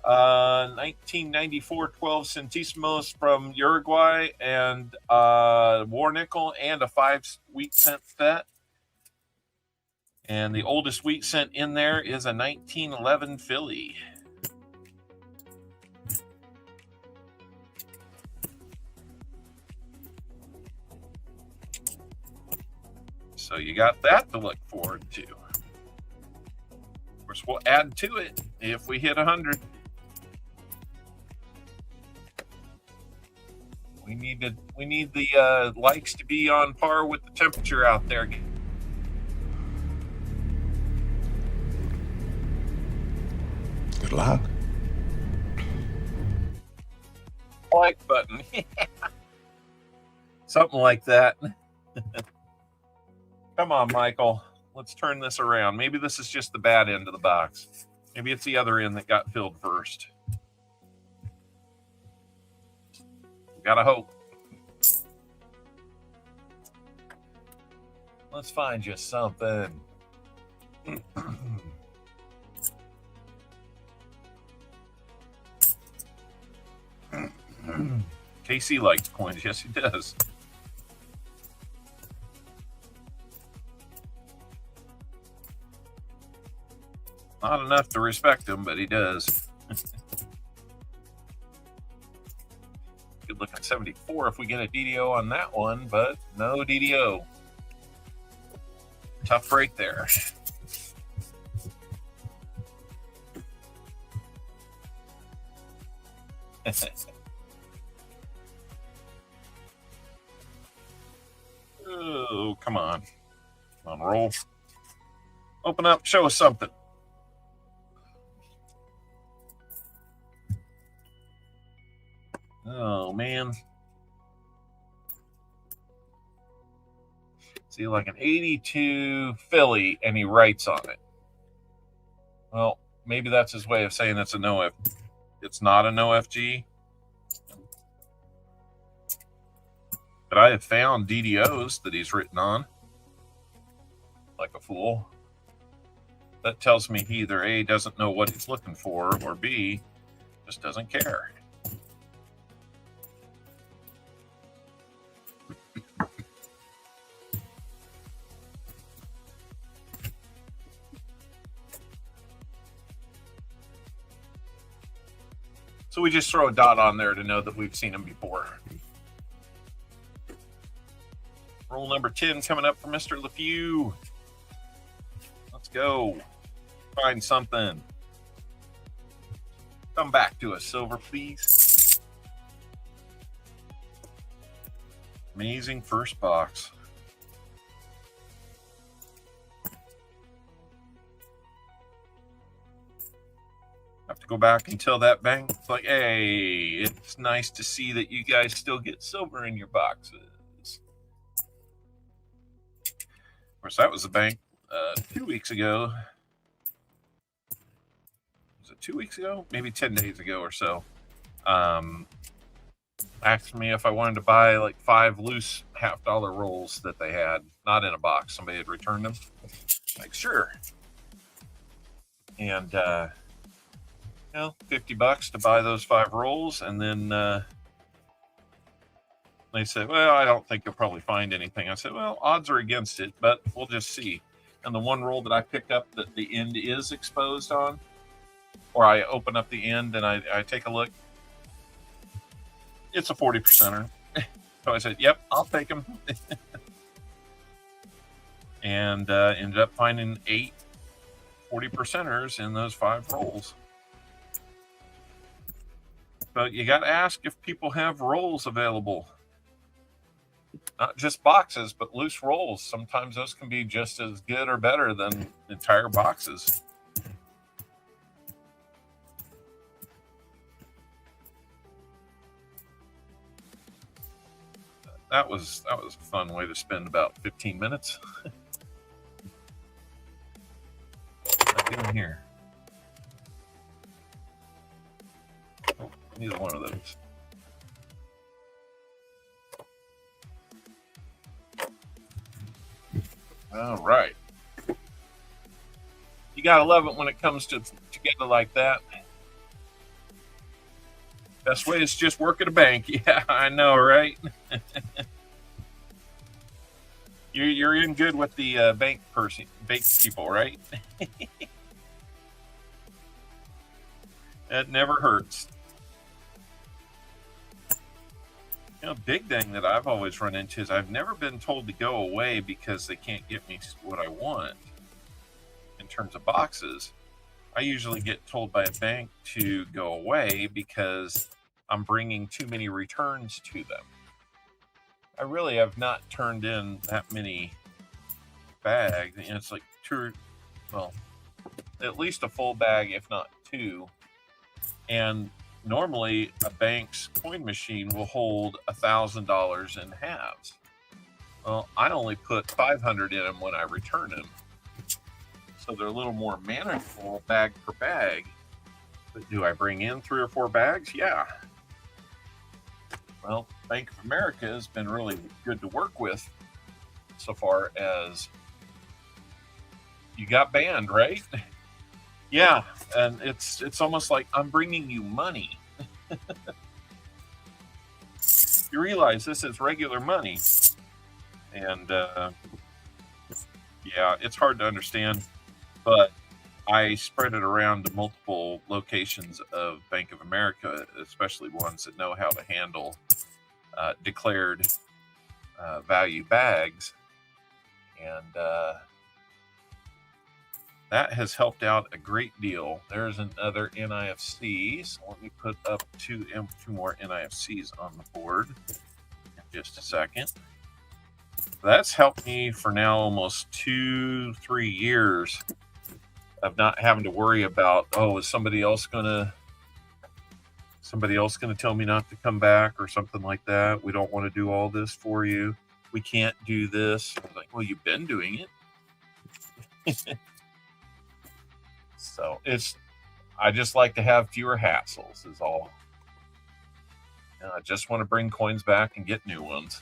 1994 12 centésimos from Uruguay and war nickel and a 5 wheat cent set. And the oldest wheat cent in there is a 1911 Philly. So you got that to look forward to. Of course, we'll add to it if we hit 100. We need the likes to be on par with the temperature out there. Good luck. Like button. Something like that. Come on, Michael. Let's turn this around. Maybe this is just the bad end of the box. Maybe it's the other end that got filled first. Gotta hope. Let's find you something. KC likes coins. Yes, he does. Not enough to respect him, but he does. Good look at 74 if we get a DDO on that one, but no DDO. Tough break there. Oh, come on. Come on, roll. Open up, show us something. Oh, man. See, like an 82 Philly, and he writes on it. Well, maybe that's his way of saying it's a no F. It's not a no FG. But I have found DDOs that he's written on. Like a fool. That tells me he either A, doesn't know what he's looking for, or B, just doesn't care. So we just throw a dot on there to know that we've seen them before. Roll number 10 coming up for Mr. LeFew. Let's go. Find something. Come back to us, silver, please. Amazing first box. Have to go back and tell that bank, it's like, hey, it's nice to see that you guys still get silver in your boxes. Of course, that was the bank 2 weeks ago. Was it 2 weeks ago? Maybe 10 days ago or so. Asked me if I wanted to buy like 5 loose $50 rolls that they had, not in a box. Somebody had returned them. Like, sure. And, $50 to buy those 5 rolls. And then they said, well, I don't think you'll probably find anything. I said, well, odds are against it, but we'll just see. And the one roll that I picked up that the end is exposed on, or I open up the end and I take a look, it's a 40%er. So I said, yep, I'll take them. And ended up finding 8 40%ers in those 5 rolls. But you got to ask if people have rolls available. Not just boxes, but loose rolls. Sometimes those can be just as good or better than entire boxes. That was a fun way to spend about 15 minutes. What's that doing here? Oh, neither one of those. All right. You gotta love it when it comes together like that. Best way is just work at a bank. Yeah, I know, right? You're in good with the bank people, right? That never hurts. You know, big thing that I've always run into is I've never been told to go away because they can't get me what I want in terms of boxes. I usually get told by a bank to go away because I'm bringing too many returns to them. I really have not turned in that many bags. And it's like at least a full bag, if not 2. And normally a bank's coin machine will hold $1,000 in halves. Well, I only put 500 in them when I return them. So they're a little more manageable bag per bag. But do I bring in 3 or 4 bags? Yeah. Well, Bank of America has been really good to work with so far as you got banned, right? Yeah, and it's almost like I'm bringing you money. You realize this is regular money. And yeah, it's hard to understand, but I spread it around to multiple locations of Bank of America, especially ones that know how to handle declared value bags. And that has helped out a great deal. There's another NIFC. So let me put up 2 more NIFCs on the board in just a second. That's helped me for now almost 2-3 years of not having to worry about, oh, is somebody else gonna tell me not to come back or something like that? We don't want to do all this for you. We can't do this. I was like, well, you've been doing it. So I just like to have fewer hassles is all. And I just want to bring coins back and get new ones.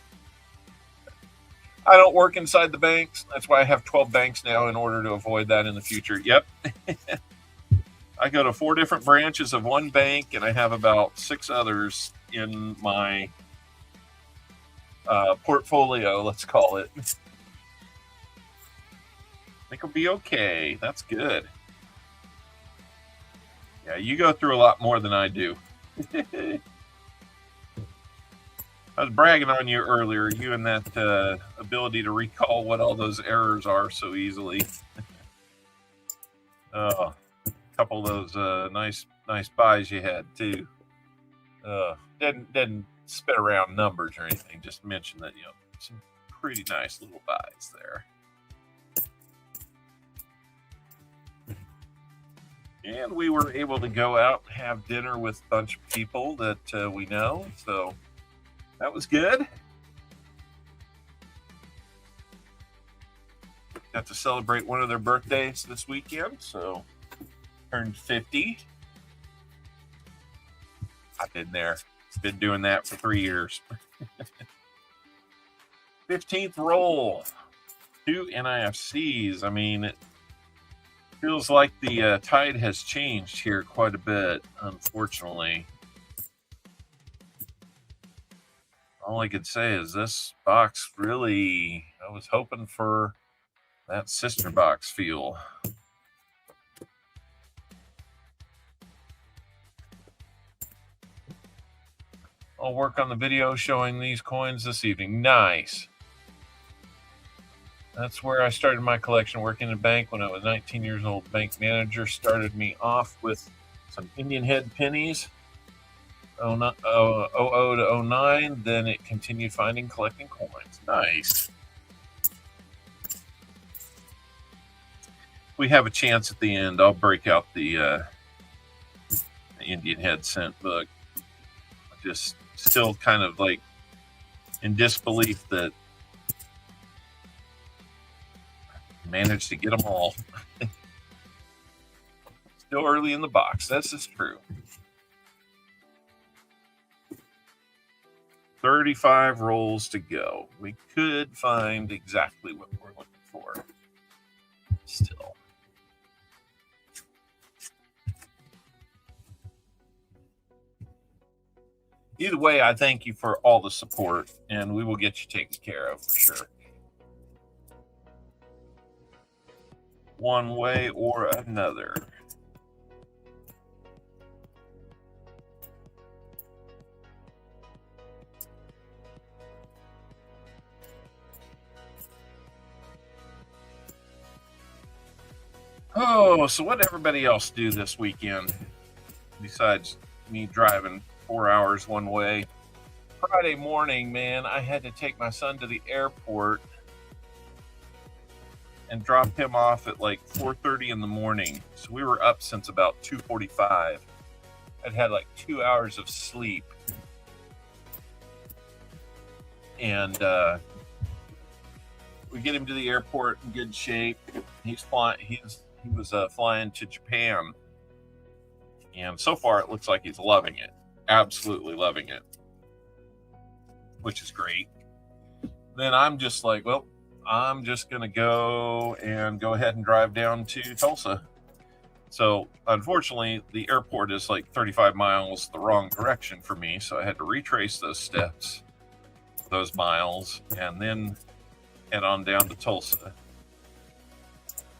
I don't work inside the banks. That's why I have 12 banks now in order to avoid that in the future. Yep. I go to 4 different branches of one bank, and I have about 6 others in my portfolio, let's call it. I think it'll be okay. That's good. Yeah, you go through a lot more than I do. I was bragging on you earlier, you and that ability to recall what all those errors are so easily. A couple of those nice buys you had too. Didn't spit around numbers or anything. Just mention that some pretty nice little buys there. And we were able to go out and have dinner with a bunch of people that we know. So that was good. Got to celebrate one of their birthdays this weekend. So turned 50. I've been there. Been doing that for 3 years. 15th roll. 2 NIFCs. I mean, it feels like the tide has changed here quite a bit, unfortunately. All I could say is this box really, I was hoping for that sister box feel. I'll work on the video showing these coins this evening. Nice. That's where I started my collection, working in a bank when I was 19 years old. Bank manager started me off with some Indian head pennies, 00 to 09. Then it continued collecting coins. Nice. We have a chance at the end. I'll break out the Indian head cent book. Just still kind of like in disbelief that I managed to get them all. Still early in the box. This is true. 35 rolls to go. We could find exactly what we're looking for. Still. Either way, I thank you for all the support, and we will get you taken care of for sure. One way or another. Oh, so what did everybody else do this weekend besides me driving 4 hours one way? Friday morning, man, I had to take my son to the airport and drop him off at like 4:30 in the morning. So we were up since about 2:45. I'd had like 2 hours of sleep. And we get him to the airport in good shape. He was flying to Japan. And so far it looks like he's loving it. Absolutely loving it, which is great. Then I'm just like, well, I'm just going to go ahead and drive down to Tulsa. So unfortunately, the airport is like 35 miles the wrong direction for me. So I had to retrace those steps, those miles, and then head on down to Tulsa.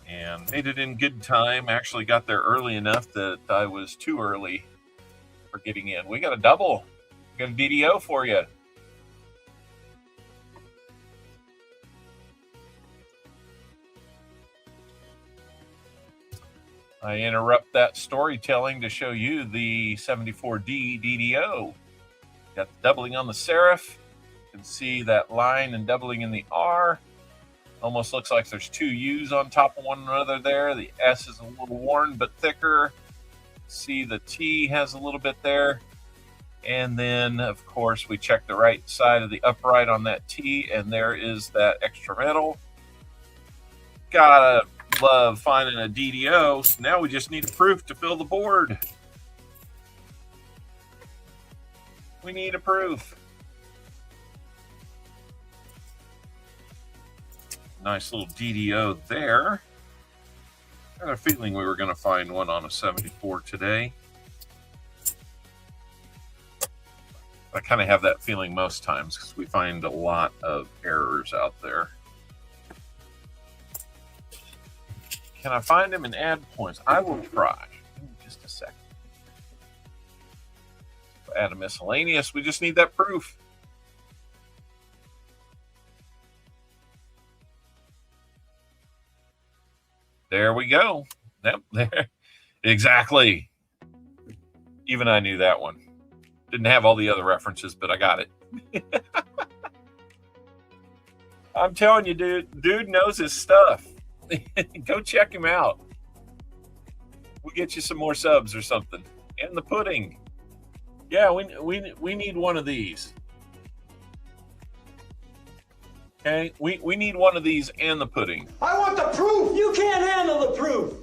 And made it in good time. Actually got there early enough that I was too early for getting in. We got a double. We got a DDO for you. I interrupt that storytelling to show you the 74D DDO. Got the doubling on the serif. You can see that line and doubling in the R. Almost looks like there's two U's on top of one another there. The S is a little worn but thicker. See the T has a little bit there. And then, of course, we check the right side of the upright on that T, and there is that extra metal. Gotta love finding a DDO. So now we just need a proof to fill the board. We need a proof. Nice little DDO there. I had a feeling we were going to find one on a 74 today. I kind of have that feeling most times because we find a lot of errors out there. Can I find them and add points? I will try. Give me just a second. Add a miscellaneous. We just need that proof. There we go. Yep, there. Exactly. Even I knew that one. Didn't have all the other references, but I got it. I'm telling you, dude knows his stuff. Go check him out. We'll get you some more subs or something. And the pudding. Yeah, we need one of these. Okay, we need one of these and the pudding. I want the proof! You can't handle the proof!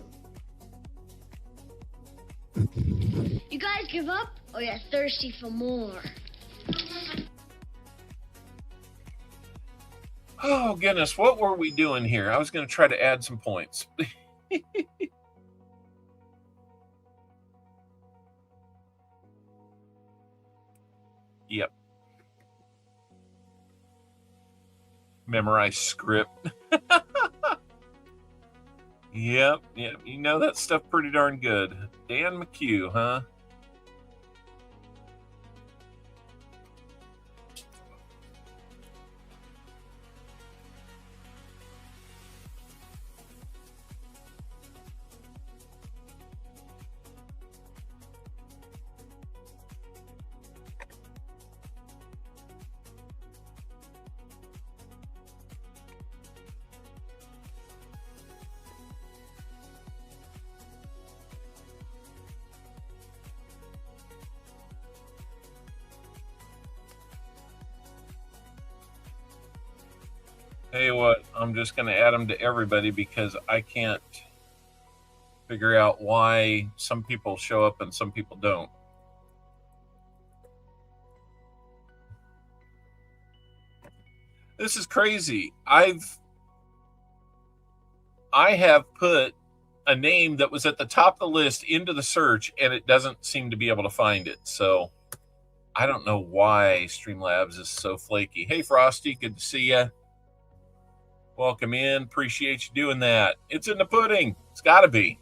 You guys give up or you're thirsty for more? Oh, goodness. What were we doing here? I was going to try to add some points. Yep. Memorize script. Yep. You know that stuff pretty darn good. Dan McHugh, huh? Tell you what, I'm just going to add them to everybody because I can't figure out why some people show up and some people don't. This is crazy. I have put a name that was at the top of the list into the search and it doesn't seem to be able to find it. So I don't know why Streamlabs is so flaky. Hey, Frosty, good to see you. Welcome in. Appreciate you doing that. It's in the pudding. It's got to be.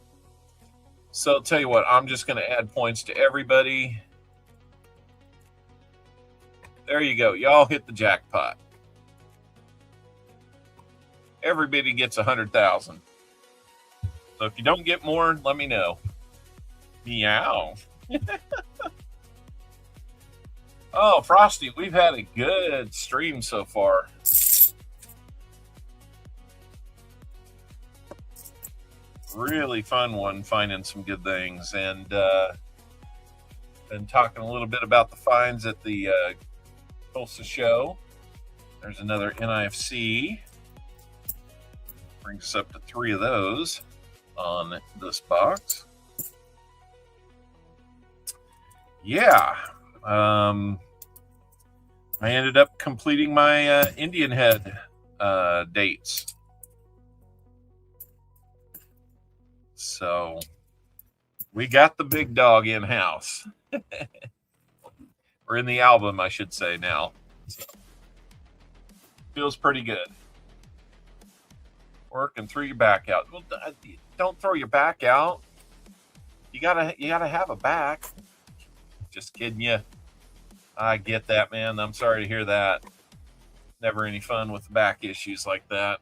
So I'll tell you what, I'm just going to add points to everybody. There you go. Y'all hit the jackpot. Everybody gets 100,000. So if you don't get more, let me know. Meow. Oh, Frosty, we've had a good stream so far. Really fun one, finding some good things, and been talking a little bit about the finds at the Tulsa show. There's another NIFC. Brings us up to 3 of those on this box. Yeah. I ended up completing my Indian head dates. So we got the big dog in house. Or in the album, I should say now. So, feels pretty good. Work and throw your back out. Well, don't throw your back out. You gotta have a back. Just kidding you. I get that, man. I'm sorry to hear that. Never any fun with back issues like that.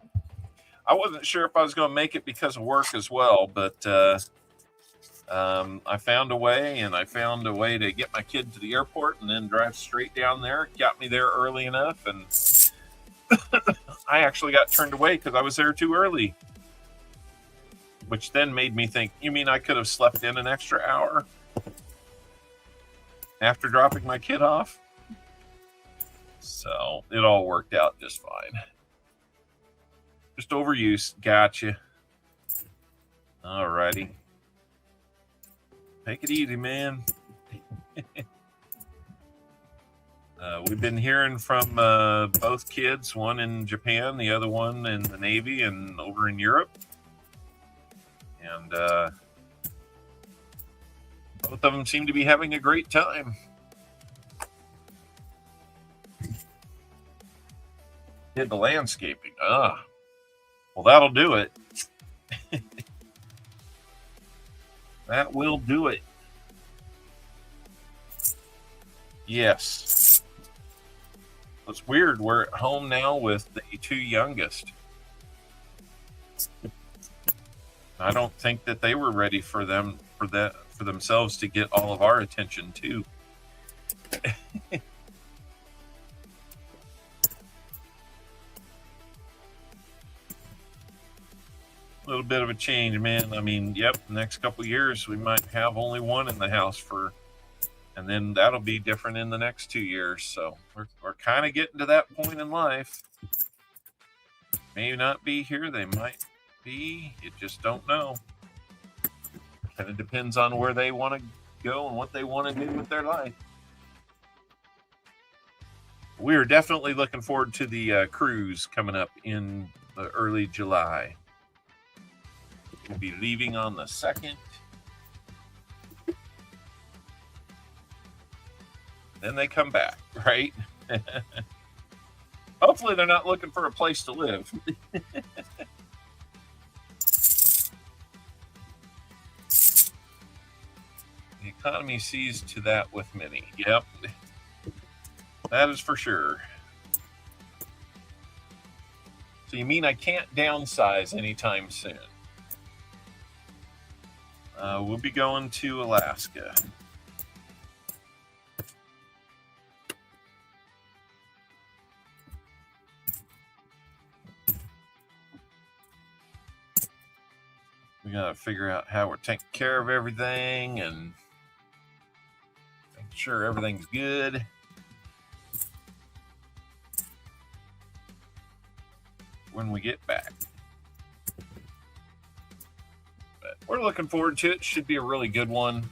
I wasn't sure if I was going to make it because of work as well, but I found a way, and I found a way to get my kid to the airport and then drive straight down there. Got me there early enough, and I actually got turned away because I was there too early, which then made me think, you mean I could have slept in an extra hour after dropping my kid off? So it all worked out just fine. Just overuse. Gotcha. All righty. Take it easy, man. We've been hearing from both kids, one in Japan, the other one in the Navy and over in Europe. And both of them seem to be having a great time. Did the landscaping. Well, that'll do it. That will do it. Yes. It's weird. We're at home now with the two youngest. I don't think that they were ready for themselves to get all of our attention too. A little bit of a change, man. I mean, yep, next couple of years we might have only one in the house and then that'll be different in the next 2 years. So we're kind of getting to that point in life. May not be here, they might be. You just don't know. Kind of depends on where they want to go and what they want to do with their life. We are definitely looking forward to the cruise coming up in the early July. We'll be leaving on the 2nd. Then they come back, right? Hopefully they're not looking for a place to live. The economy sees to that with many. Yep. That is for sure. So you mean I can't downsize anytime soon? We'll be going to Alaska. We gotta figure out how we're taking care of everything and make sure everything's good. When we get back. But we're looking forward to it. Should be a really good one.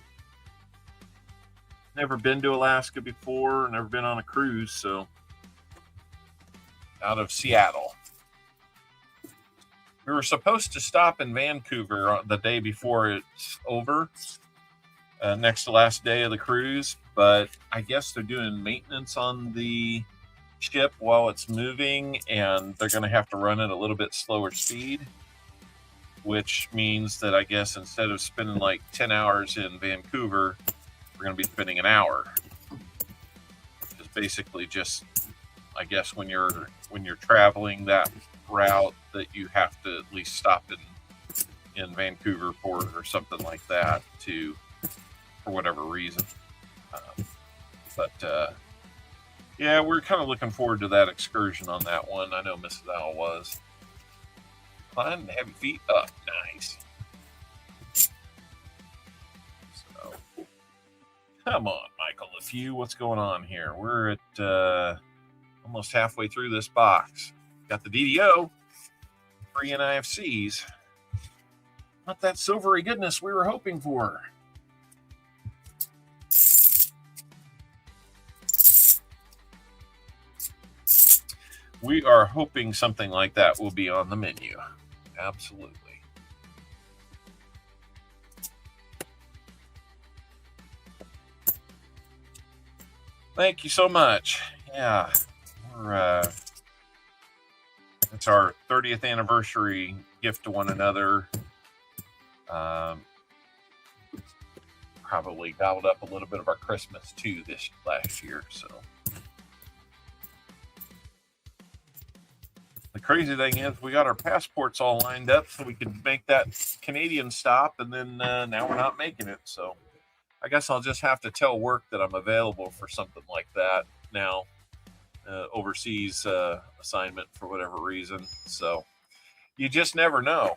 Never been to Alaska before, never been on a cruise, so out of Seattle. We were supposed to stop in Vancouver the day before it's over, next to last day of the cruise, but I guess they're doing maintenance on the ship while it's moving, and they're going to have to run at a little bit slower speed, which means that I guess instead of spending like 10 hours in Vancouver, we're going to be spending an hour. It's basically just, I guess, when you're traveling that route, that you have to at least stop in Vancouver port or something like that for whatever reason. Yeah, we're kind of looking forward to that excursion on that one. I know Mrs. Al was. Climb the heavy feet up. Nice. So, come on, Michael. What's going on here? We're at almost halfway through this box. Got the DDO, 3 NIFCs. Not that silvery goodness we were hoping for. We are hoping something like that will be on the menu. Absolutely. Thank you so much. Yeah, it's our 30th anniversary gift to one another. Probably gobbled up a little bit of our Christmas too last year. So the crazy thing is we got our passports all lined up so we could make that Canadian stop, and then now we're not making it. So I guess I'll just have to tell work that I'm available for something like that now. Overseas assignment for whatever reason. So you just never know.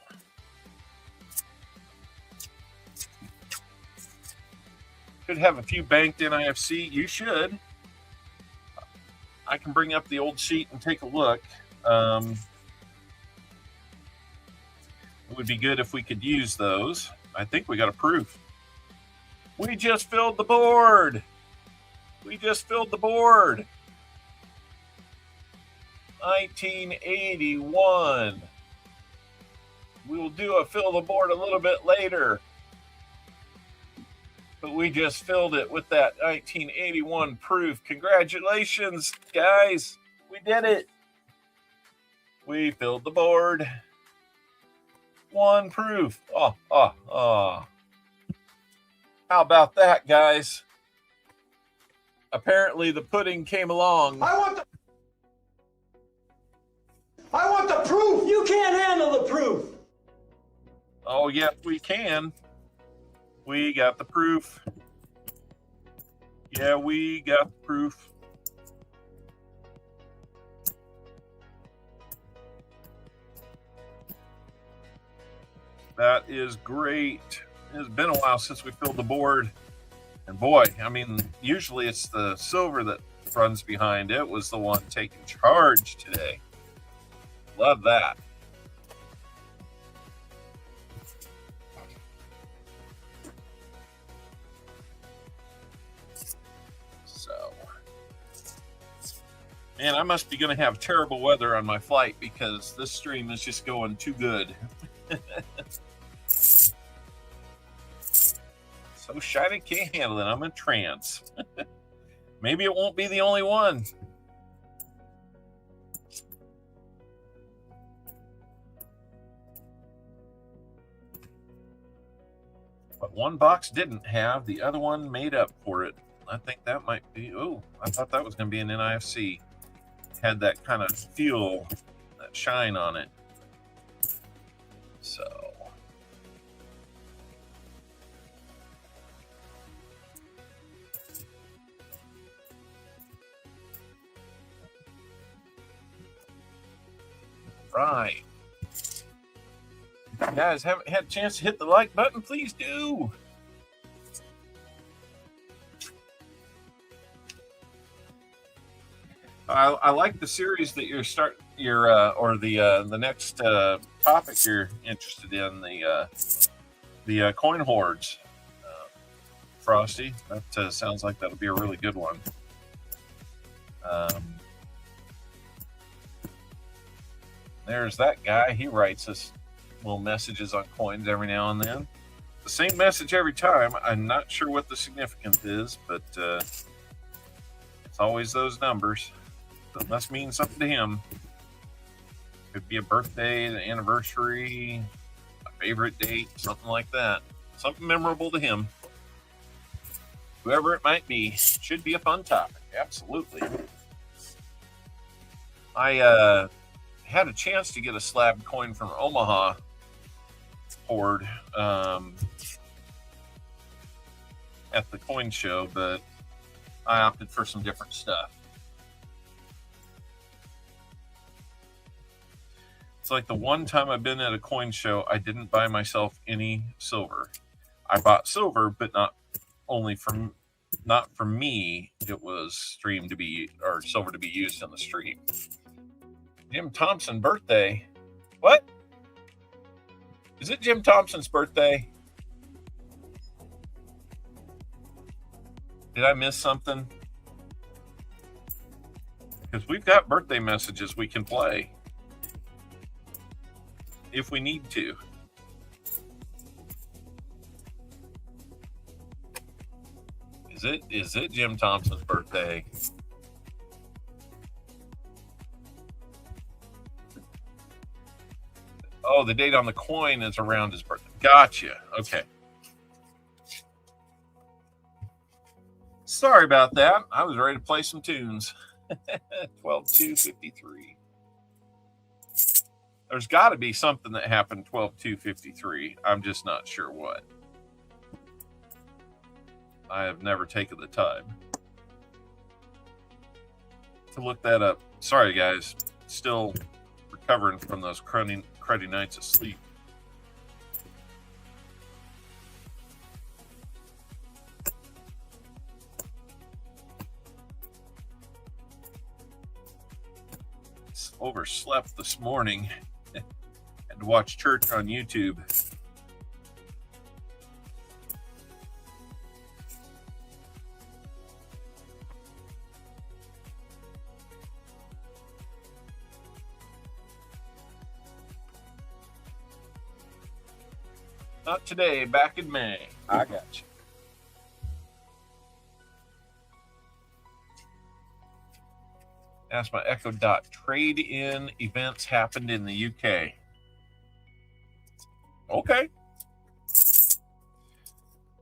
Could have a few banked NIFC. You should. I can bring up the old sheet and take a look. It would be good if we could use those. I think we got a proof. We just filled the board. 1981. We'll do a fill the board a little bit later. But we just filled it with that 1981 proof. Congratulations, guys. We did it. We filled the board. One proof. Oh. How about that, guys? Apparently the pudding came along. I want the proof. You can't handle the proof. Oh, yes, we can. We got the proof. Yeah, we got the proof. That is great. It's been a while since we filled the board. And boy, I mean, usually it's the silver that runs behind. It was the one taking charge today. Love that. So, man, I must be going to have terrible weather on my flight because this stream is just going too good. So shiny, can't handle it. I'm in trance. Maybe it won't be the only one. But one box didn't have, the other one made up for it. I think that might be, oh, I thought that was going to be an NIFC. Had that kind of feel, that shine on it. So. Right. If you guys haven't had a chance to hit the like button, please do. I like the series that you're or the next topic you're interested in, the coin hoards. Frosty, that sounds like that'll be a really good one. There's that guy. He writes us little messages on coins every now and then. The same message every time. I'm not sure what the significance is, but it's always those numbers. So it must mean something to him. Could be a birthday, an anniversary, a favorite date, something like that. Something memorable to him. Whoever it might be, should be a fun topic. Absolutely. I had a chance to get a slab coin from Omaha hoard at the coin show, but I opted for some different stuff. It's like the one time I've been at a coin show, I didn't buy myself any silver. I bought silver, but not for me. It was streamed to be, or silver to be used in the stream. Jim Thompson birthday. What? Is it Jim Thompson's birthday? Did I miss something? Because we've got birthday messages we can play if we need to. Is it Jim Thompson's birthday? Oh, the date on the coin is around his birthday. Gotcha. Okay. Sorry about that. I was ready to play some tunes. 12/2/53. There's got to be something that happened 12/2/53. I'm just not sure what. I have never taken the time to look that up. Sorry, guys. Still recovering from those cruddy nights of sleep. Overslept this morning. Had to watch church on YouTube. Not today, back in May. I got you. Ask my Echo Dot. Trade-in events happened in the UK. Okay.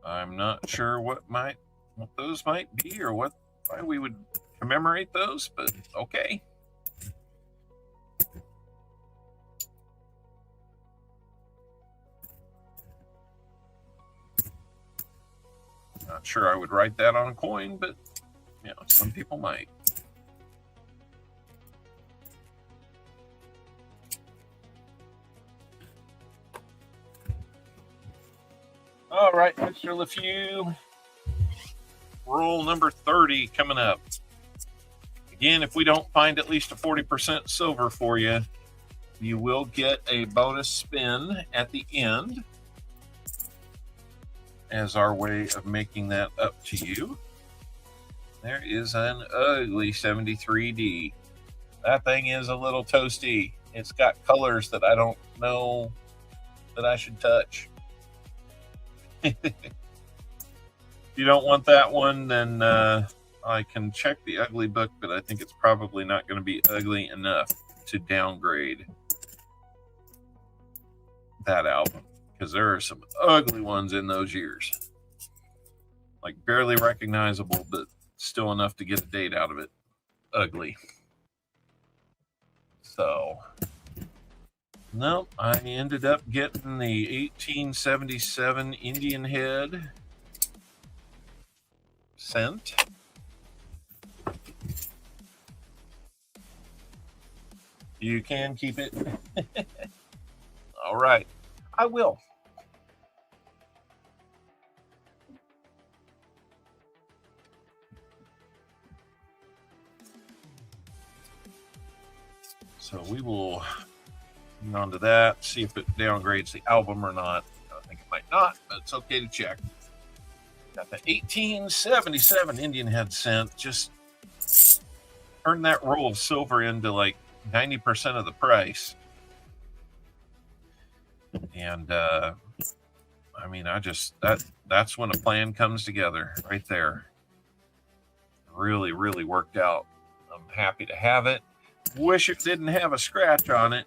I'm not sure what those might be or what why we would commemorate those, but okay. Not sure I would write that on a coin, but you know, some people might. All right, Mr. LeFew. Rule number 30 coming up. Again, if we don't find at least a 40% silver for you, you will get a bonus spin at the end as our way of making that up to you. There is an ugly 73D. That thing is a little toasty. It's got colors that I don't know that I should touch. If you don't want that one, then I can check the ugly book, but I think it's probably not going to be ugly enough to downgrade that album, because there are some ugly ones in those years. Like barely recognizable, but still enough to get a date out of it. Ugly. So, nope, I ended up getting the 1877 Indian Head cent. You can keep it. All right, I will. So we will move on to that, see if it downgrades the album or not. I think it might not, but it's okay to check. Got the 1877 Indian Head cent. Just turned that roll of silver into like 90% of the price. And I mean, that's when a plan comes together right there. Really, really worked out. I'm happy to have it. Wish it didn't have a scratch on it,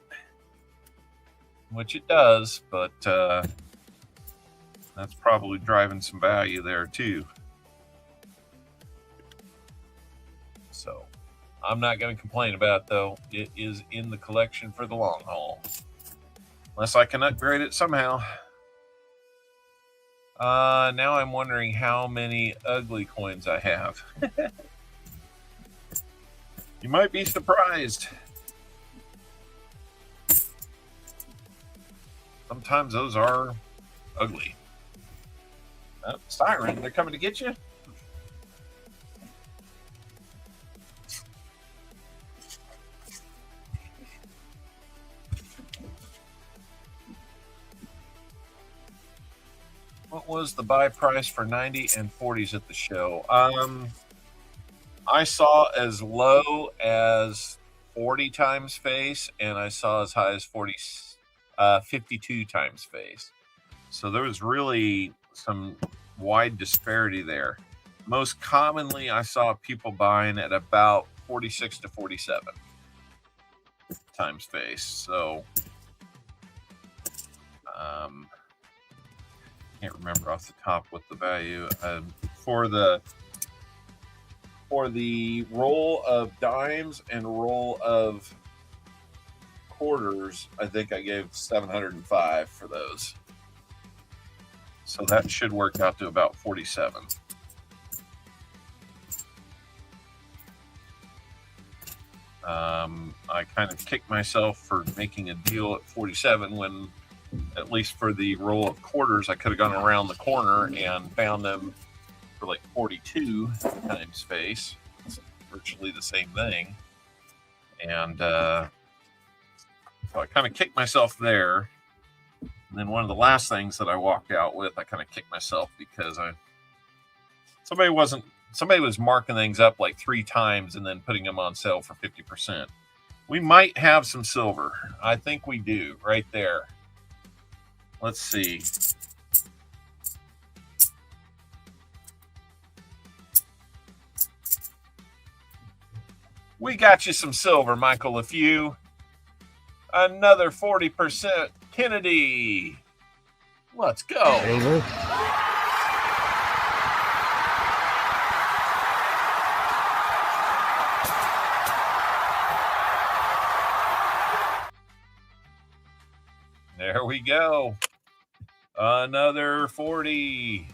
which it does, but that's probably driving some value there too. So I'm not going to complain about it, though. It is in the collection for the long haul, unless I can upgrade it somehow. Now I'm wondering how many ugly coins I have. You might be surprised. Sometimes those are ugly. Oh, siren, they're coming to get you. What was the buy price for 90 and 40s at the show? I saw as low as 40 times face, and I saw as high as 52 times face. So there was really some wide disparity there. Most commonly, I saw people buying at about 46 to 47 times face. So, can't remember off the top what the value for the roll of dimes and roll of quarters. I think I gave 705 for those. So that should work out to about 47. I kind of kicked myself for making a deal at 47 when, at least for the roll of quarters, I could have gone around the corner and found them for like 42 times face. It's virtually the same thing. And so I kind of kicked myself there. And then one of the last things that I walked out with, I kind of kicked myself because somebody was marking things up like 3 times and then putting them on sale for 50%. We might have some silver. I think we do right there. Let's see. We got you some silver, Michael LeFew. Another 40% Kennedy. Let's go. go. Another 40.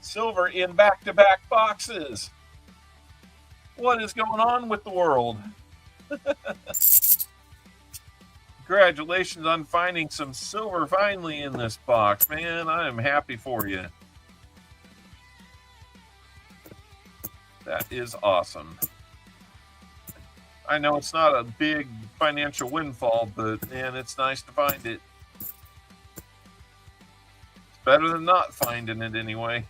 Silver in back-to-back boxes. What is going on with the world? Congratulations on finding some silver finally in this box, man. I am happy for you. That is awesome. I know it's not a big financial windfall, but man, it's nice to find it. It's better than not finding it anyway.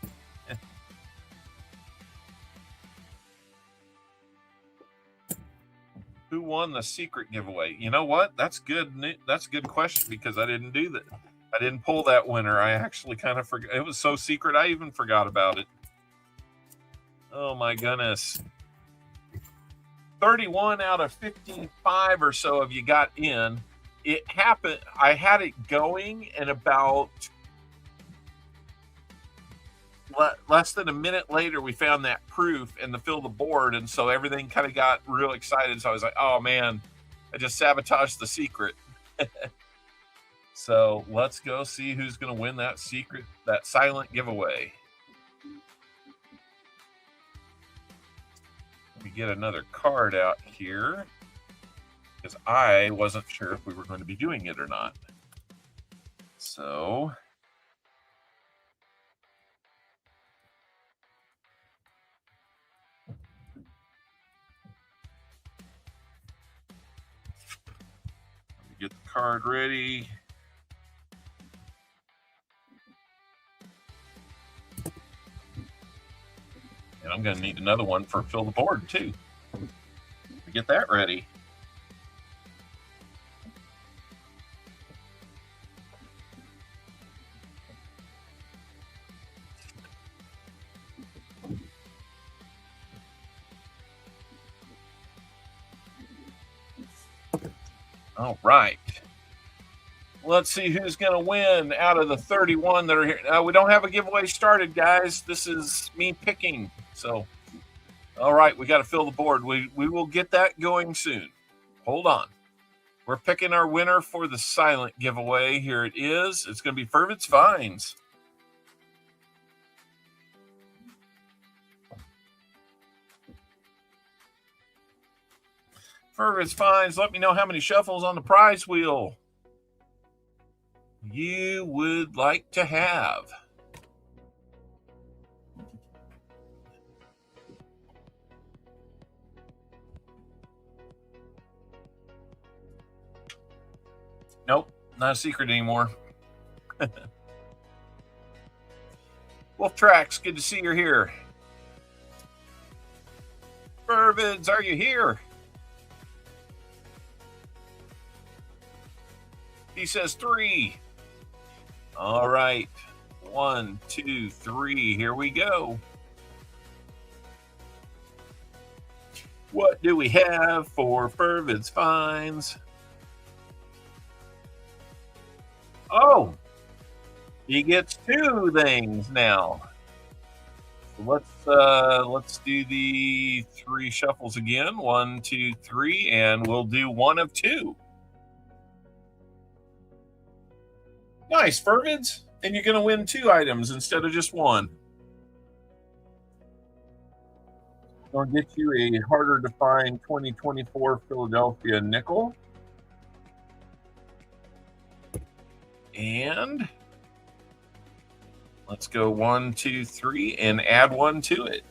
Who won the secret giveaway? You know what? That's good. That's a good question because I didn't do that. I didn't pull that winner. I actually kind of forgot. It was so secret, I even forgot about it. Oh my goodness. 31 out of 55 or so of you got in. It happened. I had it going and about less than a minute later, we found that proof and the fill the board. And so everything kind of got real excited. So I was like, oh man, I just sabotaged the secret. So let's go see who's going to win that secret, that silent giveaway. Let me get another card out here because I wasn't sure if we were going to be doing it or not. So let me get the card ready. And I'm going to need another one for fill the board too. Get that ready. All right. Let's see who's going to win out of the 31 that are here. We don't have a giveaway started, guys. This is me picking. So, all right, we got to fill the board. We will get that going soon. Hold on. We're picking our winner for the silent giveaway. Here it is. It's going to be Fervitz Finds. Fervitz Finds, let me know how many shuffles on the prize wheel you would like to have. Nope, not a secret anymore. Wolf Tracks, good to see you're here. Fervids, are you here? He says 3. All right. 1, 2, 3. Here we go. What do we have for Fervid's Finds? Oh, he gets 2 things now. So let's do the 3 shuffles again. 1, 2, 3, and we'll do 1 of 2. Nice, Fervids. And you're going to win 2 items instead of just 1. I'll get you a harder to find 2024 Philadelphia nickel. And let's go 1, 2, 3 and add 1 to it.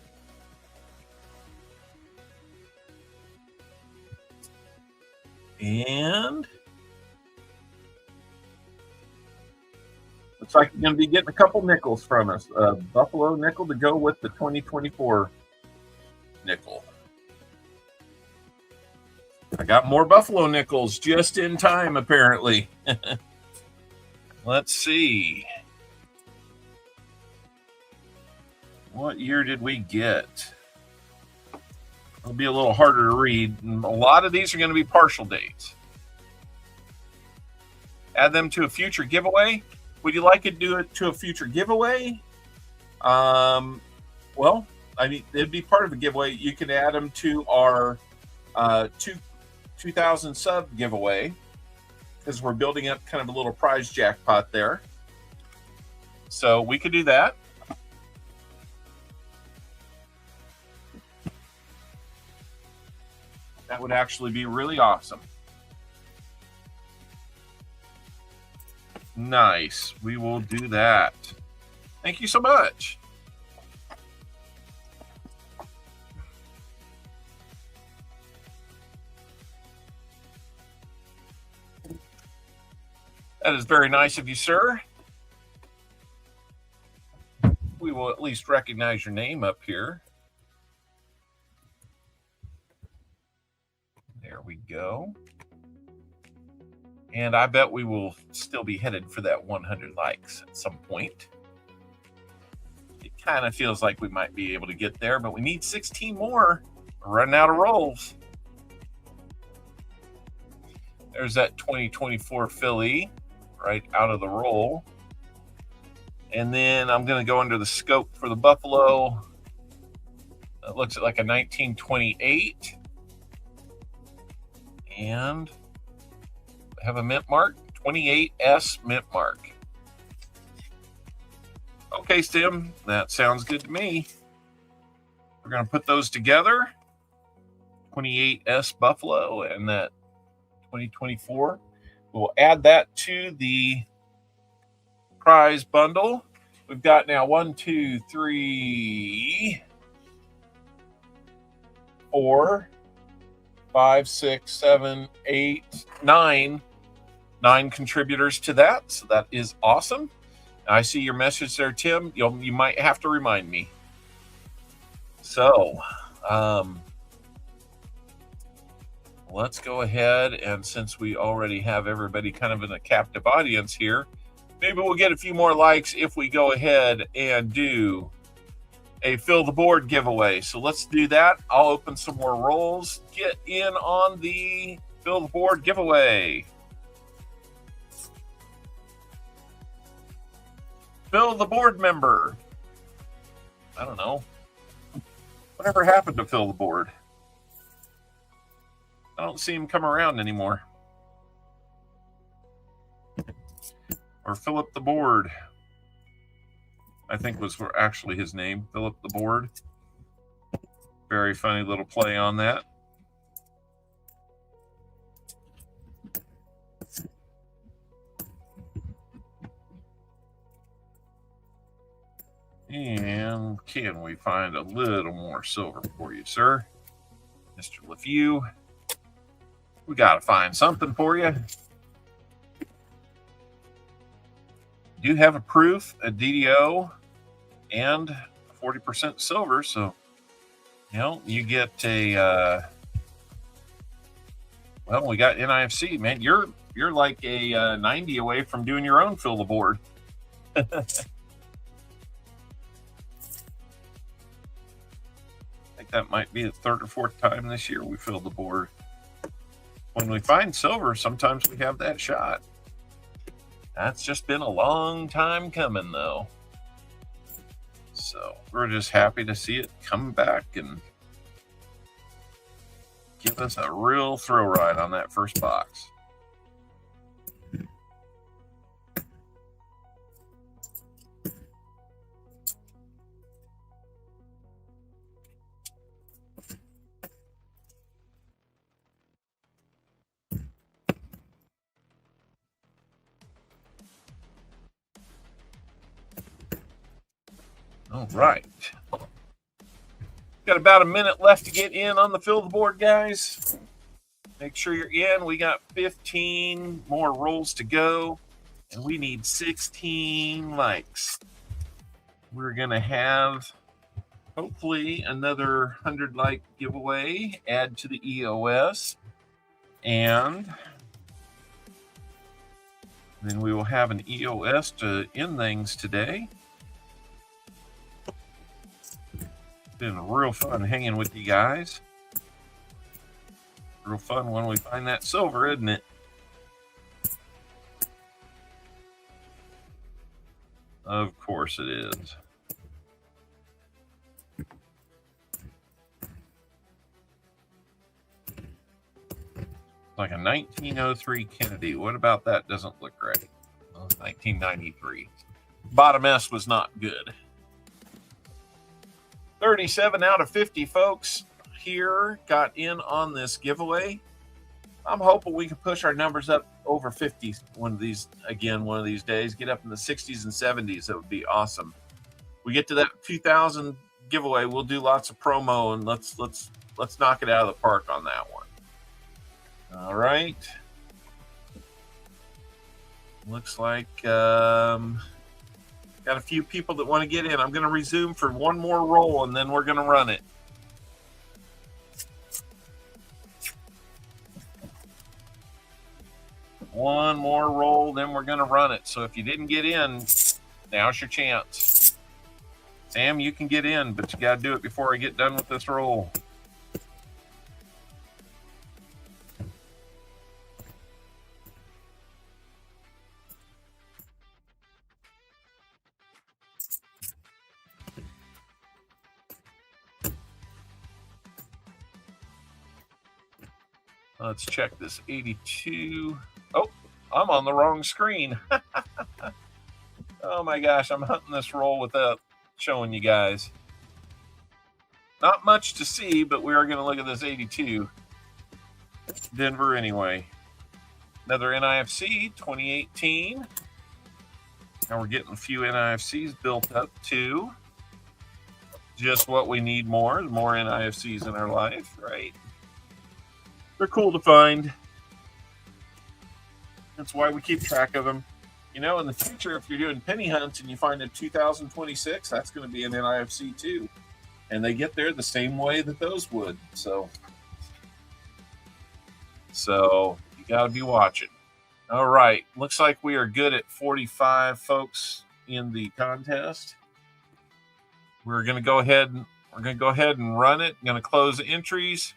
And looks like you're going to be getting a couple nickels from us. A Buffalo nickel to go with the 2024 nickel. I got more Buffalo nickels just in time, apparently. Let's see. What year did we get? It'll be a little harder to read. A lot of these are going to be partial dates. Add them to a future giveaway. Would you like to do it to a future giveaway? Well, I mean, it'd be part of a giveaway. You could add them to our 2000 sub giveaway. because we're building up kind of a little prize jackpot there. So we could do that. That would actually be really awesome. Nice. We will do that. Thank you so much. That is very nice of you, sir. We will at least recognize your name up here. There we go. And I bet we will still be headed for that 100 likes at some point. It kind of feels like we might be able to get there, but we need 16 more. We're running out of rolls. There's that 2024 Philly right out of the roll. And then I'm going to go under the scope for the Buffalo. It looks like a 1928. And have a mint mark, 28S mint mark. Okay, Stim, that sounds good to me. We're going to put those together. 28S Buffalo and that 2024. We'll add that to the prize bundle. We've got now 1, 2, 3, 4, 5, 6, 7, 8, 9 contributors to that. So that is awesome. I see your message there, Tim. You might have to remind me. So let's go ahead, and since we already have everybody kind of in a captive audience here, maybe we'll get a few more likes if we go ahead and do a Fill the Board giveaway. So let's do that. I'll open some more rolls. Get in on the Fill the Board giveaway. Fill the Board member. I don't know. Whatever happened to Fill the Board? I don't see him come around anymore. Or Philip the Board, I think was actually his name, Philip the Board. Very funny little play on that. And can we find a little more silver for you, sir? Mr. LeFew. We got to find something for you. Do have a proof, a DDO, and 40% silver. So, you get a, well, we got NIFC, man. You're like a 90 away from doing your own Fill the Board. I think that might be the third or fourth time this year we filled the board. When we find silver, sometimes we have that shot. That's just been a long time coming, though. So we're just happy to see it come back and give us a real thrill ride on that first box. All right. Got about a minute left to get in on the Fill the Board, guys. Make sure you're in. We got 15 more rolls to go, and we need 16 likes. We're going to have, hopefully, another 100 like giveaway, add to the EOS, and then we will have an EOS to end things today. Been real fun hanging with you guys. Real fun when we find that silver, isn't it? Of course it is. Like a 1903 Kennedy. What about that? Doesn't look right. Well, 1993. Bottom S was not good. 37 out of 50 folks here got in on this giveaway. I'm hoping we can push our numbers up over 50 one of these days. Get up in the 60s and 70s. That would be awesome. We get to that 2000 giveaway, we'll do lots of promo, and let's knock it out of the park on that one. All right. Looks like got a few people that want to get in. I'm going to resume for one more roll, and then we're going to run it. One more roll, then we're going to run it. So if you didn't get in, now's your chance. Sam, you can get in, but you got to do it before I get done with this roll. Let's check this 82. Oh, I'm on the wrong screen. Oh my gosh, I'm hunting this roll without showing you guys. Not much to see, but we are going to look at this 82. Denver anyway. Another NIFC 2018. Now we're getting a few NIFCs built up too. Just what we need more NIFCs in our life, right? They're cool to find. That's why we keep track of them. You know, in the future, if you're doing penny hunts and you find a 2026, that's going to be an NIFC too. And they get there the same way that those would. So you got to be watching. All right. Looks like we are good at 45 folks in the contest. We're going to go ahead and run it. I'm going to close the entries.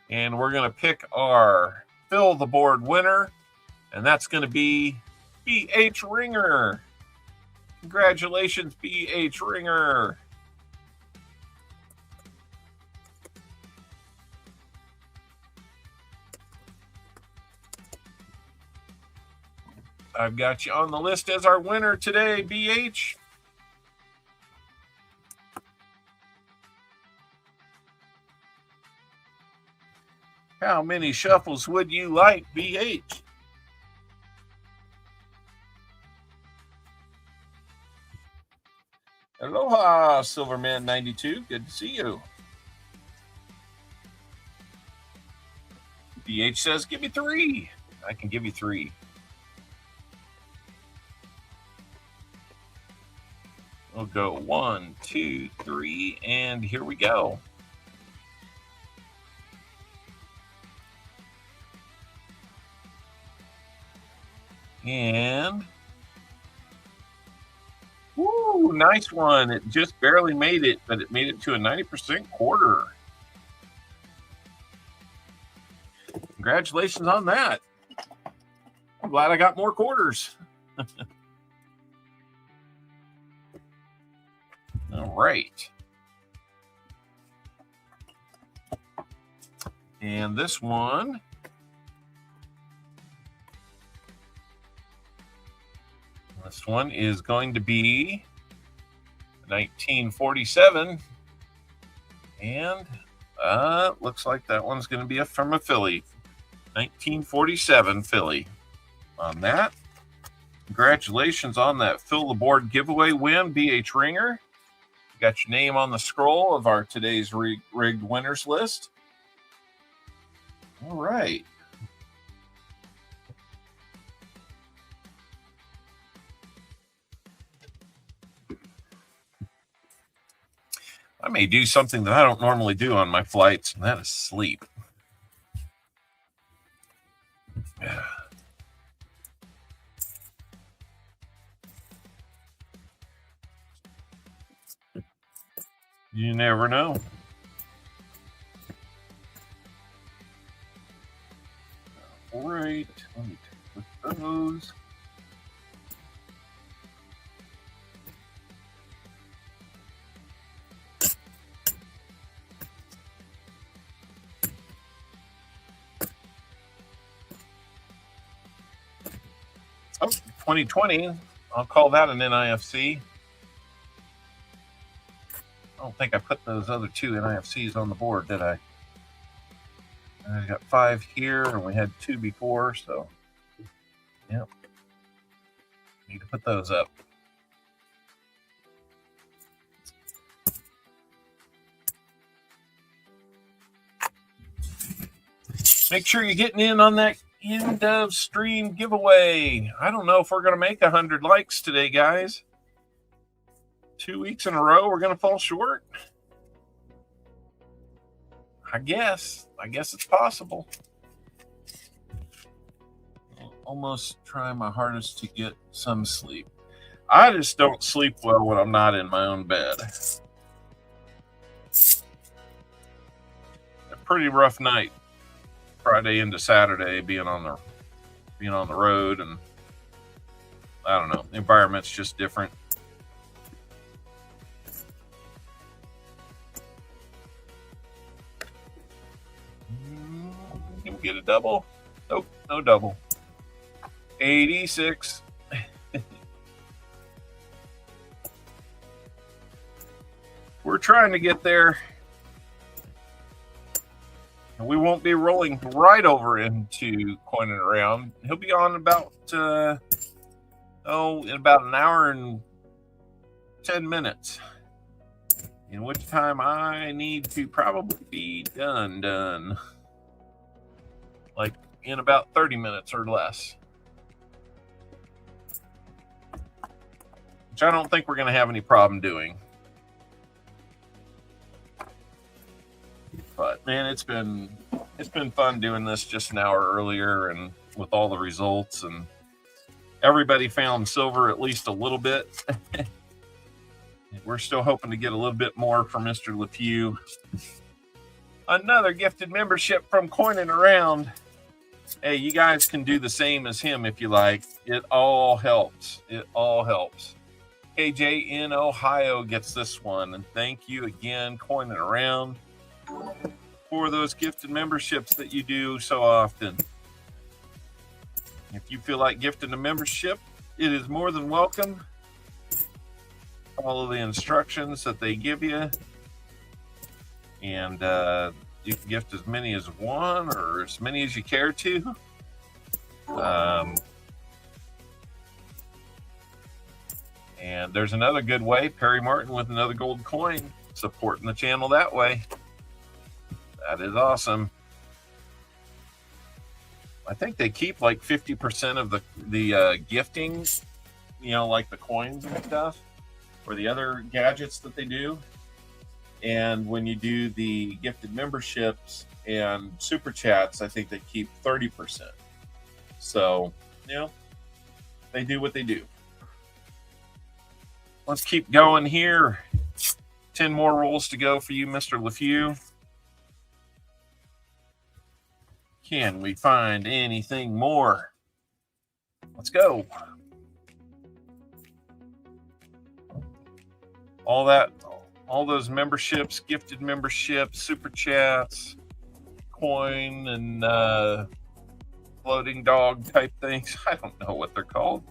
And we're going to pick our fill the board winner. And that's going to be B.H. Ringer. Congratulations, B.H. Ringer. I've got you on the list as our winner today, B.H. How many shuffles would you like, B.H.? Aloha, Silverman 92. Good to see you. B.H. says, give me 3. I can give you 3. We'll go 1, 2, 3, and here we go. And woo, nice one. It just barely made it, but it made it to a 90% quarter. Congratulations on that. I'm glad I got more quarters. All right. And this one is going to be 1947. And looks like that one's going to be from a Philly. 1947 Philly. On that. Congratulations on that Fill the Board giveaway win, B.H. Ringer. Got your name on the scroll of our today's rigged winners list. All right. I may do something that I don't normally do on my flights, and that is sleep. You never know. All right, let me take those. 2020, I'll call that an NIFC. I don't think I put those other 2 NIFCs on the board, did I? I got 5 here, and we had 2 before, so yeah. Need to put those up. Make sure you're getting in on that end of stream giveaway. I don't know if we're going to make 100 likes today, guys. 2 weeks in a row, we're going to fall short. I guess it's possible. I'll almost try my hardest to get some sleep. I just don't sleep well when I'm not in my own bed. A pretty rough night, Friday into Saturday, being on the road, and I don't know, the environment's just different. Can we get a double? Nope, no double. 86. We're trying to get there. And we won't be rolling right over into Coining Around. He'll be on about, in about an hour and 10 minutes. In which time I need to probably be done. Like in about 30 minutes or less. Which I don't think we're going to have any problem doing. But man, it's been fun doing this just an hour earlier, and with all the results, and everybody found silver at least a little bit. We're still hoping to get a little bit more from Mr. LeFew. Another gifted membership from Coining Around. Hey, you guys can do the same as him if you like. It all helps. It all helps. KJ in Ohio gets this one. And thank you again, Coining Around, for those gifted memberships that you do so often. If you feel like gifting a membership, it is more than welcome. Follow the instructions that they give you. And you can gift as many as one or as many as you care to. And there's another good way. Perry Martin with another gold coin, supporting the channel that way. That is awesome. I think they keep like 50% of the gifting, like the coins and stuff, or the other gadgets that they do. And when you do the gifted memberships and super chats, I think they keep 30%. So, they do what they do. Let's keep going here. 10 more rolls to go for you, Mr. LeFew. Can we find anything more? Let's go. All those memberships, gifted memberships, super chats, coin, and floating dog type things. I don't know what they're called.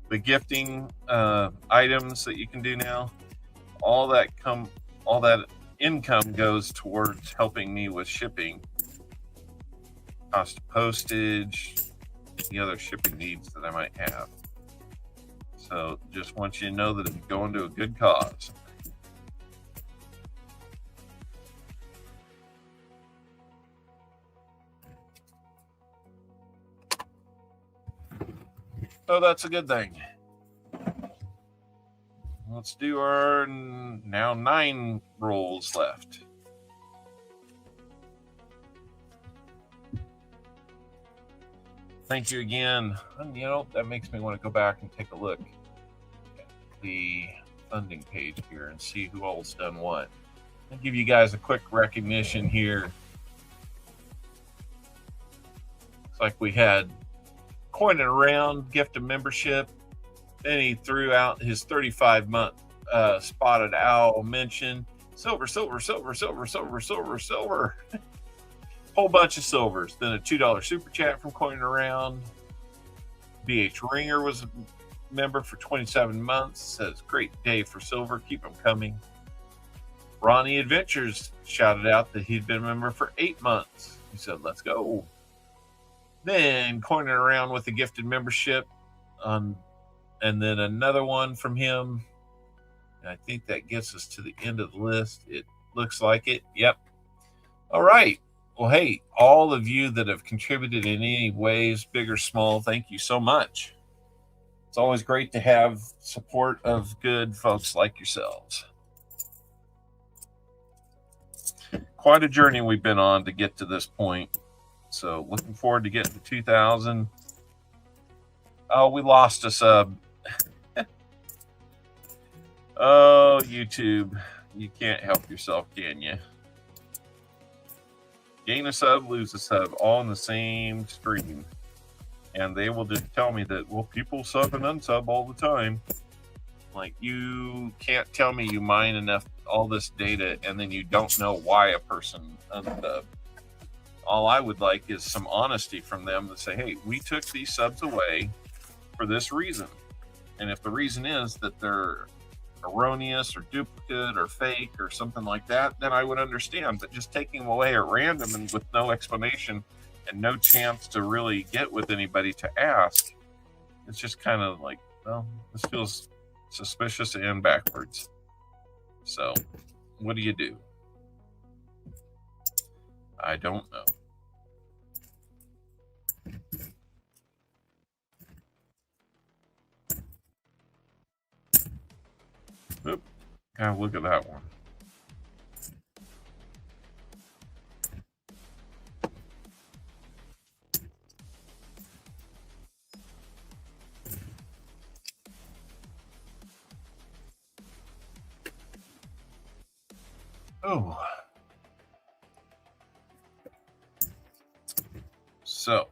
The gifting items that you can do now. All that income goes towards helping me with shipping, cost of postage, the other shipping needs that I might have. So just want you to know that it's going to a good cause. So that's a good thing. Let's do our now 9 rolls left. Thank you again. And, that makes me want to go back and take a look at the funding page here and see who all's done what. I'll give you guys a quick recognition here. Looks like we had Coining Around, gift of membership. Then he threw out his 35-month spotted owl mention. Silver. Whole bunch of silvers. Then a $2 super chat from Coining Around. BH Ringer was a member for 27 months. Says, great day for silver. Keep them coming. Ronnie Adventures shouted out that he'd been a member for 8 months. He said, let's go. Then coining around with a gifted membership. And then another one from him. And I think that gets us to the end of the list. It looks like it. Yep. All right. Well, hey, all of you that have contributed in any ways, big or small, thank you so much. It's always great to have support of good folks like yourselves. Quite a journey we've been on to get to this point. So looking forward to getting to 2,000. Oh, we lost a sub. Oh, YouTube. You can't help yourself, can you? Gain a sub, lose a sub, all in the same stream. And they will just tell me that, well, people sub and unsub all the time. Like, you can't tell me you mine enough, all this data, and then you don't know why a person unsubbed. All I would like is some honesty from them to say, hey, we took these subs away for this reason. And if the reason is that they're erroneous or duplicate or fake or something like that, then I would understand. But just taking them away at random and with no explanation and no chance to really get with anybody to ask, it's just kind of like, well, this feels suspicious and backwards. So what do you do? I don't know. Oop. God, look at that one. Oh. So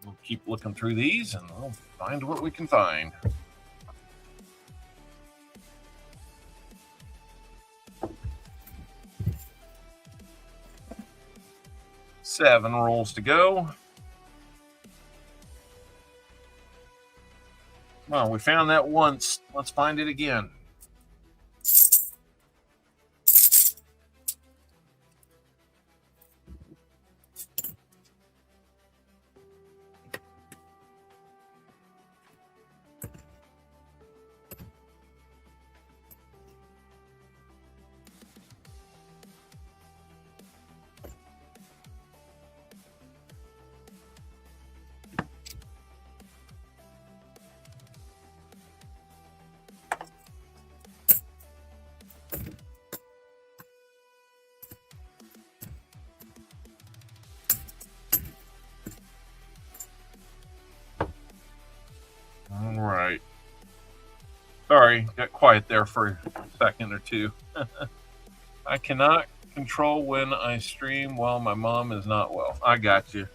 we'll keep looking through these and we'll find what we can find. Seven rolls to go. Well, we found that once. Let's find it again. All right. Sorry, got quiet there for a second or two. I cannot control when I stream while my mom is not well. I got you.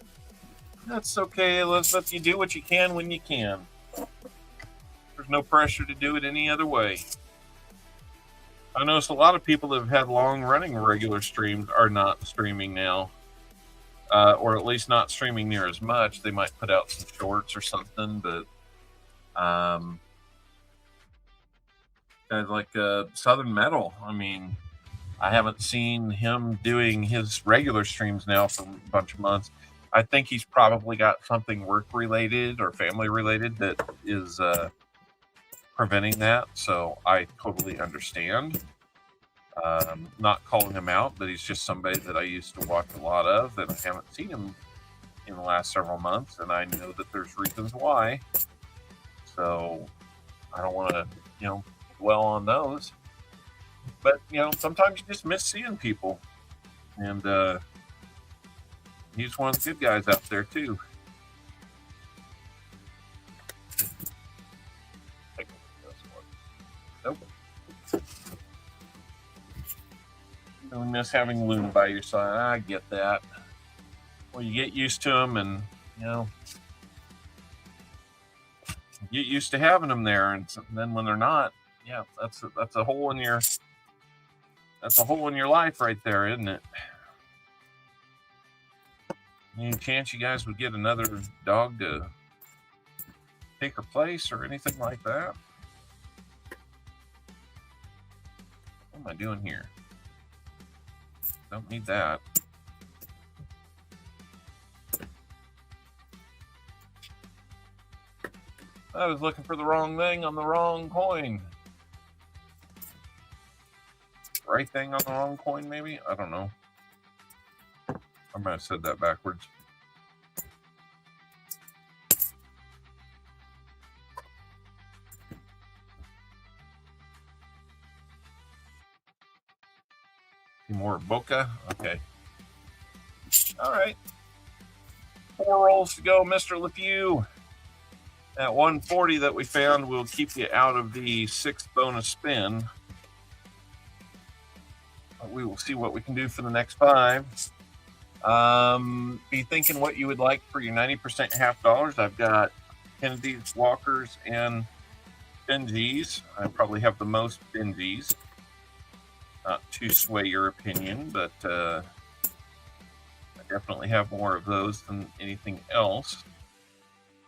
That's okay, Elizabeth. You do what you can when you can. There's no pressure to do it any other way. I noticed a lot of people that have had long-running regular streams are not streaming now. Or at least not streaming near as much. They might put out some shorts or something, but guys like Southern Metal, I mean, I haven't seen him doing his regular streams now for a bunch of months. I think he's probably got something work-related or family-related that is preventing that, so I totally understand. Not calling him out, but he's just somebody that I used to watch a lot of, and I haven't seen him in the last several months, and I know that there's reasons why. So I don't want to, dwell on those. But, sometimes you just miss seeing people. And he's one of the good guys out there, too. Nope. You miss having Loon by your side. I get that. Well, you get used to him and, get used to having them there, and then when they're not, yeah, that's a hole in your life right there, isn't it? Any chance you guys would get another dog to take her place or anything like that? What am I doing here? Don't need that. I was looking for the wrong thing on the wrong coin. Right thing on the wrong coin, maybe? I don't know. I might have said that backwards. More Boca. Okay. All right. 4 rolls to go, Mr. LeFew. At 140 that we found will keep you out of the 6th bonus spin. We will see what we can do for the next 5. Be thinking what you would like for your 90% half dollars. I've got Kennedy's, Walkers, and Benjis. I probably have the most Benjis. Not to sway your opinion, but I definitely have more of those than anything else.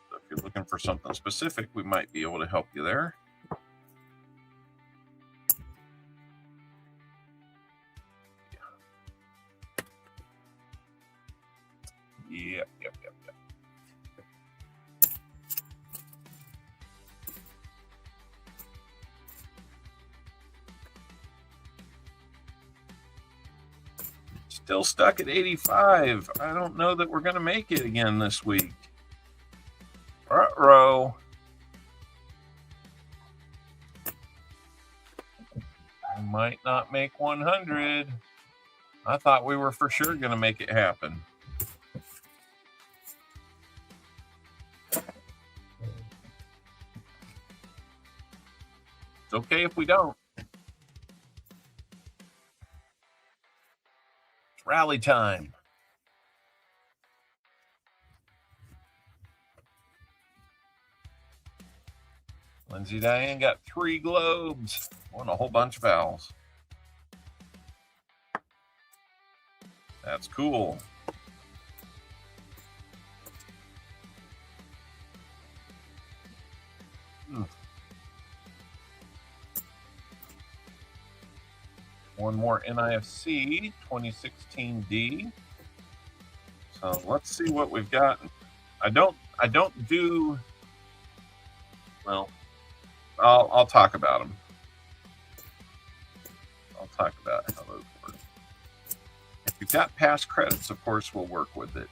So if you're looking for something specific, we might be able to help you there. Yep. Still stuck at 85. I don't know that we're going to make it again this week. Uh-oh. I might not make 100. I thought we were for sure going to make it happen. It's okay if we don't. Rally time. Lindsay Diane got 3 globes. Won a whole bunch of owls. That's cool. One more NIFC 2016D. So let's see what we've got. I don't do well. I'll talk about them. I'll talk about how those work. If you've got past credits, of course, we'll work with it.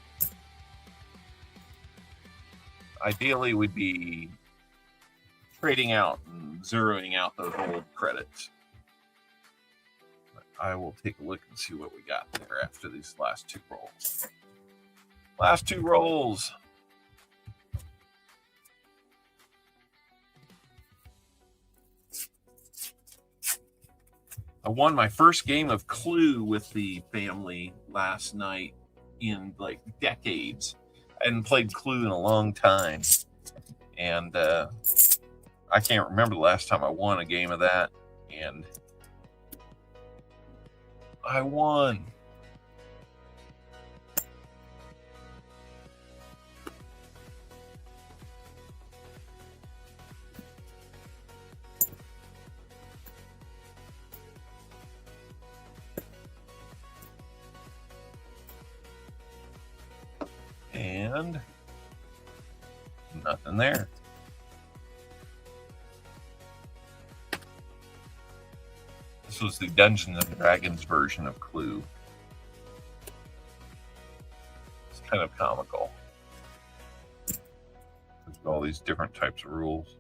Ideally, we'd be trading out and zeroing out those old credits. I will take a look and see what we got there after these last 2 rolls. Last 2 rolls. I won my first game of Clue with the family last night in like decades. I hadn't played Clue in a long time. And I can't remember the last time I won a game of that. And I won. And nothing there. This was the Dungeons and Dragons version of Clue. It's kind of comical. There's all these different types of rules.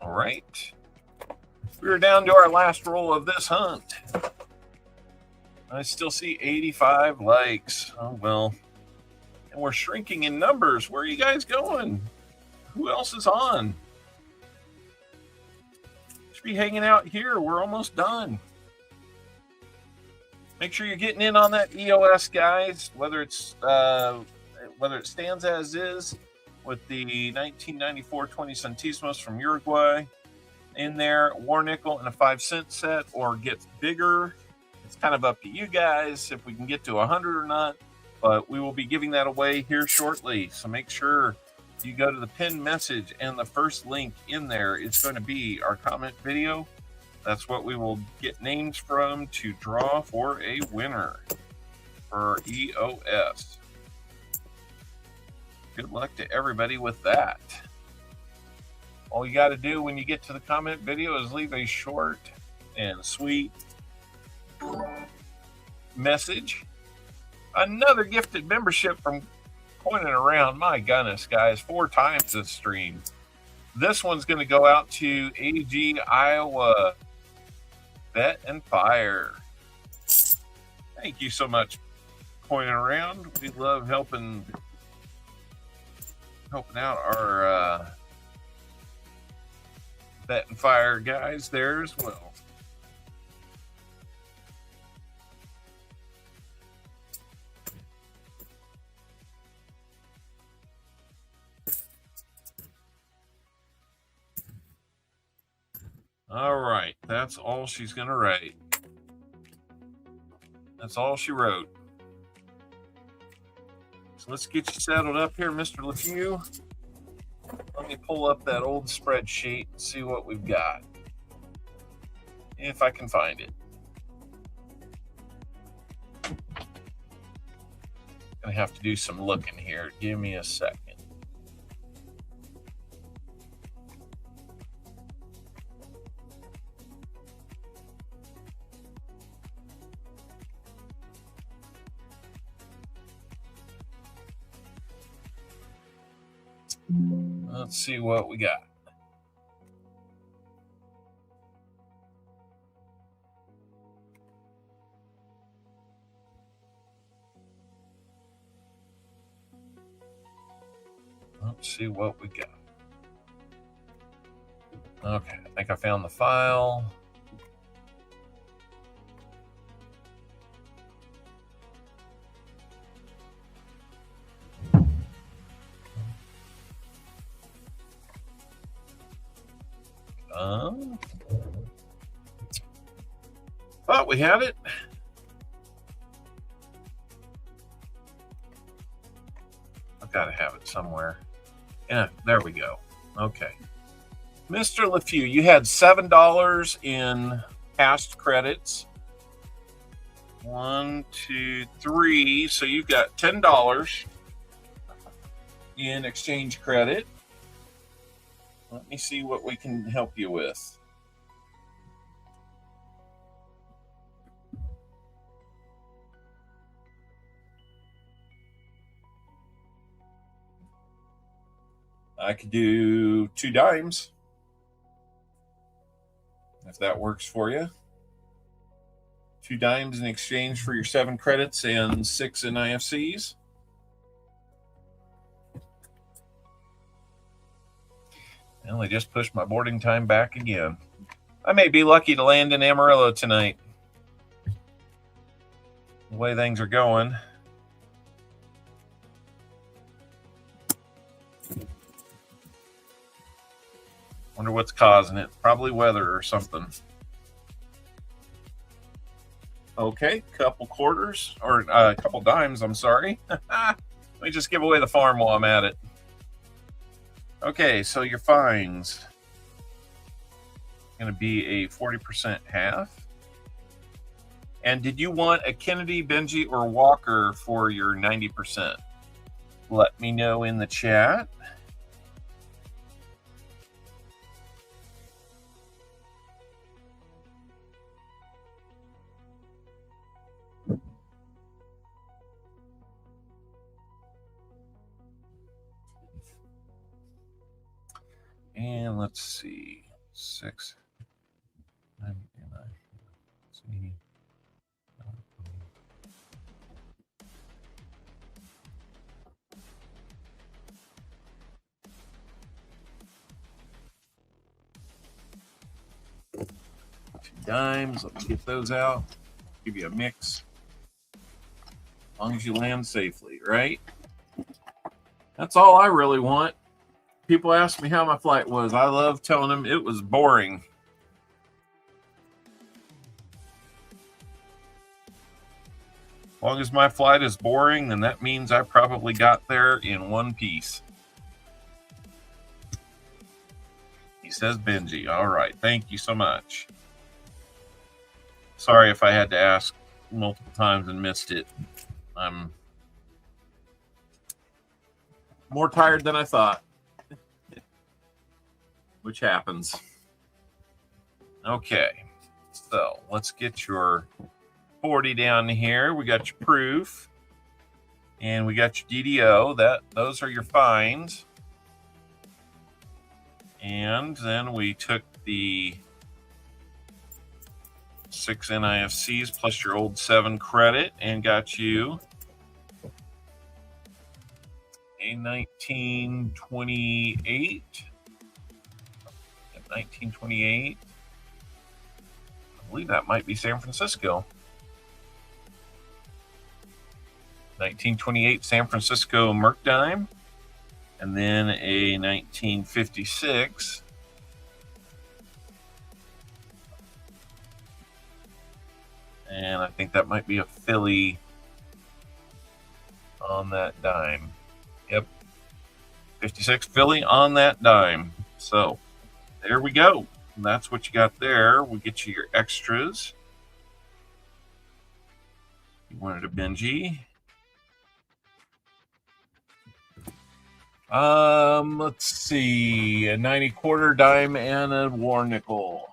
All right. We're down to our last roll of this hunt. I still see 85 likes. Oh, well. And we're shrinking in numbers. Where are you guys going? Who else is on? Should be hanging out here. We're almost done. Make sure you're getting in on that EOS, guys. Whether it stands as is, with the 1994 20 centésimos from Uruguay in there, war nickel in a 5-cent set, or gets bigger. It's kind of up to you guys if we can get to 100 or not, but we will be giving that away here shortly. So make sure you go to the pinned message, and the first link in there is going to be our comment video. That's what we will get names from to draw for a winner for EOS. Good luck to everybody with that. All you got to do when you get to the comment video is leave a short and sweet message. Another gifted membership from Pointing Around. My goodness, guys, 4 times this stream. This one's going to go out to AG Iowa Vet and Fire. Thank you so much, Pointing Around. We love helping out our Vet and Fire guys there as well. All right, that's all she's going to write. That's all she wrote. So let's get you settled up here, Mr. LeFew. Let me pull up that old spreadsheet and see what we've got. If I can find it. Gonna have to do some looking here. Give me a second. Let's see what we got. Let's see what we got. Okay, I think I found the file. Thought we had it. I've got to have it somewhere. Yeah, there we go. Okay. Mr. LeFew, you had $7 in past credits. 1, 2, 3. So you've got $10 in exchange credit. Let me see what we can help you with. I could do 2 dimes, if that works for you. 2 dimes in exchange for your 7 credits and 6 in IFCs. Well, I just pushed my boarding time back again. I may be lucky to land in Amarillo tonight. The way things are going. Wonder what's causing it. Probably weather or something. Okay, couple quarters, or a couple dimes, I'm sorry. Let me just give away the farm while I'm at it. Okay, so your fines going to be a 40% half. And did you want a Kennedy, Benji, or Walker for your 90%? Let me know in the chat. And let's see, 6, 9, 9, see. Dimes, let's get those out. Give you a mix. As long as you land safely, right? That's all I really want. People ask me how my flight was. I love telling them it was boring. As long as my flight is boring, then that means I probably got there in one piece. He says Benji. All right. Thank you so much. Sorry if I had to ask multiple times and missed it. I'm more tired than I thought, which happens. Okay. So let's get your 40 down here. We got your proof. And we got your DDO. Those are your fines. And then we took the 6 NIFCs plus your old 7 credit and got you a 1928. 1928. I believe that might be San Francisco. 1928 San Francisco Merc Dime. And then a 1956 and I think that might be a Philly on that dime. Yep. 56 Philly on that dime. So there we go. And that's what you got there. We'll get you your extras. You wanted a Benji. Let's see, a 90 quarter dime and a war nickel.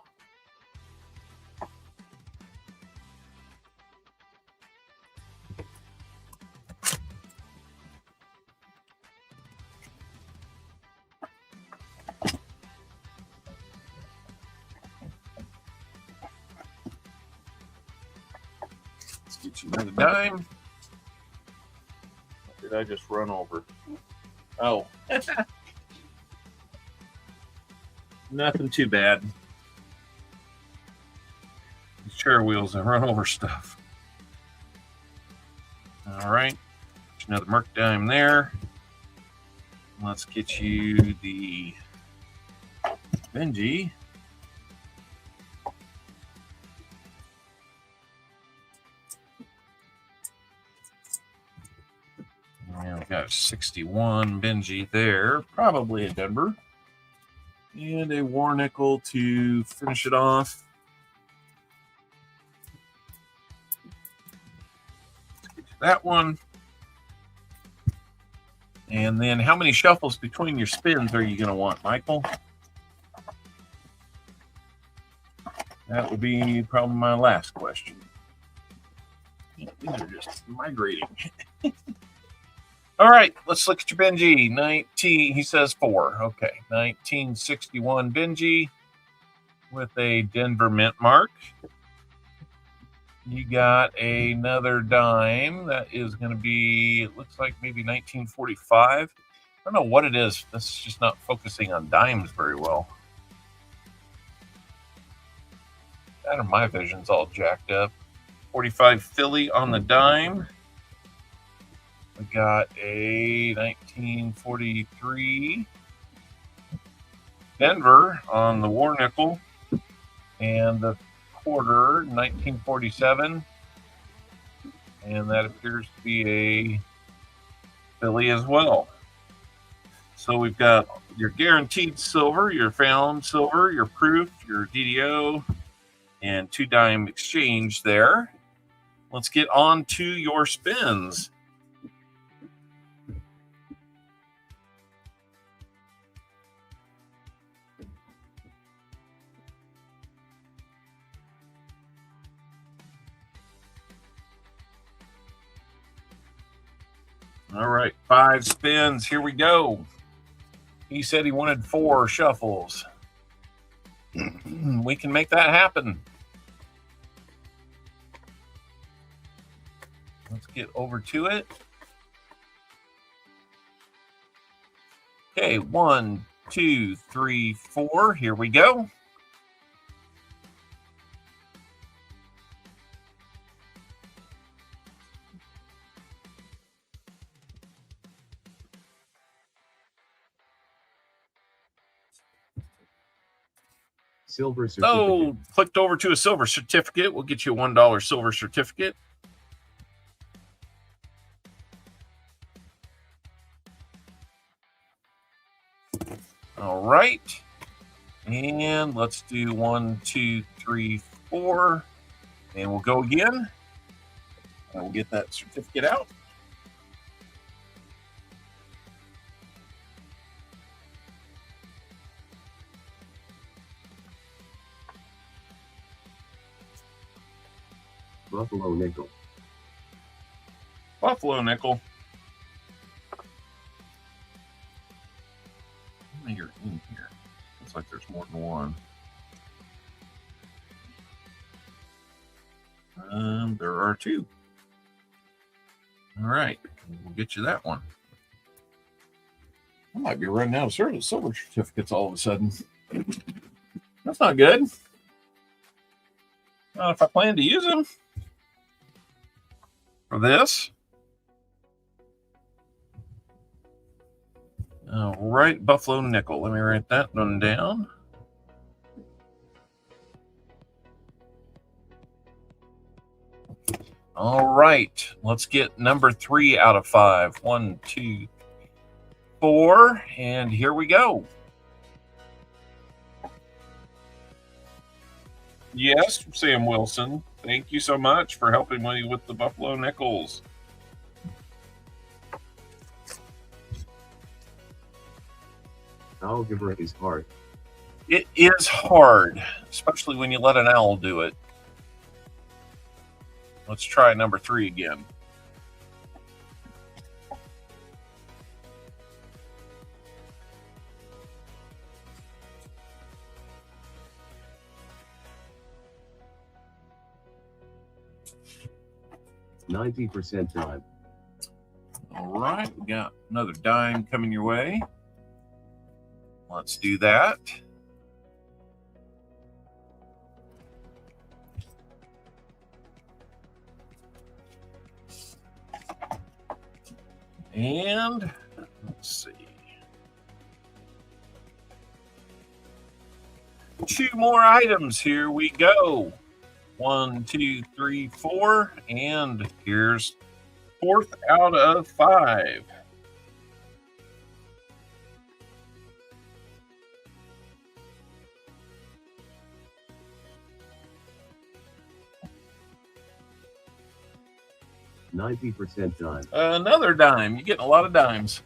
Let's get you another dime. What did I just run over? Oh, nothing too bad. These chair wheels that run over stuff. All right, another Merc dime there. Let's get you the Benji. And we've got 61 Benji there, probably a Denver. And a war nickel to finish it off. Let's get you that one. And then how many shuffles between your spins are you going to want, Michael? That would be probably my last question. These are just migrating. All right, let's look at your Benji. 19, he says 4. Okay, 1961 Benji with a Denver mint mark. You got another dime that is going to be, it looks like maybe 1945. I don't know what it is. This is just not focusing on dimes very well. That or my vision's all jacked up. 45 Philly on the dime. We got a 1943 Denver on the war nickel, and the quarter 1947, and that appears to be a Philly as well. So we've got your guaranteed silver, your found silver, your proof, your DDO, and 2 dime exchange there. Let's get on to your spins. All right, 5 spins. Here we go. He said he wanted 4 shuffles. We can make that happen. Let's get over to it. Okay, 1, 2, 3, 4. Here we go. Silver certificate. Oh, clicked over to a silver certificate. We'll get you a $1 silver certificate. All right. And let's do 1, 2, 3, 4. And we'll go again. And we'll get that certificate out. Buffalo nickel. Buffalo nickel. How many are in here? Looks like there's more than one. There are 2. All right, we'll get you that one. I might be running out of silver certificates all of a sudden. That's not good. Not if I plan to use them for this. All right, Buffalo nickel. Let me write that one down. All right, let's get number 3 out of 5. 1, 2, 4, and here we go. Yes, Sam Wilson. Thank you so much for helping me with the Buffalo nickels. Algebra is hard. It is hard, especially when you let an owl do it. Let's try number 3 again. $90 dime. All right, we got another dime coming your way. Let's do that. And let's see. 2 more items. Here we go. 1, 2, 3, 4. And here's 4th out of 5. $90 dime. Another dime. You're getting a lot of dimes.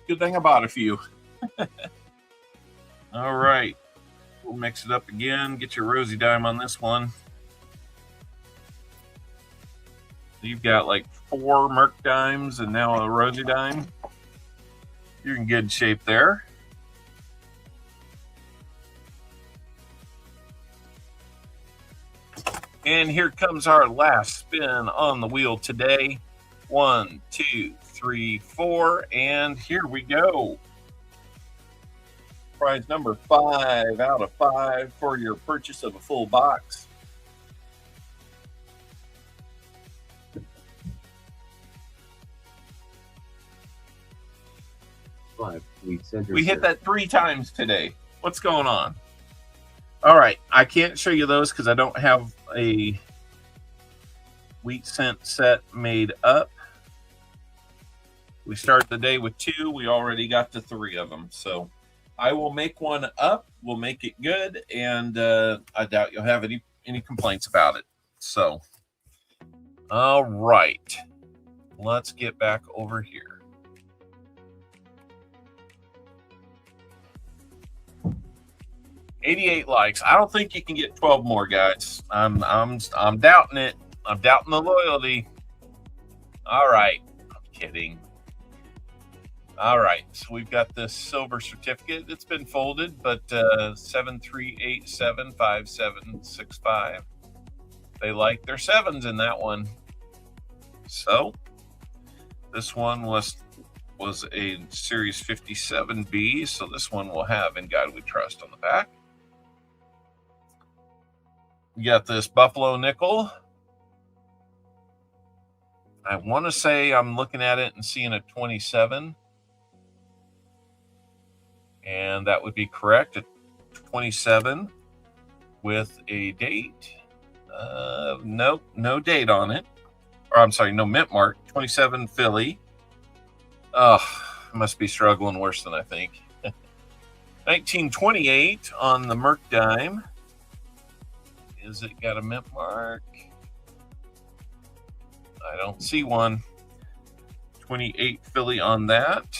Good thing I bought a few. All right. We'll mix it up again. Get your rosy dime on this one. You've got like 4 Merc dimes and now a rosy dime. You're in good shape there. And here comes our last spin on the wheel today. 1, 2, 3, 4, and here we go. Prize number 5 out of 5 for your purchase of a full box. We hit that 3 times today. What's going on? All right, I can't show you those because I don't have a wheat cent set made up. We started the day with 2. We already got to 3 of them. So I will make one up. We'll make it good, and I doubt you'll have any complaints about it. So, all right, let's get back over here. 88 likes. I don't think you can get 12 more, guys. I'm doubting it. I'm doubting the loyalty. All right. I'm kidding. All right. So we've got this silver certificate. It's been folded, but 73875765. They like their 7s in that one. So this one was a Series 57B. So this one will have In God We Trust on the back. You got this Buffalo nickel. I want to say I'm looking at it and seeing a 27. And that would be correct. A 27 with a date. Nope, no date on it. Or I'm sorry, no mint mark. 27 Philly. Oh, must be struggling worse than I think. 1928 on the Merc dime. Is it got a mint mark? I don't see one. 28 Philly on that.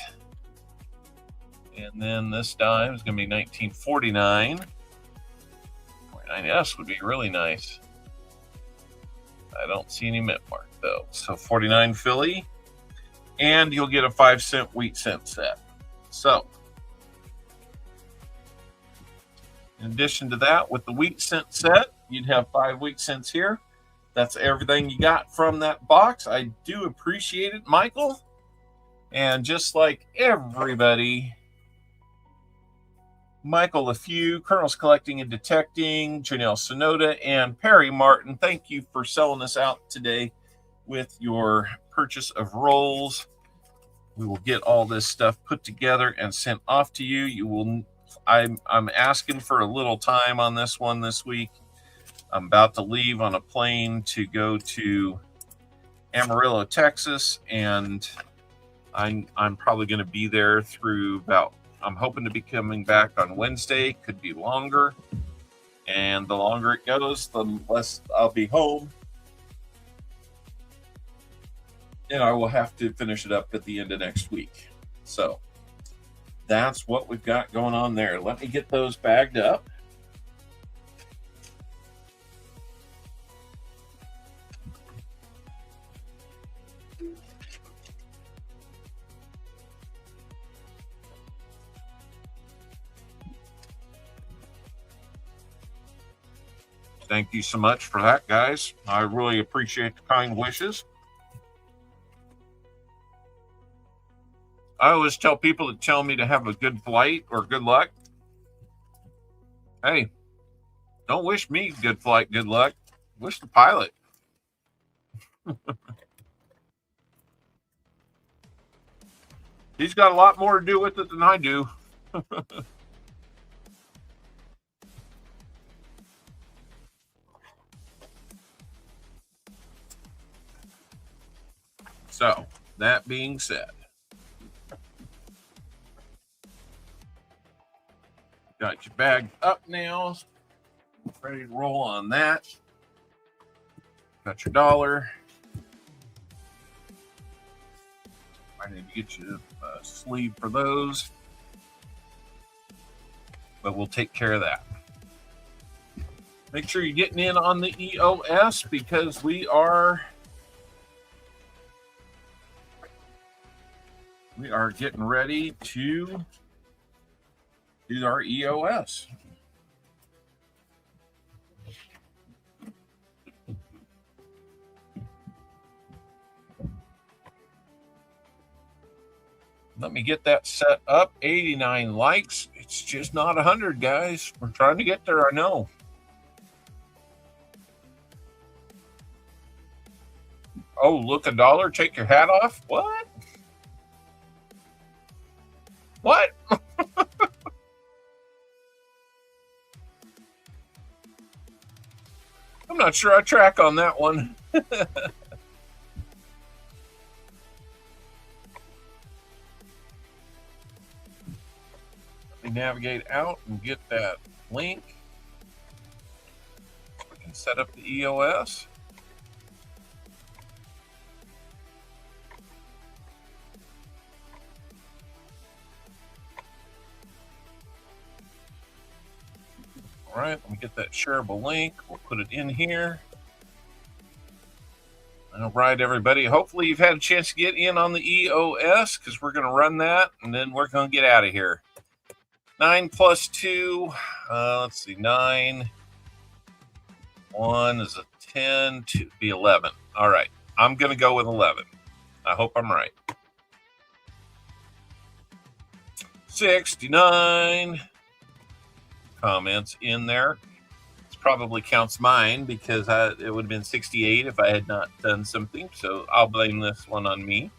And then this dime is going to be 1949. 49S would be really nice. I don't see any mint mark though. So 49 Philly. And you'll get a 5-cent wheat cent set. So, in addition to that, with the wheat cent set, you'd have 5 wheat cents here. That's everything you got from that box. I do appreciate it, Michael. And just like everybody, Michael LaFew, Colonel's Collecting and Detecting, Janelle Sonoda, and Perry Martin, thank you for selling us out today with your purchase of rolls. We will get all this stuff put together and sent off to you. You will. I'm asking for a little time on this one this week. I'm about to leave on a plane to go to Amarillo, Texas, and I'm probably going to be there through about. I'm hoping to be coming back on Wednesday. Could be longer, and the longer it goes, the less I'll be home. And I will have to finish it up at the end of next week. So that's what we've got going on there. Let me get those bagged up. Thank you so much for that, guys. I really appreciate the kind wishes. I always tell people that tell me to have a good flight or good luck. Hey, don't wish me good flight, good luck. Wish the pilot. He's got a lot more to do with it than I do. So, that being said, got your bag up now. Ready to roll on that. Got your dollar. I need to get you a sleeve for those. But we'll take care of that. Make sure you're getting in on the EOS because we are getting ready to do our EOS. Let me get that set up. 89 likes. It's just not 100, guys. We're trying to get there, I know. Oh, look, $1. Take your hat off. What? What? I'm not sure I track on that one. Let me navigate out and get that link. We can set up the EOS. All right, let me get that shareable link. We'll put it in here. All right, everybody. Hopefully you've had a chance to get in on the EOS because we're going to run that and then we're going to get out of here. 9 plus 2. Let's see. 9. 1 is a 10. 2 be 11. All right. I'm going to go with 11. I hope I'm right. 69. Comments in there. This probably counts mine because it would have been 68 if I had not done something. So I'll blame this one on me.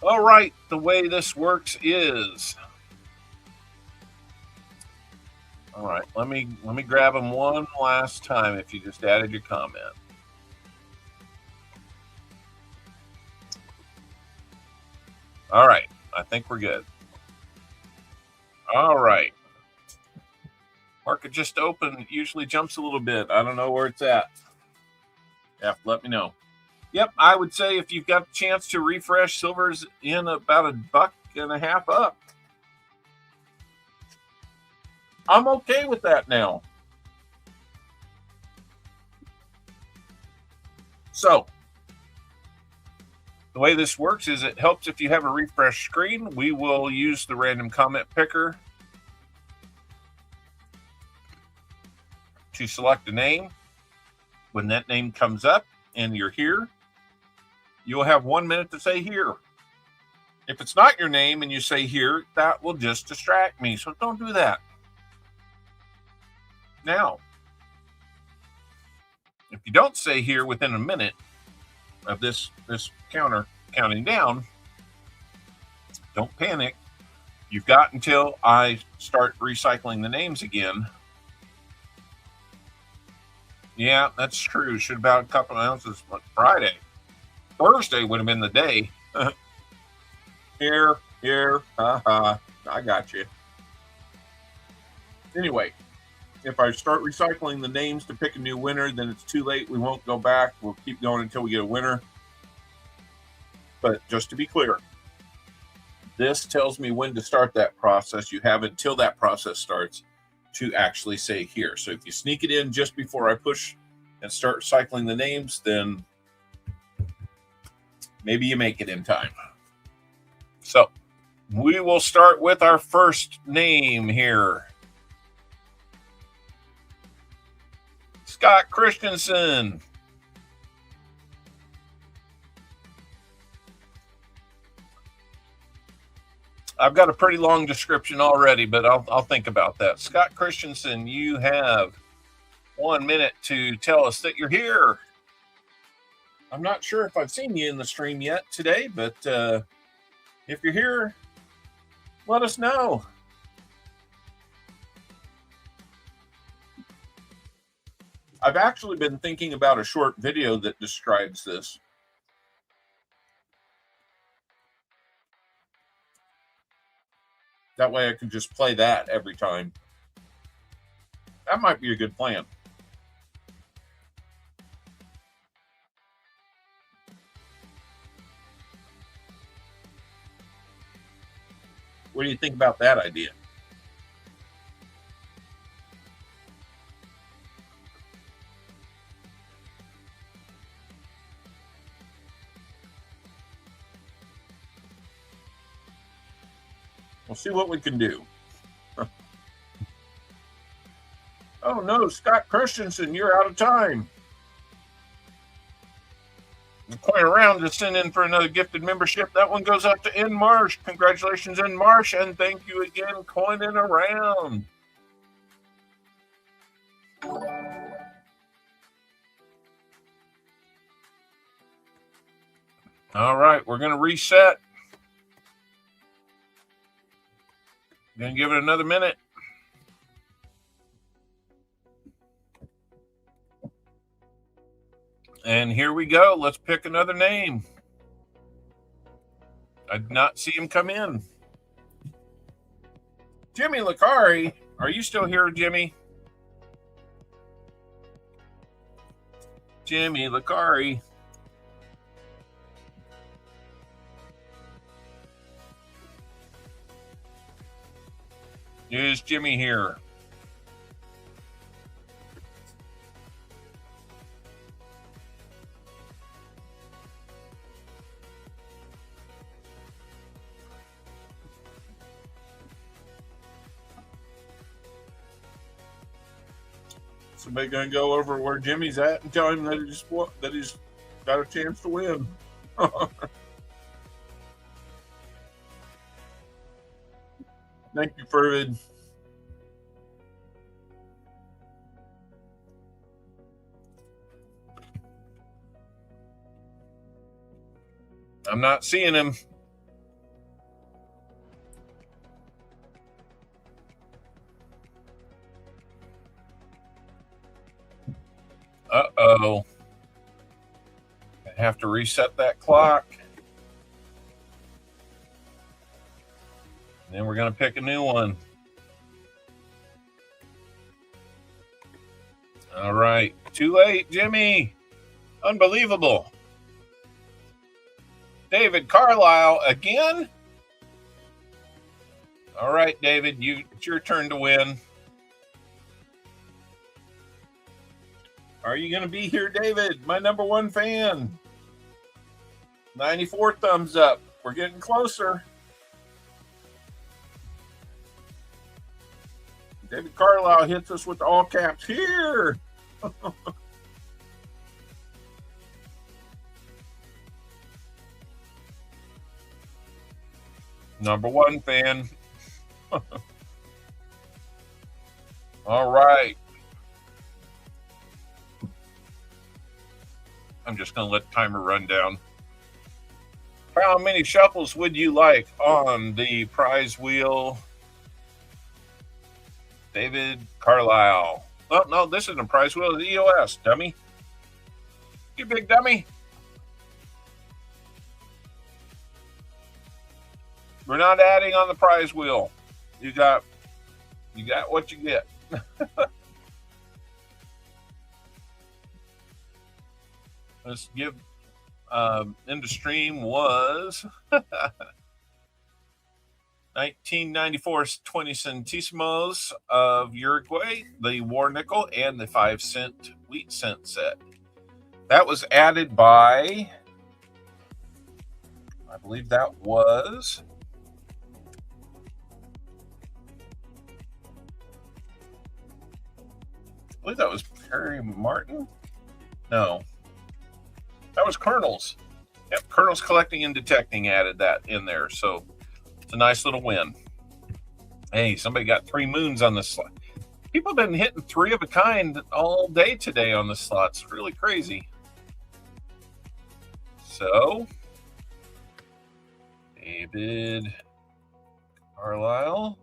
All right, the way this works is, all right, let me grab them one last time if you just added your comment. All right, I think we're good. All right. Market just opened. It usually jumps a little bit. I don't know where it's at. Yeah, let me know. Yep, I would say if you've got a chance to refresh, silver's in about $1.50 up. I'm okay with that now. So, the way this works is it helps if you have a refresh screen. We will use the random comment picker to select a name. When that name comes up and you're here, you'll have 1 minute to say here. If it's not your name and you say here, that will just distract me. So don't do that. Now, if you don't say here within a minute of this counter counting down, don't panic. You've got until I start recycling the names again. Yeah, that's true. Should about a couple of ounces. But Friday, Thursday would have been the day. Here, I got you. Anyway, if I start recycling the names to pick a new winner, then it's too late. We won't go back. We'll keep going until we get a winner. But just to be clear, this tells me when to start that process. You have until that process starts to actually say here. So if you sneak it in just before I push and start cycling the names, then maybe you make it in time. So we will start with our first name here. Scott Christensen. I've got a pretty long description already, but I'll think about that. Scott Christensen, you have 1 minute to tell us that you're here. I'm not sure if I've seen you in the stream yet today, but if you're here, let us know. I've actually been thinking about a short video that describes this. That way I can just play that every time. That might be a good plan. What do you think about that idea? We'll see what we can do. Oh no, Scott Christensen, you're out of time. Coin around to send in for another gifted membership. That one goes up to N Marsh. Congratulations, N Marsh, and thank you again, coining around. All right, we're going to reset. Going to give it another minute. And here we go. Let's pick another name. I did not see him come in. Jimmy Licari. Are you still here, Jimmy? Jimmy Licari. Is Jimmy here? Somebody gonna go over where Jimmy's at and tell him that he's got a chance to win. Thank you, Fervid. I'm not seeing him. Uh-oh. I have to reset that clock. And then we're going to pick a new one. All right. Too late, Jimmy. Unbelievable. David Carlisle again? All right, David, it's your turn to win. Are you going to be here, David? My number one fan. 94 thumbs up. We're getting closer. David Carlisle hits us with all caps here. Number one fan. All right. I'm just going to let the timer run down. How many shuffles would you like on the prize wheel? David Carlisle. Oh, no, this isn't a prize wheel. It's EOS, dummy. You big dummy. We're not adding on the prize wheel. You got what you get. Let's give into stream was 1994 20 centésimos of Uruguay, the war nickel, and the 5-cent wheat cent set. That was added by, I believe that was Perry Martin. No, that was Colonels. Yep, Colonels Collecting and Detecting added that in there. So it's a nice little win. Hey, somebody got 3 moons on this slot. People have been hitting 3 of a kind all day today on the slots. It's really crazy. So, David Carlisle.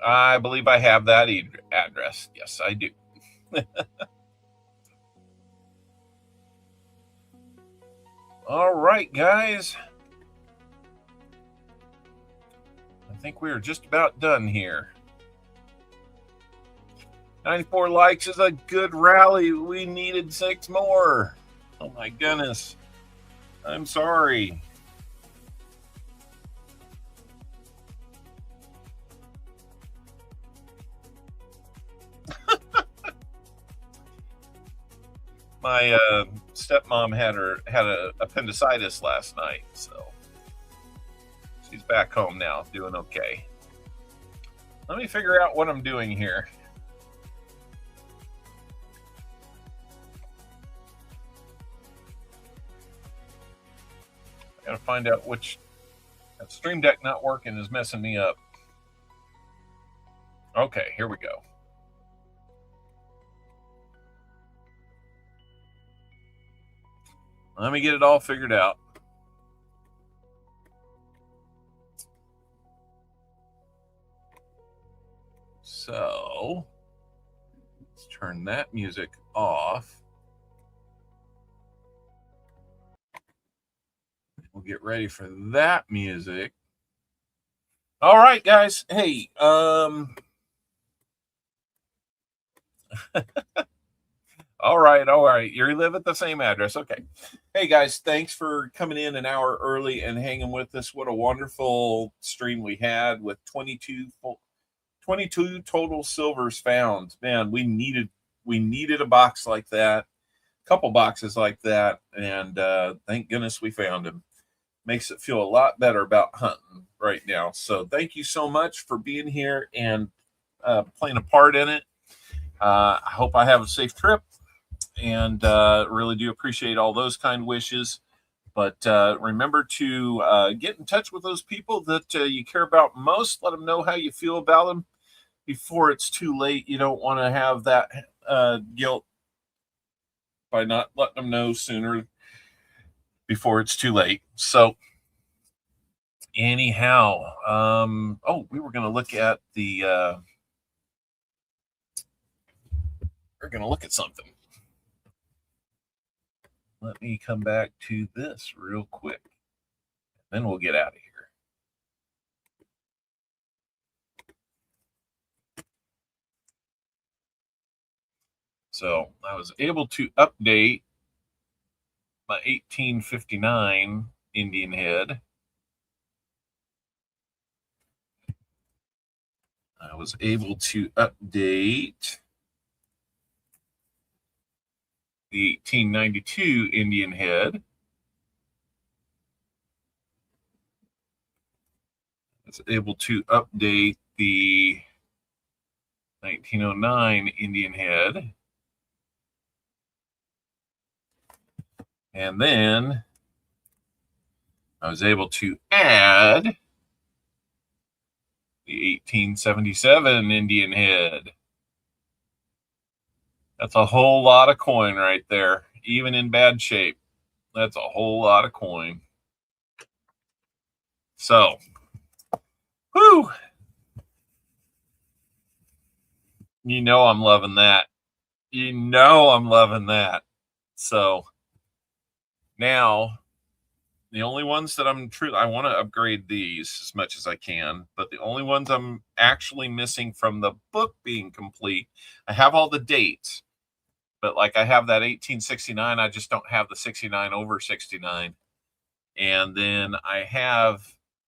I believe I have that address. Yes, I do. All right, guys. I think we are just about done here. 94 likes is a good rally. We needed 6 more. Oh my goodness. I'm sorry. My stepmom had a appendicitis last night, so she's back home now, doing okay. Let me figure out what I'm doing here. I gotta find out which that Stream Deck not working is messing me up. Okay, here we go. Let me get it all figured out. So let's turn that music off. We'll get ready for that music. All right, guys. Hey, all right. You live at the same address. Okay. Hey, guys, thanks for coming in an hour early and hanging with us. What a wonderful stream we had with 22 total silvers found. Man, we needed a box like that, a couple boxes like that, and thank goodness we found them. Makes it feel a lot better about hunting right now. So thank you so much for being here and playing a part in it. I hope I have a safe trip. And really do appreciate all those kind wishes. But remember to get in touch with those people that you care about most. Let them know how you feel about them before it's too late. You don't want to have that guilt by not letting them know sooner before it's too late. So anyhow, we were going to look at the we're going to look at something. Let me come back to this real quick. Then we'll get out of here. So I was able to update my 1859 Indian head. I was able to update the 1892 Indian head. I was able to update the 1909 Indian head. And then I was able to add the 1877 Indian head. That's a whole lot of coin right there, even in bad shape. That's a whole lot of coin. So, whew. You know I'm loving that. You know I'm loving that. So, now, the only ones that I want to upgrade these as much as I can, but the only ones I'm actually missing from the book being complete, I have all the dates, but like I have that 1869, I just don't have the 69 over 69. And then I have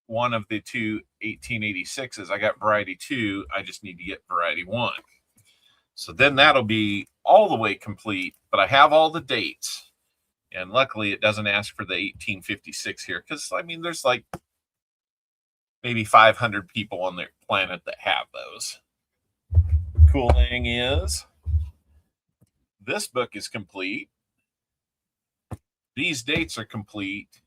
one of the two 1886s. I got variety 2. I just need to get variety 1. So then that'll be all the way complete, but I have all the dates. And luckily it doesn't ask for the 1856 here, because I mean there's like maybe 500 people on the planet that have those. Cool thing is this book is complete. These dates are complete.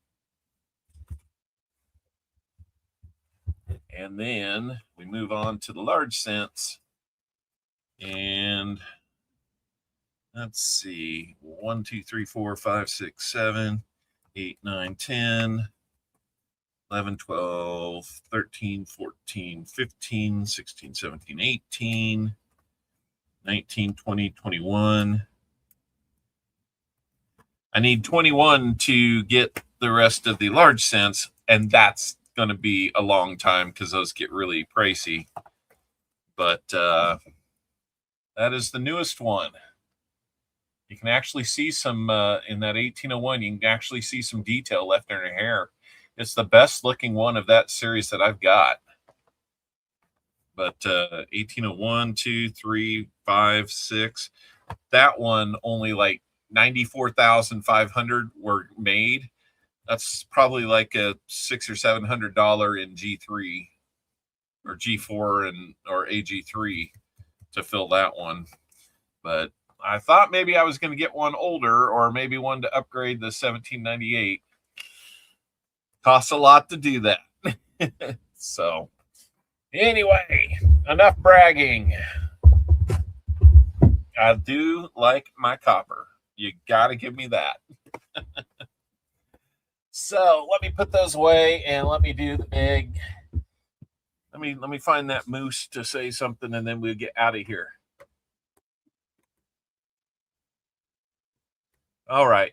And then we move on to the large cents. And let's see, 1, 2, 3, 4, 5, 6, 7, 8, 9, 10, 11, 12, 13, 14, 15, 16, 17, 18, 19, 20, 21. I need 21 to get the rest of the large cents, and that's going to be a long time because those get really pricey. But that is the newest one. You can actually see some, in that 1801, you can actually see some detail left in her hair. It's the best looking one of that series that I've got. But 1801, 2, 3, 5, 6. That one, only like 94,500 were made. That's probably like a $600 or $700 in G3 or G4 or AG3 to fill that one. But I thought maybe I was going to get one older, or maybe one to upgrade the 1798. Costs a lot to do that. So anyway, enough bragging. I do like my copper. You got to give me that. So let me put those away and let me do the big. Let me find that moose to say something, and then we'll get out of here. All right.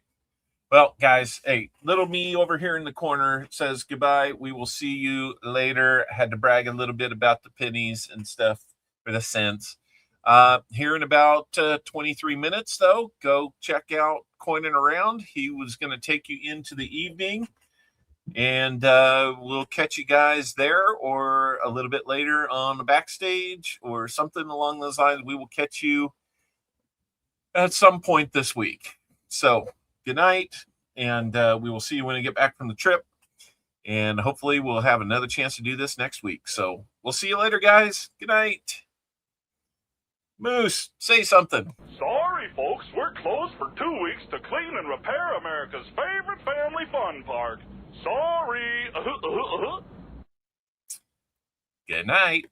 Well, guys, hey, little me over here in the corner says goodbye. We will see you later. I had to brag a little bit about the pennies and stuff for the cents. Here in about 23 minutes, though, go check out Coining Around. He was going to take you into the evening, and we'll catch you guys there or a little bit later on the backstage or something along those lines. We will catch you at some point this week. So good night, and we will see you when we get back from the trip. And hopefully we'll have another chance to do this next week. So we'll see you later, guys. Good night. Moose, say something. Sorry, folks, we're closed for 2 weeks to clean and repair America's favorite family fun park. Sorry. Good night.